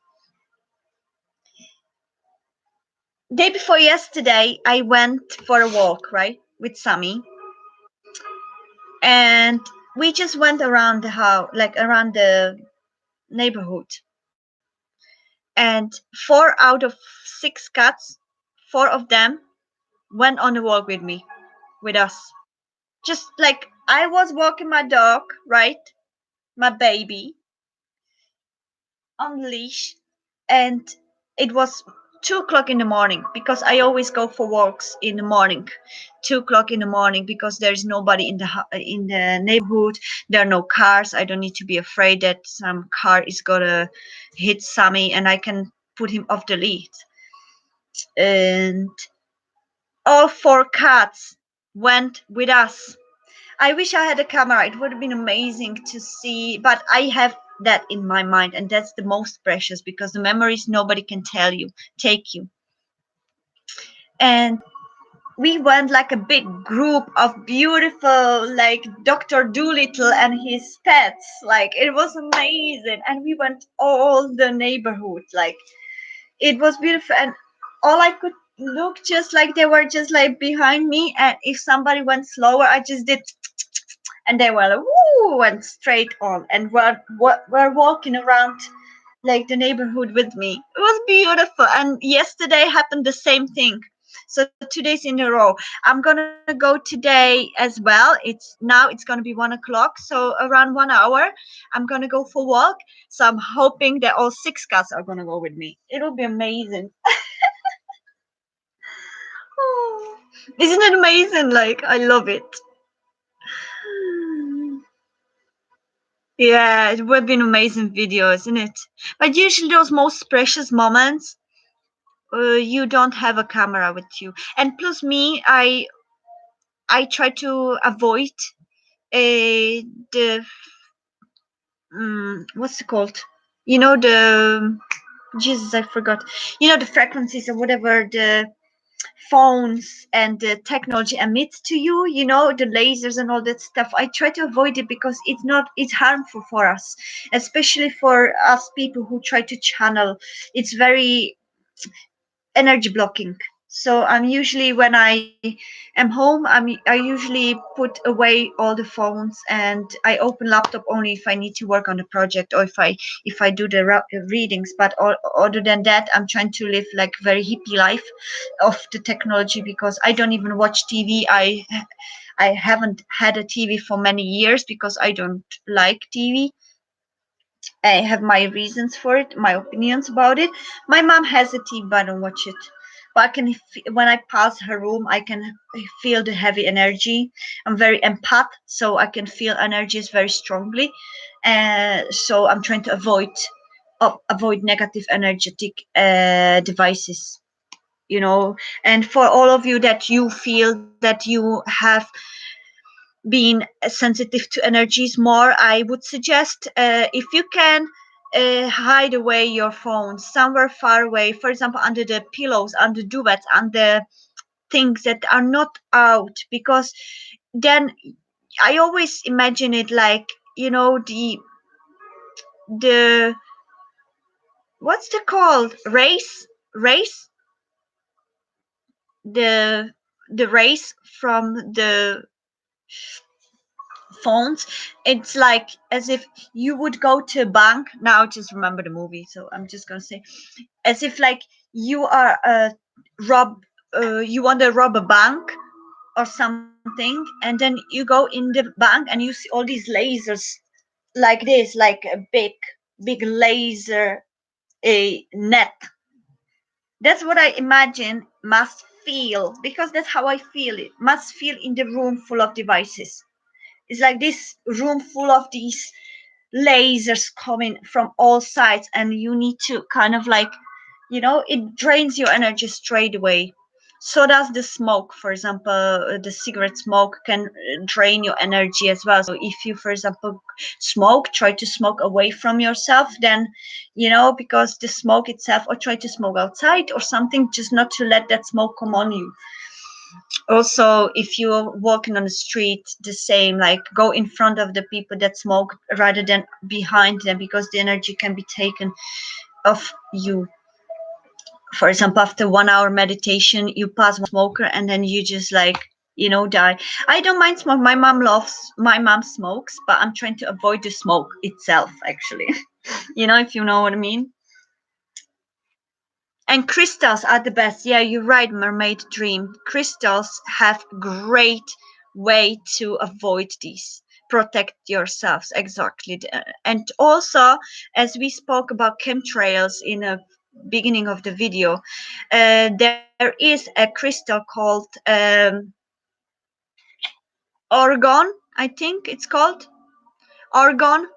day before yesterday, I went for a walk, right, with Sammy, and we just went around the house, like around the neighborhood, and 4 out of 6 cats, 4 of them went on the walk with me, with us. Just like I was walking my dog, right, my baby, on the leash, and it was 2 o'clock in the morning because I always go for walks in the morning. 2 o'clock in the morning because there's nobody in the neighborhood. There are no cars. I don't need to be afraid that some car is gonna hit Sammy and I can put him off the lead. And all 4 cats went with us. I wish I had a camera. It would have been amazing to see, but I have that in my mind, and that's the most precious because the memories nobody can take you. And we went like a big group of beautiful, like Dr. Doolittle and his pets. Like it was amazing, and we went all the neighborhood. Like it was beautiful, and all I could look just like they were just like behind me, and if somebody went slower, I just did and they were like, woo, went straight on and were walking around like the neighborhood with me. It was beautiful. And yesterday happened the same thing. So 2 days in a row. I'm gonna go today as well. It's gonna be 1 o'clock. So around 1 hour, I'm gonna go for walk. So I'm hoping that all 6 cats are gonna go with me. It'll be amazing. Oh, isn't it amazing? Like I love it. Yeah, it would be an amazing video, isn't it? But usually those most precious moments, you don't have a camera with you. And plus me, I try to avoid the what's it called? The Jesus, I forgot. The frequencies or whatever, phones and the technology emits to you, the lasers and all that stuff. I try to avoid it because it's harmful for us, especially for us people who try to channel. It's very energy blocking. So I'm usually, when I am home, I usually put away all the phones, and I open laptop only if I need to work on a project, or if I do the readings. But other than that, I'm trying to live like very hippie life of the technology, because I don't even watch TV. I haven't had a TV for many years because I don't like TV. I have my reasons for it, my opinions about it. My mom has a TV, but I don't watch it. But when I pass her room, I can feel the heavy energy. I'm very empath, so I can feel energies very strongly. So I'm trying to avoid negative energetic devices. And for all of you that you feel that you have being sensitive to energies more, I would suggest, if you can, hide away your phone somewhere far away, for example under the pillows, under duvets, under things that are not out. Because then I always imagine it like, the what's the called race, the race from the phones. It's like as if you would go to a bank. Now I just remember the movie, so I'm just gonna say, as if like you are rob you want to rob a bank or something, and then you go in the bank and you see all these lasers like this, like a big laser, a net. That's what I imagine must feel, because that's how I feel it must feel in the room full of devices. It's like this room full of these lasers coming from all sides, and you need to kind of like, it drains your energy straight away. So does the smoke, for example. The cigarette smoke can drain your energy as well. So if you, for example, smoke, try to smoke away from yourself, then, because the smoke itself, or try to smoke outside or something, just not to let that smoke come on you. Also, if you're walking on the street, the same, like go in front of the people that smoke rather than behind them, because the energy can be taken off you. For example, after 1 hour meditation, you pass one smoker, and then you just like, die. I don't mind smoke. My mom smokes, but I'm trying to avoid the smoke itself, actually. If you know what I mean. And crystals are the best. Yeah, you're right, Mermaid Dream. Crystals have great way to avoid these. Protect yourselves, exactly. And also, as we spoke about chemtrails in a beginning of the video, there is a crystal called Orgone, I think it's called. Orgone,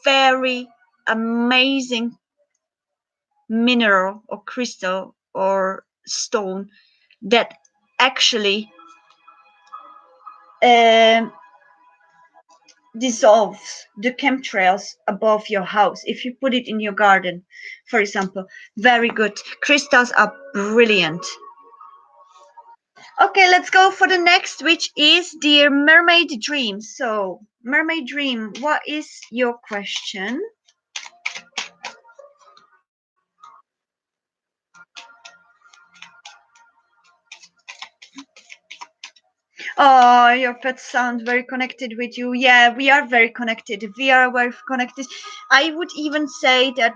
very amazing mineral or crystal or stone that actually um, dissolves the chemtrails above your house if you put it in your garden, for example. Very good. Crystals are brilliant. Okay, let's go for the next, which is Dear Mermaid Dream. So, Mermaid Dream, what is your question? Oh, your pets sound very connected with you. Yeah, we are very connected. We are very connected. I would even say that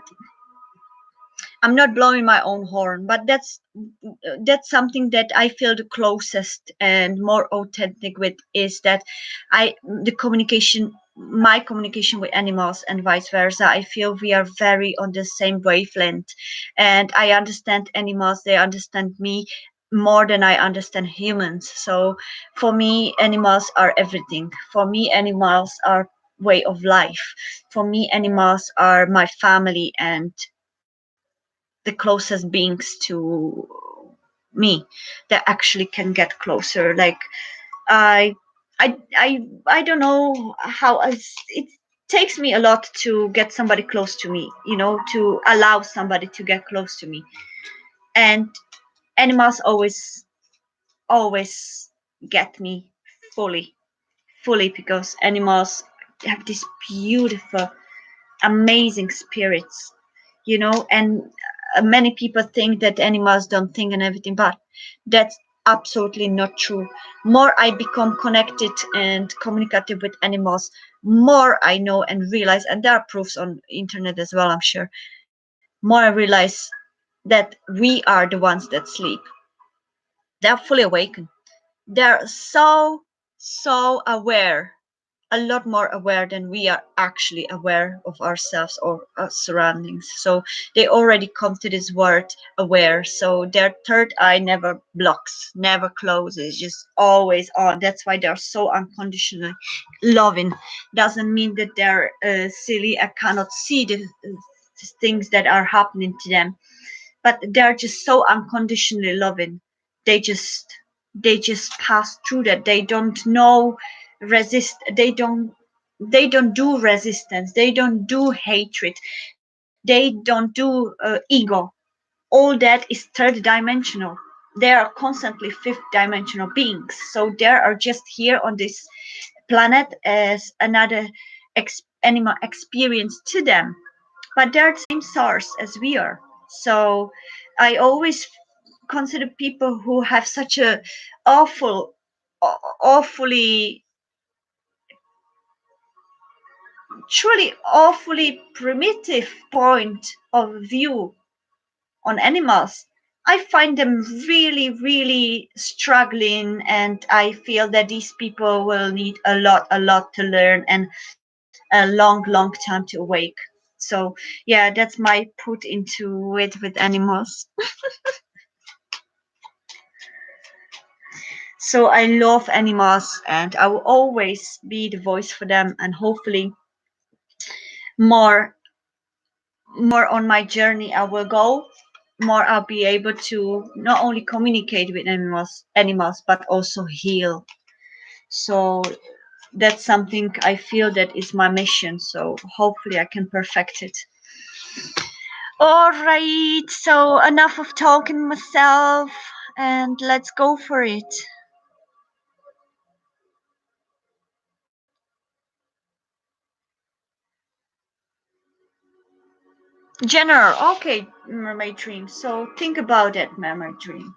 I'm not blowing my own horn, but that's something that I feel the closest and more authentic with, is that the communication, my communication with animals and vice versa. I feel we are very on the same wavelength, and I understand animals, they understand me more than I understand humans. So for me, animals are everything. For me, animals are way of life. For me, animals are my family and the closest beings to me that actually can get closer. Like I I don't know how it takes me a lot to get somebody close to me, to allow somebody to get close to me. And Animals always get me fully, fully, because animals have this beautiful, amazing spirits, and many people think that animals don't think and everything, but that's absolutely not true. More I become connected and communicative with animals, more I know and realize, and there are proofs on internet as well, I'm sure, more I realize that we are the ones that sleep. They're fully awakened. They're so aware, a lot more aware than we are actually aware of ourselves or our surroundings. So they already come to this world aware. So their third eye never blocks, never closes, just always on. That's why they're so unconditionally loving. Doesn't mean that they're silly. I cannot see the things that are happening to them, but they're just so unconditionally loving. They just they just pass through that. They don't know resist. They don't do resistance. They don't do hatred. They don't do ego. All that is third dimensional. They are constantly fifth dimensional beings, so they are just here on this planet as another animal experience to them, but they're the same source as we are. So I always consider people who have such a awful, awfully, truly awfully primitive point of view on animals. I find them really, really struggling, and I feel that these people will need a lot to learn, and a long time to awake. So yeah, that's my put into it with animals. So I love animals, and I will always be the voice for them, and hopefully more more on my journey I will go, more I'll be able to not only communicate with animals but also heal. So that's something I feel that is my mission. So hopefully I can perfect it. All right, so enough of talking myself, and let's go for it. General, okay, mermaid dream. So think about that mermaid dream.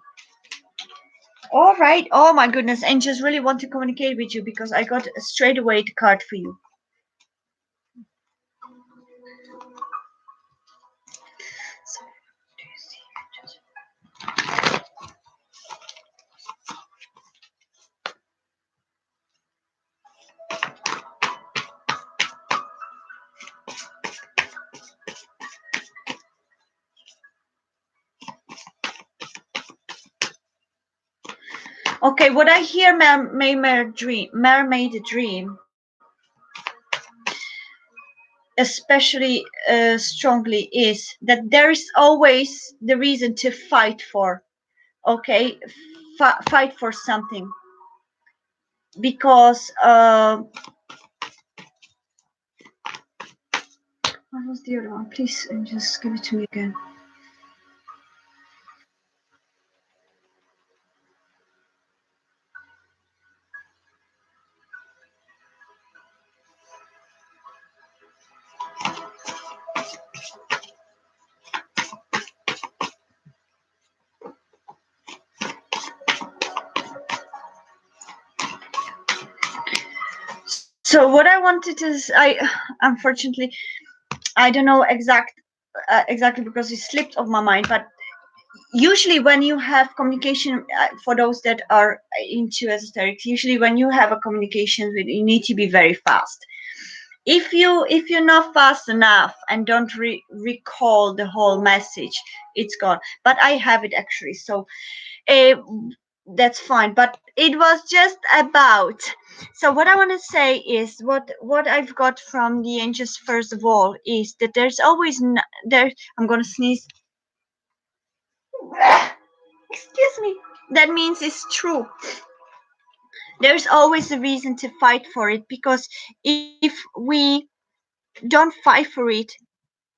All right. Oh my goodness, angels really want to communicate with you because I got straight away the card for you. So, do you see angels? Okay, what I hear, mermaid dream, especially strongly, is that there is always the reason to fight for. Okay, fight for something, because what was the other one? Please just give it to me again. So what I wanted to, I unfortunately I don't know exactly because it slipped off my mind, but usually when you have communication, for those that are into esoterics, usually when you have a communication with, you need to be very fast. If you're not fast enough and don't recall the whole message, it's gone. But I have it actually, so uh, that's fine. But it was just about, so what I want to say is, what I've got from the angels first of all is that there's always there, I'm going to sneeze. Excuse me. That means it's true. There's always a reason to fight for it, because if we don't fight for it,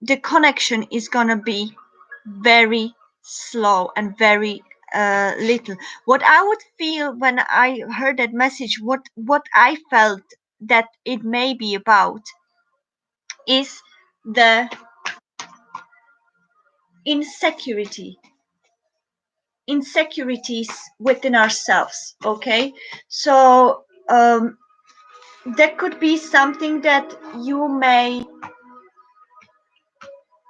the connection is gonna be very slow and very little. What I would feel when I heard that message, what I felt that it may be about, is the insecurity, insecurities within ourselves. Okay, so that could be something that you may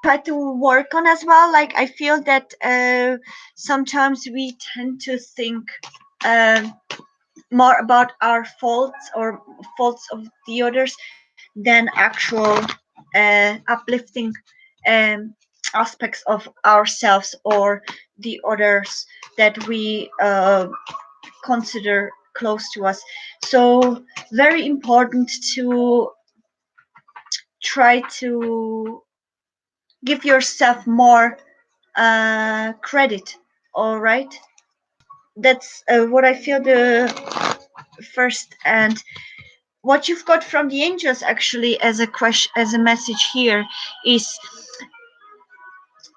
try to work on as well. Like, I feel that sometimes we tend to think uh, more about our faults or faults of the others than actual uplifting um, aspects of ourselves or the others that we consider close to us. So very important to try to give yourself more credit. All right, that's what I feel the first. And what you've got from the angels actually as a question, as a message here, is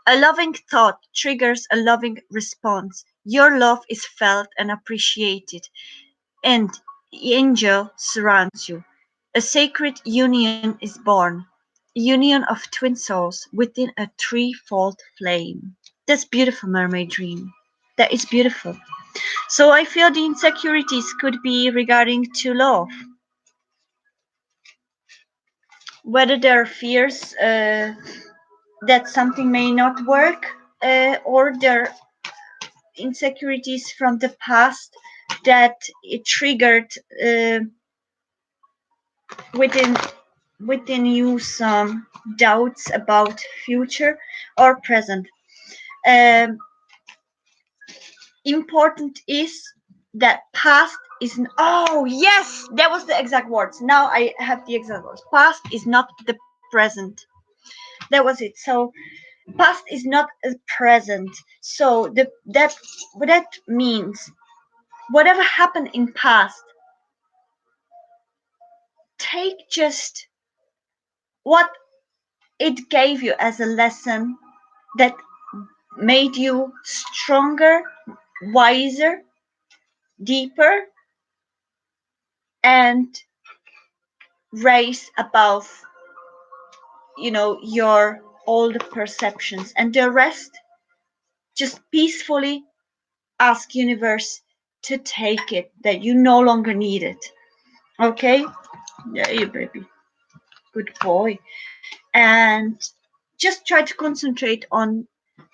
a loving thought triggers a loving response. Your love is felt and appreciated, and the angel surrounds you. A sacred union is born, union of twin souls within a threefold flame. That's beautiful, mermaid dream. That is beautiful. So I feel the insecurities could be regarding to love, whether there are fears that something may not work, or there are insecurities from the past that it triggered uh, within within you some doubts about future or present. Um, Important is that past is oh yes, that was the exact words. Now I have the exact words. Past is not the present. That was it. So past is not a present. So the that what that means, whatever happened in past, take just what it gave you as a lesson that made you stronger, wiser, deeper, and raise above, your old perceptions. And the rest, just peacefully ask universe to take it, that you no longer need it. Okay? Yeah, you baby. Good boy. And just try to concentrate on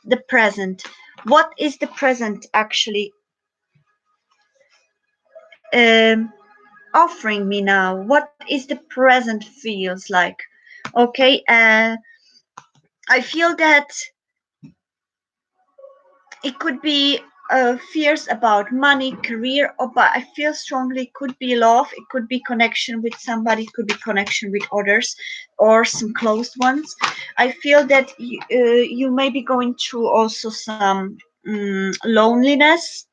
the present. What is the present actually um, offering me now? What is the present feels like? Okay, I feel that it could be fears about money, career, or but I feel strongly it could be love, it could be connection with somebody, it could be connection with others, or some close ones. I feel that you may be going through also some loneliness.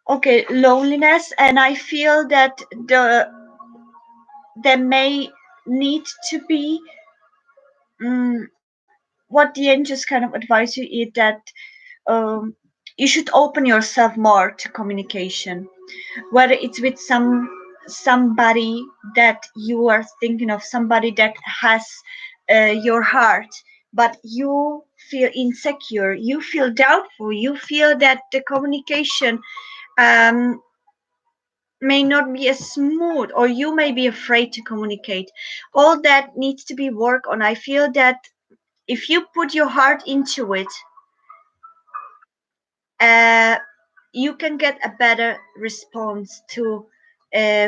Okay, loneliness, and I feel that there may need to be what the angels kind of advise you is that um, you should open yourself more to communication, whether it's with somebody that you are thinking of, somebody that has your heart, but you feel insecure, you feel doubtful, you feel that the communication um, may not be as smooth, or you may be afraid to communicate. All that needs to be worked on. I feel that if you put your heart into it, uh, you can get a better response to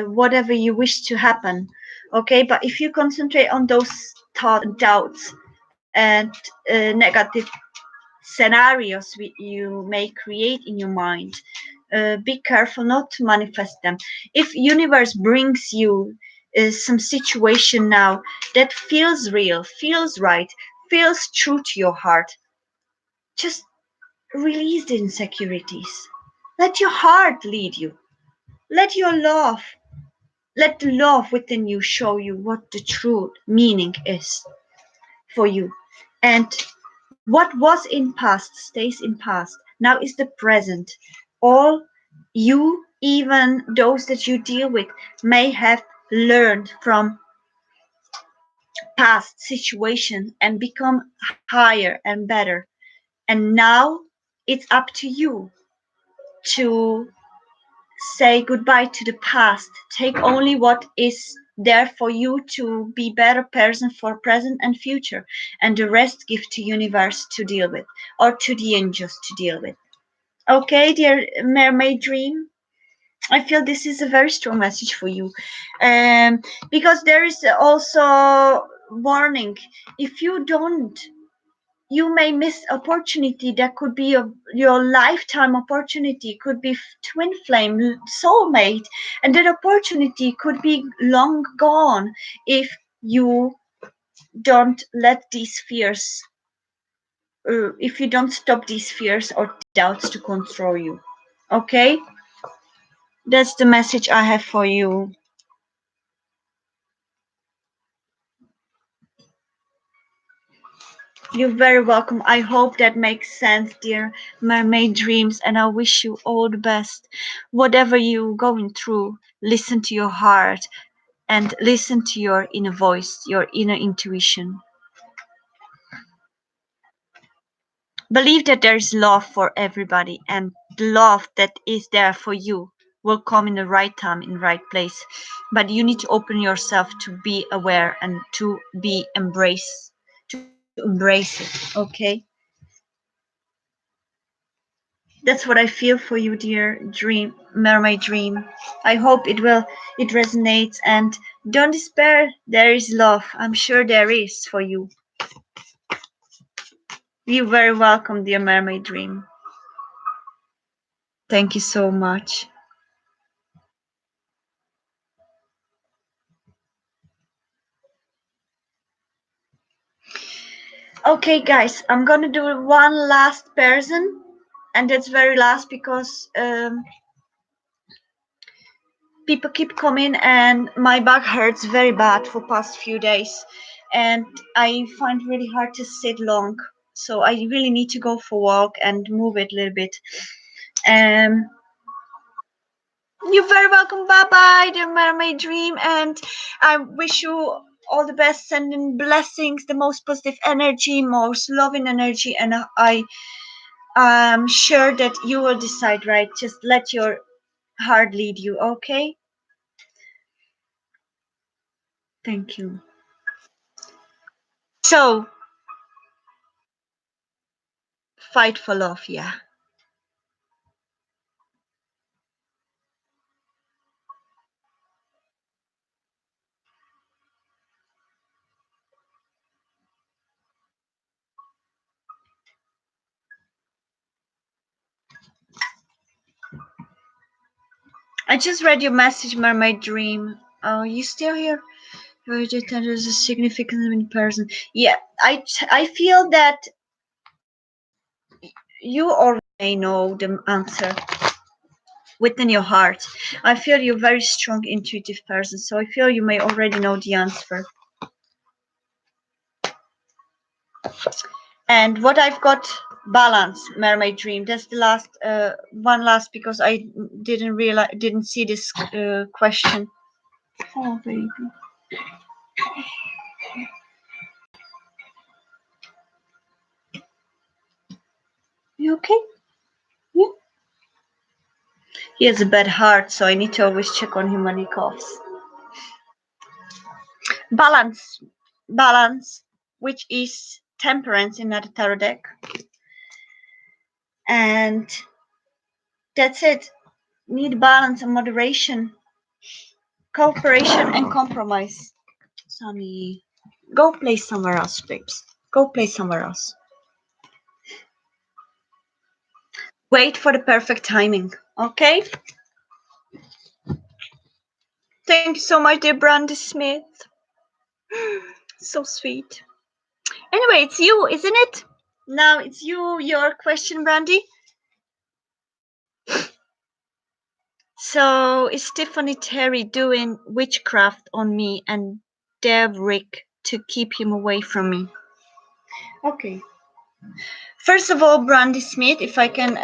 whatever you wish to happen. Okay, but if you concentrate on those thoughts and doubts and negative scenarios you may create in your mind, be careful not to manifest them. If universe brings you some situation now that feels real, feels right, feels true to your heart, just release the insecurities. Let your heart lead you. Let your love Let the love within you show you what the true meaning is for you. And what was in past stays in past. Now is the present. All you, even those that you deal with, may have learned from past situations and become higher and better. And now it's up to you to say goodbye to the past. Take only what is there for you to be better person for present and future, and the rest give to universe to deal with, or to the angels to deal with. Okay, dear mermaid dream. I feel this is a very strong message for you, because there is also warning. If you don't, you may miss opportunity that could be your lifetime opportunity, could be twin flame soulmate, and that opportunity could be long gone if you don't let these fears, if you don't stop these fears or doubts to control you. Okay, that's the message I have for you. You're very welcome. I hope that makes sense, dear mermaid dreams, and I wish you all the best. Whatever you're going through, listen to your heart and listen to your inner voice, your inner intuition. Believe that there is love for everybody, and the love that is there for you will come in the right time, in the right place. But you need to open yourself to be aware and to be embrace it, okay? That's what I feel for you, dear dream, mermaid dream. I hope it resonates, and don't despair. There is love. I'm sure there is for you. You're very welcome, dear mermaid dream. Thank you so much. Okay, guys, I'm gonna do one last person, and that's very last because people keep coming and my back hurts very bad for past few days, and I find really hard to sit long, so I really need to go for a walk and move it a little bit. um you're very welcome. Bye bye, dear mermaid dream, and I wish you all the best, sending blessings, the most positive energy, most loving energy, and I'm sure that you will decide right. Just let your heart lead you, okay? Thank you. So, fight for love, yeah. I just read your message, Mermaid Dream. Oh, you still here? Very tender is a significant person. Yeah, I feel that you already may know the answer within your heart. I feel you're a very strong, intuitive person, so I feel you may already know the answer. And what I've got, balance, mermaid dream. That's the last one last, because I didn't see this question. Oh baby. You okay? Yeah. He has a bad heart, so I need to always check on him when he coughs. Balance. Balance, which is temperance in another tarot deck. And that's it. Need balance and moderation, cooperation and compromise. Sunny, go play somewhere else, babes. Go play somewhere else. Wait for the perfect timing, okay? Thank you so much, dear Brandy Smith. So sweet. Anyway, it's you, isn't it? Now it's you, your question, Brandy. So is Tiffany Terry doing witchcraft on me and Derrick to keep him away from me? Okay. First of all, Brandy Smith, if I can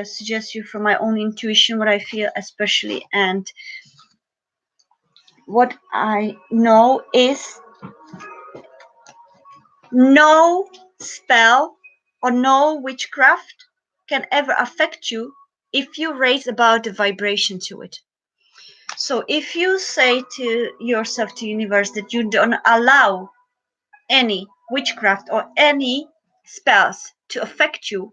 suggest you from my own intuition, what I feel especially, and what I know is no spell or no witchcraft can ever affect you if you raise about the vibration to it. So if you say to yourself, to universe, that you don't allow any witchcraft or any spells to affect you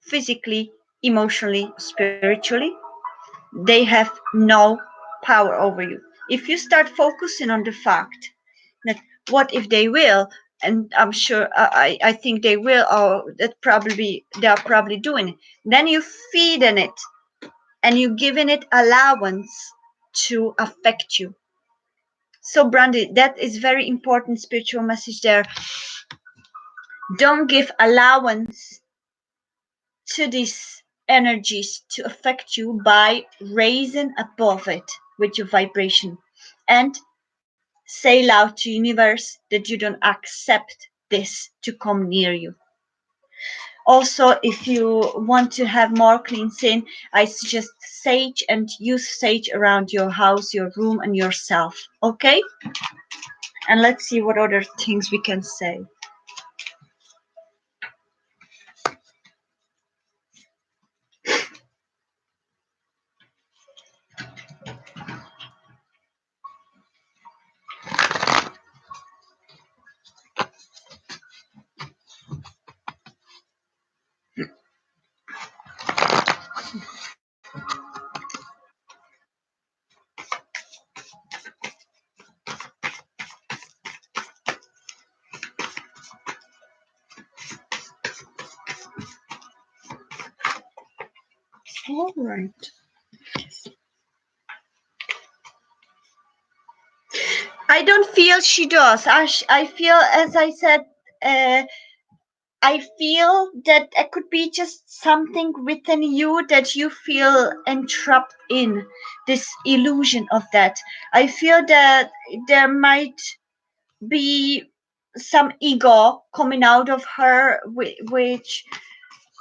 physically, emotionally, spiritually, they have no power over you. If you start focusing on the fact that what if they will, and I'm sure I think they will, or that probably they are probably doing it, then you feed in it and you giving it allowance to affect you. So Brandy, that is very important spiritual message there. Don't give allowance to these energies to affect you by raising above it with your vibration, and say loud to universe that you don't accept this to come near you. Also, if you want to have more cleansing, I suggest sage, and use sage around your house, your room, and yourself. Okay? And let's see what other things we can say. All right. I don't feel she does. I feel, as I said, uh, I feel that it could be just something within you that you feel entrapped in this illusion of that. I feel that there might be some ego coming out of her, which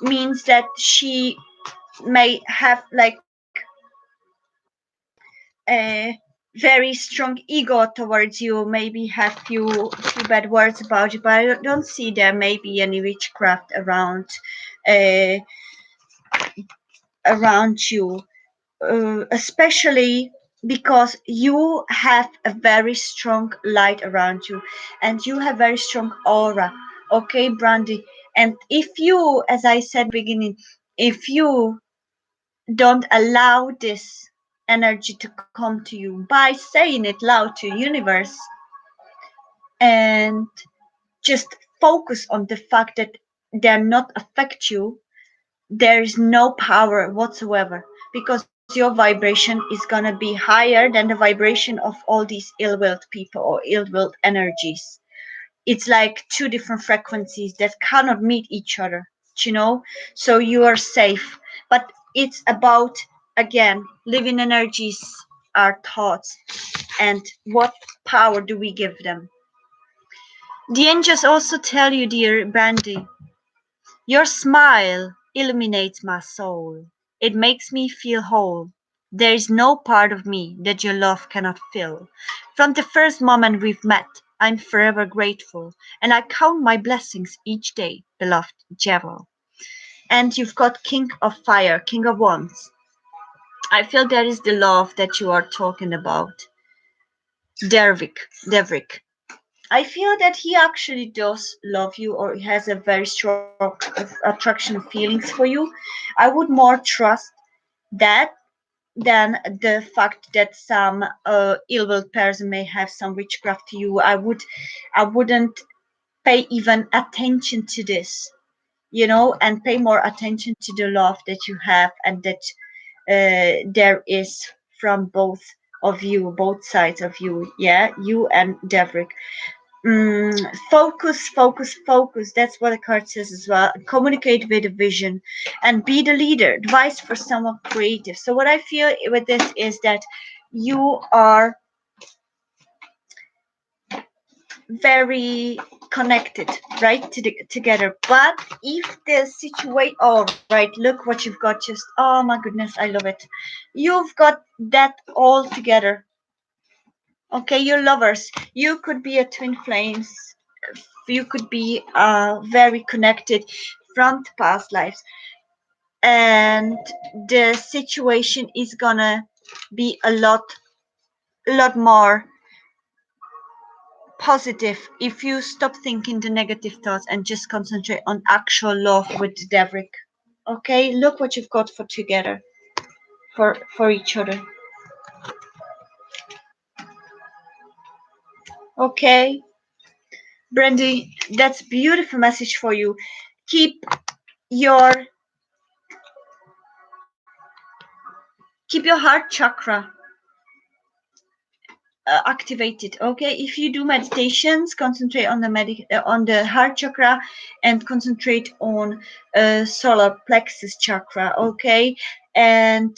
means that she may have like a very strong ego towards you, maybe have few bad words about you, but I don't see there may be any witchcraft uh, around you, especially because you have a very strong light around you and you have very strong aura. Okay, Brandy. And if you, as I said beginning, if you don't allow this energy to come to you by saying it loud to universe, and just focus on the fact that they're not affect you, there is no power whatsoever, because your vibration is going to be higher than the vibration of all these ill-willed people or ill-willed energies. It's like two different frequencies that cannot meet each other, you know. So you are safe, but it's about, again, living energies are thoughts, and what power do we give them? The angels also tell you, dear Brandy, your smile illuminates my soul. It makes me feel whole. There is no part of me that your love cannot fill. From the first moment we've met, I'm forever grateful, and I count my blessings each day, beloved Jewel. And you've got King of Fire, King of Wands. I feel that is the love that you are talking about. Derrick. I feel that he actually does love you, or he has a very strong attraction feelings for you. I would more trust that than the fact that some ill-willed person may have some witchcraft to you. I wouldn't pay even attention to this, and pay more attention to the love that you have and that there is from both of you, both sides of you. Yeah, you and Derrick. focus, focus, focus. That's what the card says as well. Communicate with a vision and be the leader. Advice for someone creative. So what I feel with this is that you are very connected, right, together. But if the situation, oh right, look what you've got. Just, oh my goodness, I love it. You've got that all together. Okay, you're lovers. You could be a twin flames. You could be very connected from the past lives, and the situation is gonna be a lot more positive if you stop thinking the negative thoughts and just concentrate on actual love with Devrick. Okay, look what you've got for together, for each other. Okay, Brandy, that's beautiful message for you. Keep your keep your heart chakra activated. Okay, if you do meditations, concentrate on on the heart chakra and concentrate on solar plexus chakra. Okay, and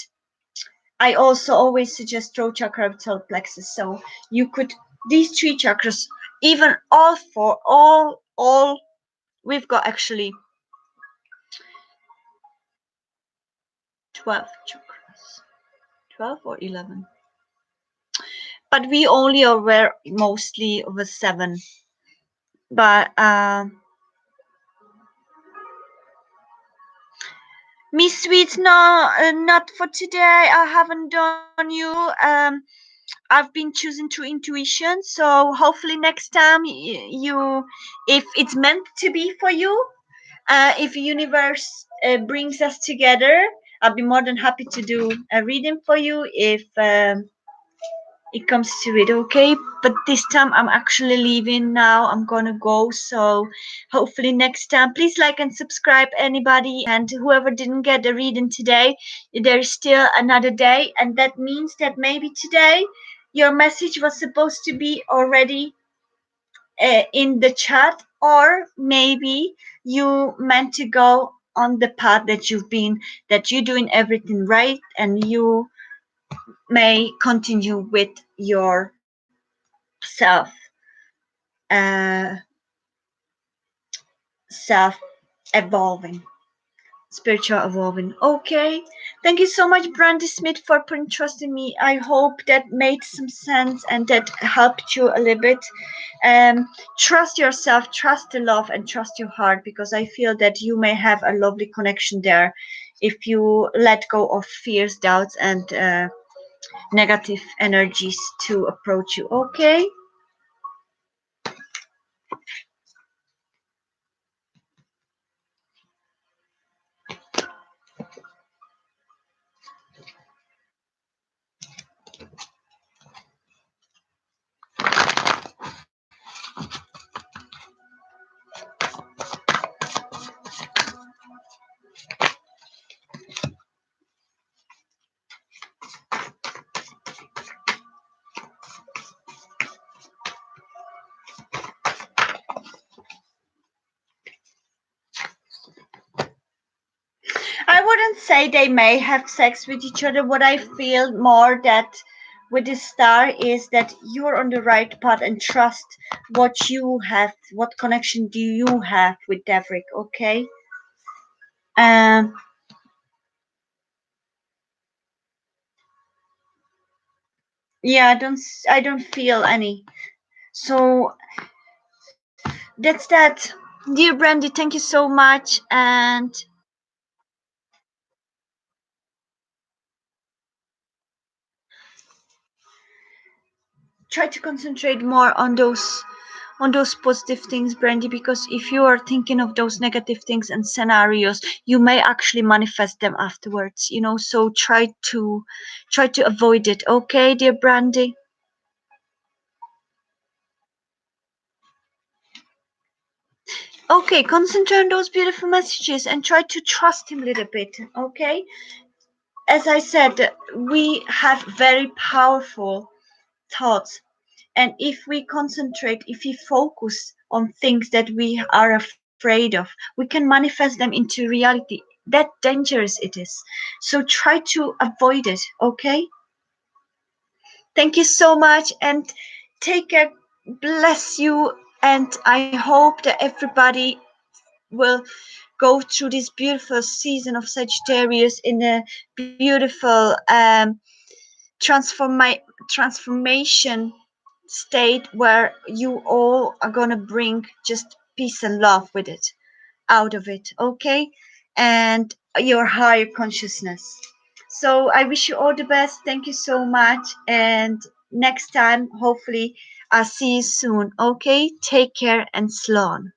I also always suggest throat chakra with solar plexus. So you could, these three chakras, even all four, all we've got actually 12 chakras, 12 or 11, but we only are aware mostly of a 7. But Miss Sweets, no, not for today. I haven't done you. I've been choosing through intuition, so hopefully next time you, if it's meant to be for you, if universe brings us together, I'll be more than happy to do a reading for you if it comes to it. Okay, but this time I'm actually leaving now. I'm gonna go, so hopefully next time, please like and subscribe, anybody, and whoever didn't get the reading today, there's still another day, and that means that maybe today your message was supposed to be already in the chat, or maybe you meant to go on the path that you've been, that you're doing everything right, and you may continue with your self uh, self evolving, spiritual evolving. Okay, thank you so much, Brandy Smith, for putting trust in me. I hope that made some sense and that helped you a little bit. Trust yourself, trust the love, and trust your heart, because I feel that you may have a lovely connection there if you let go of fears, doubts, and negative energies to approach you. Okay. I wouldn't say they may have sex with each other. What I feel more that with the star is that you're on the right path, and trust what you have. What connection do you have with Devrick? Okay. Um. Yeah. I don't feel any. So that's that. Dear Brandy, thank you so much, and try to concentrate more on those positive things, Brandy, because if you are thinking of those negative things and scenarios, you may actually manifest them afterwards, so try to avoid it. Okay, dear Brandy. Okay, concentrate on those beautiful messages and try to trust him a little bit. Okay, as I said, we have very powerful thoughts. And if we concentrate, if we focus on things that we are afraid of, we can manifest them into reality. That dangerous it is. So try to avoid it, okay? Thank you so much and take care. Bless you. And I hope that everybody will go through this beautiful season of Sagittarius in a beautiful transformation state where you all are gonna bring just peace and love with it out of it, okay? And your higher consciousness. So I wish you all the best. Thank you so much. And next time, hopefully, I'll see you soon, okay? Take care and slán.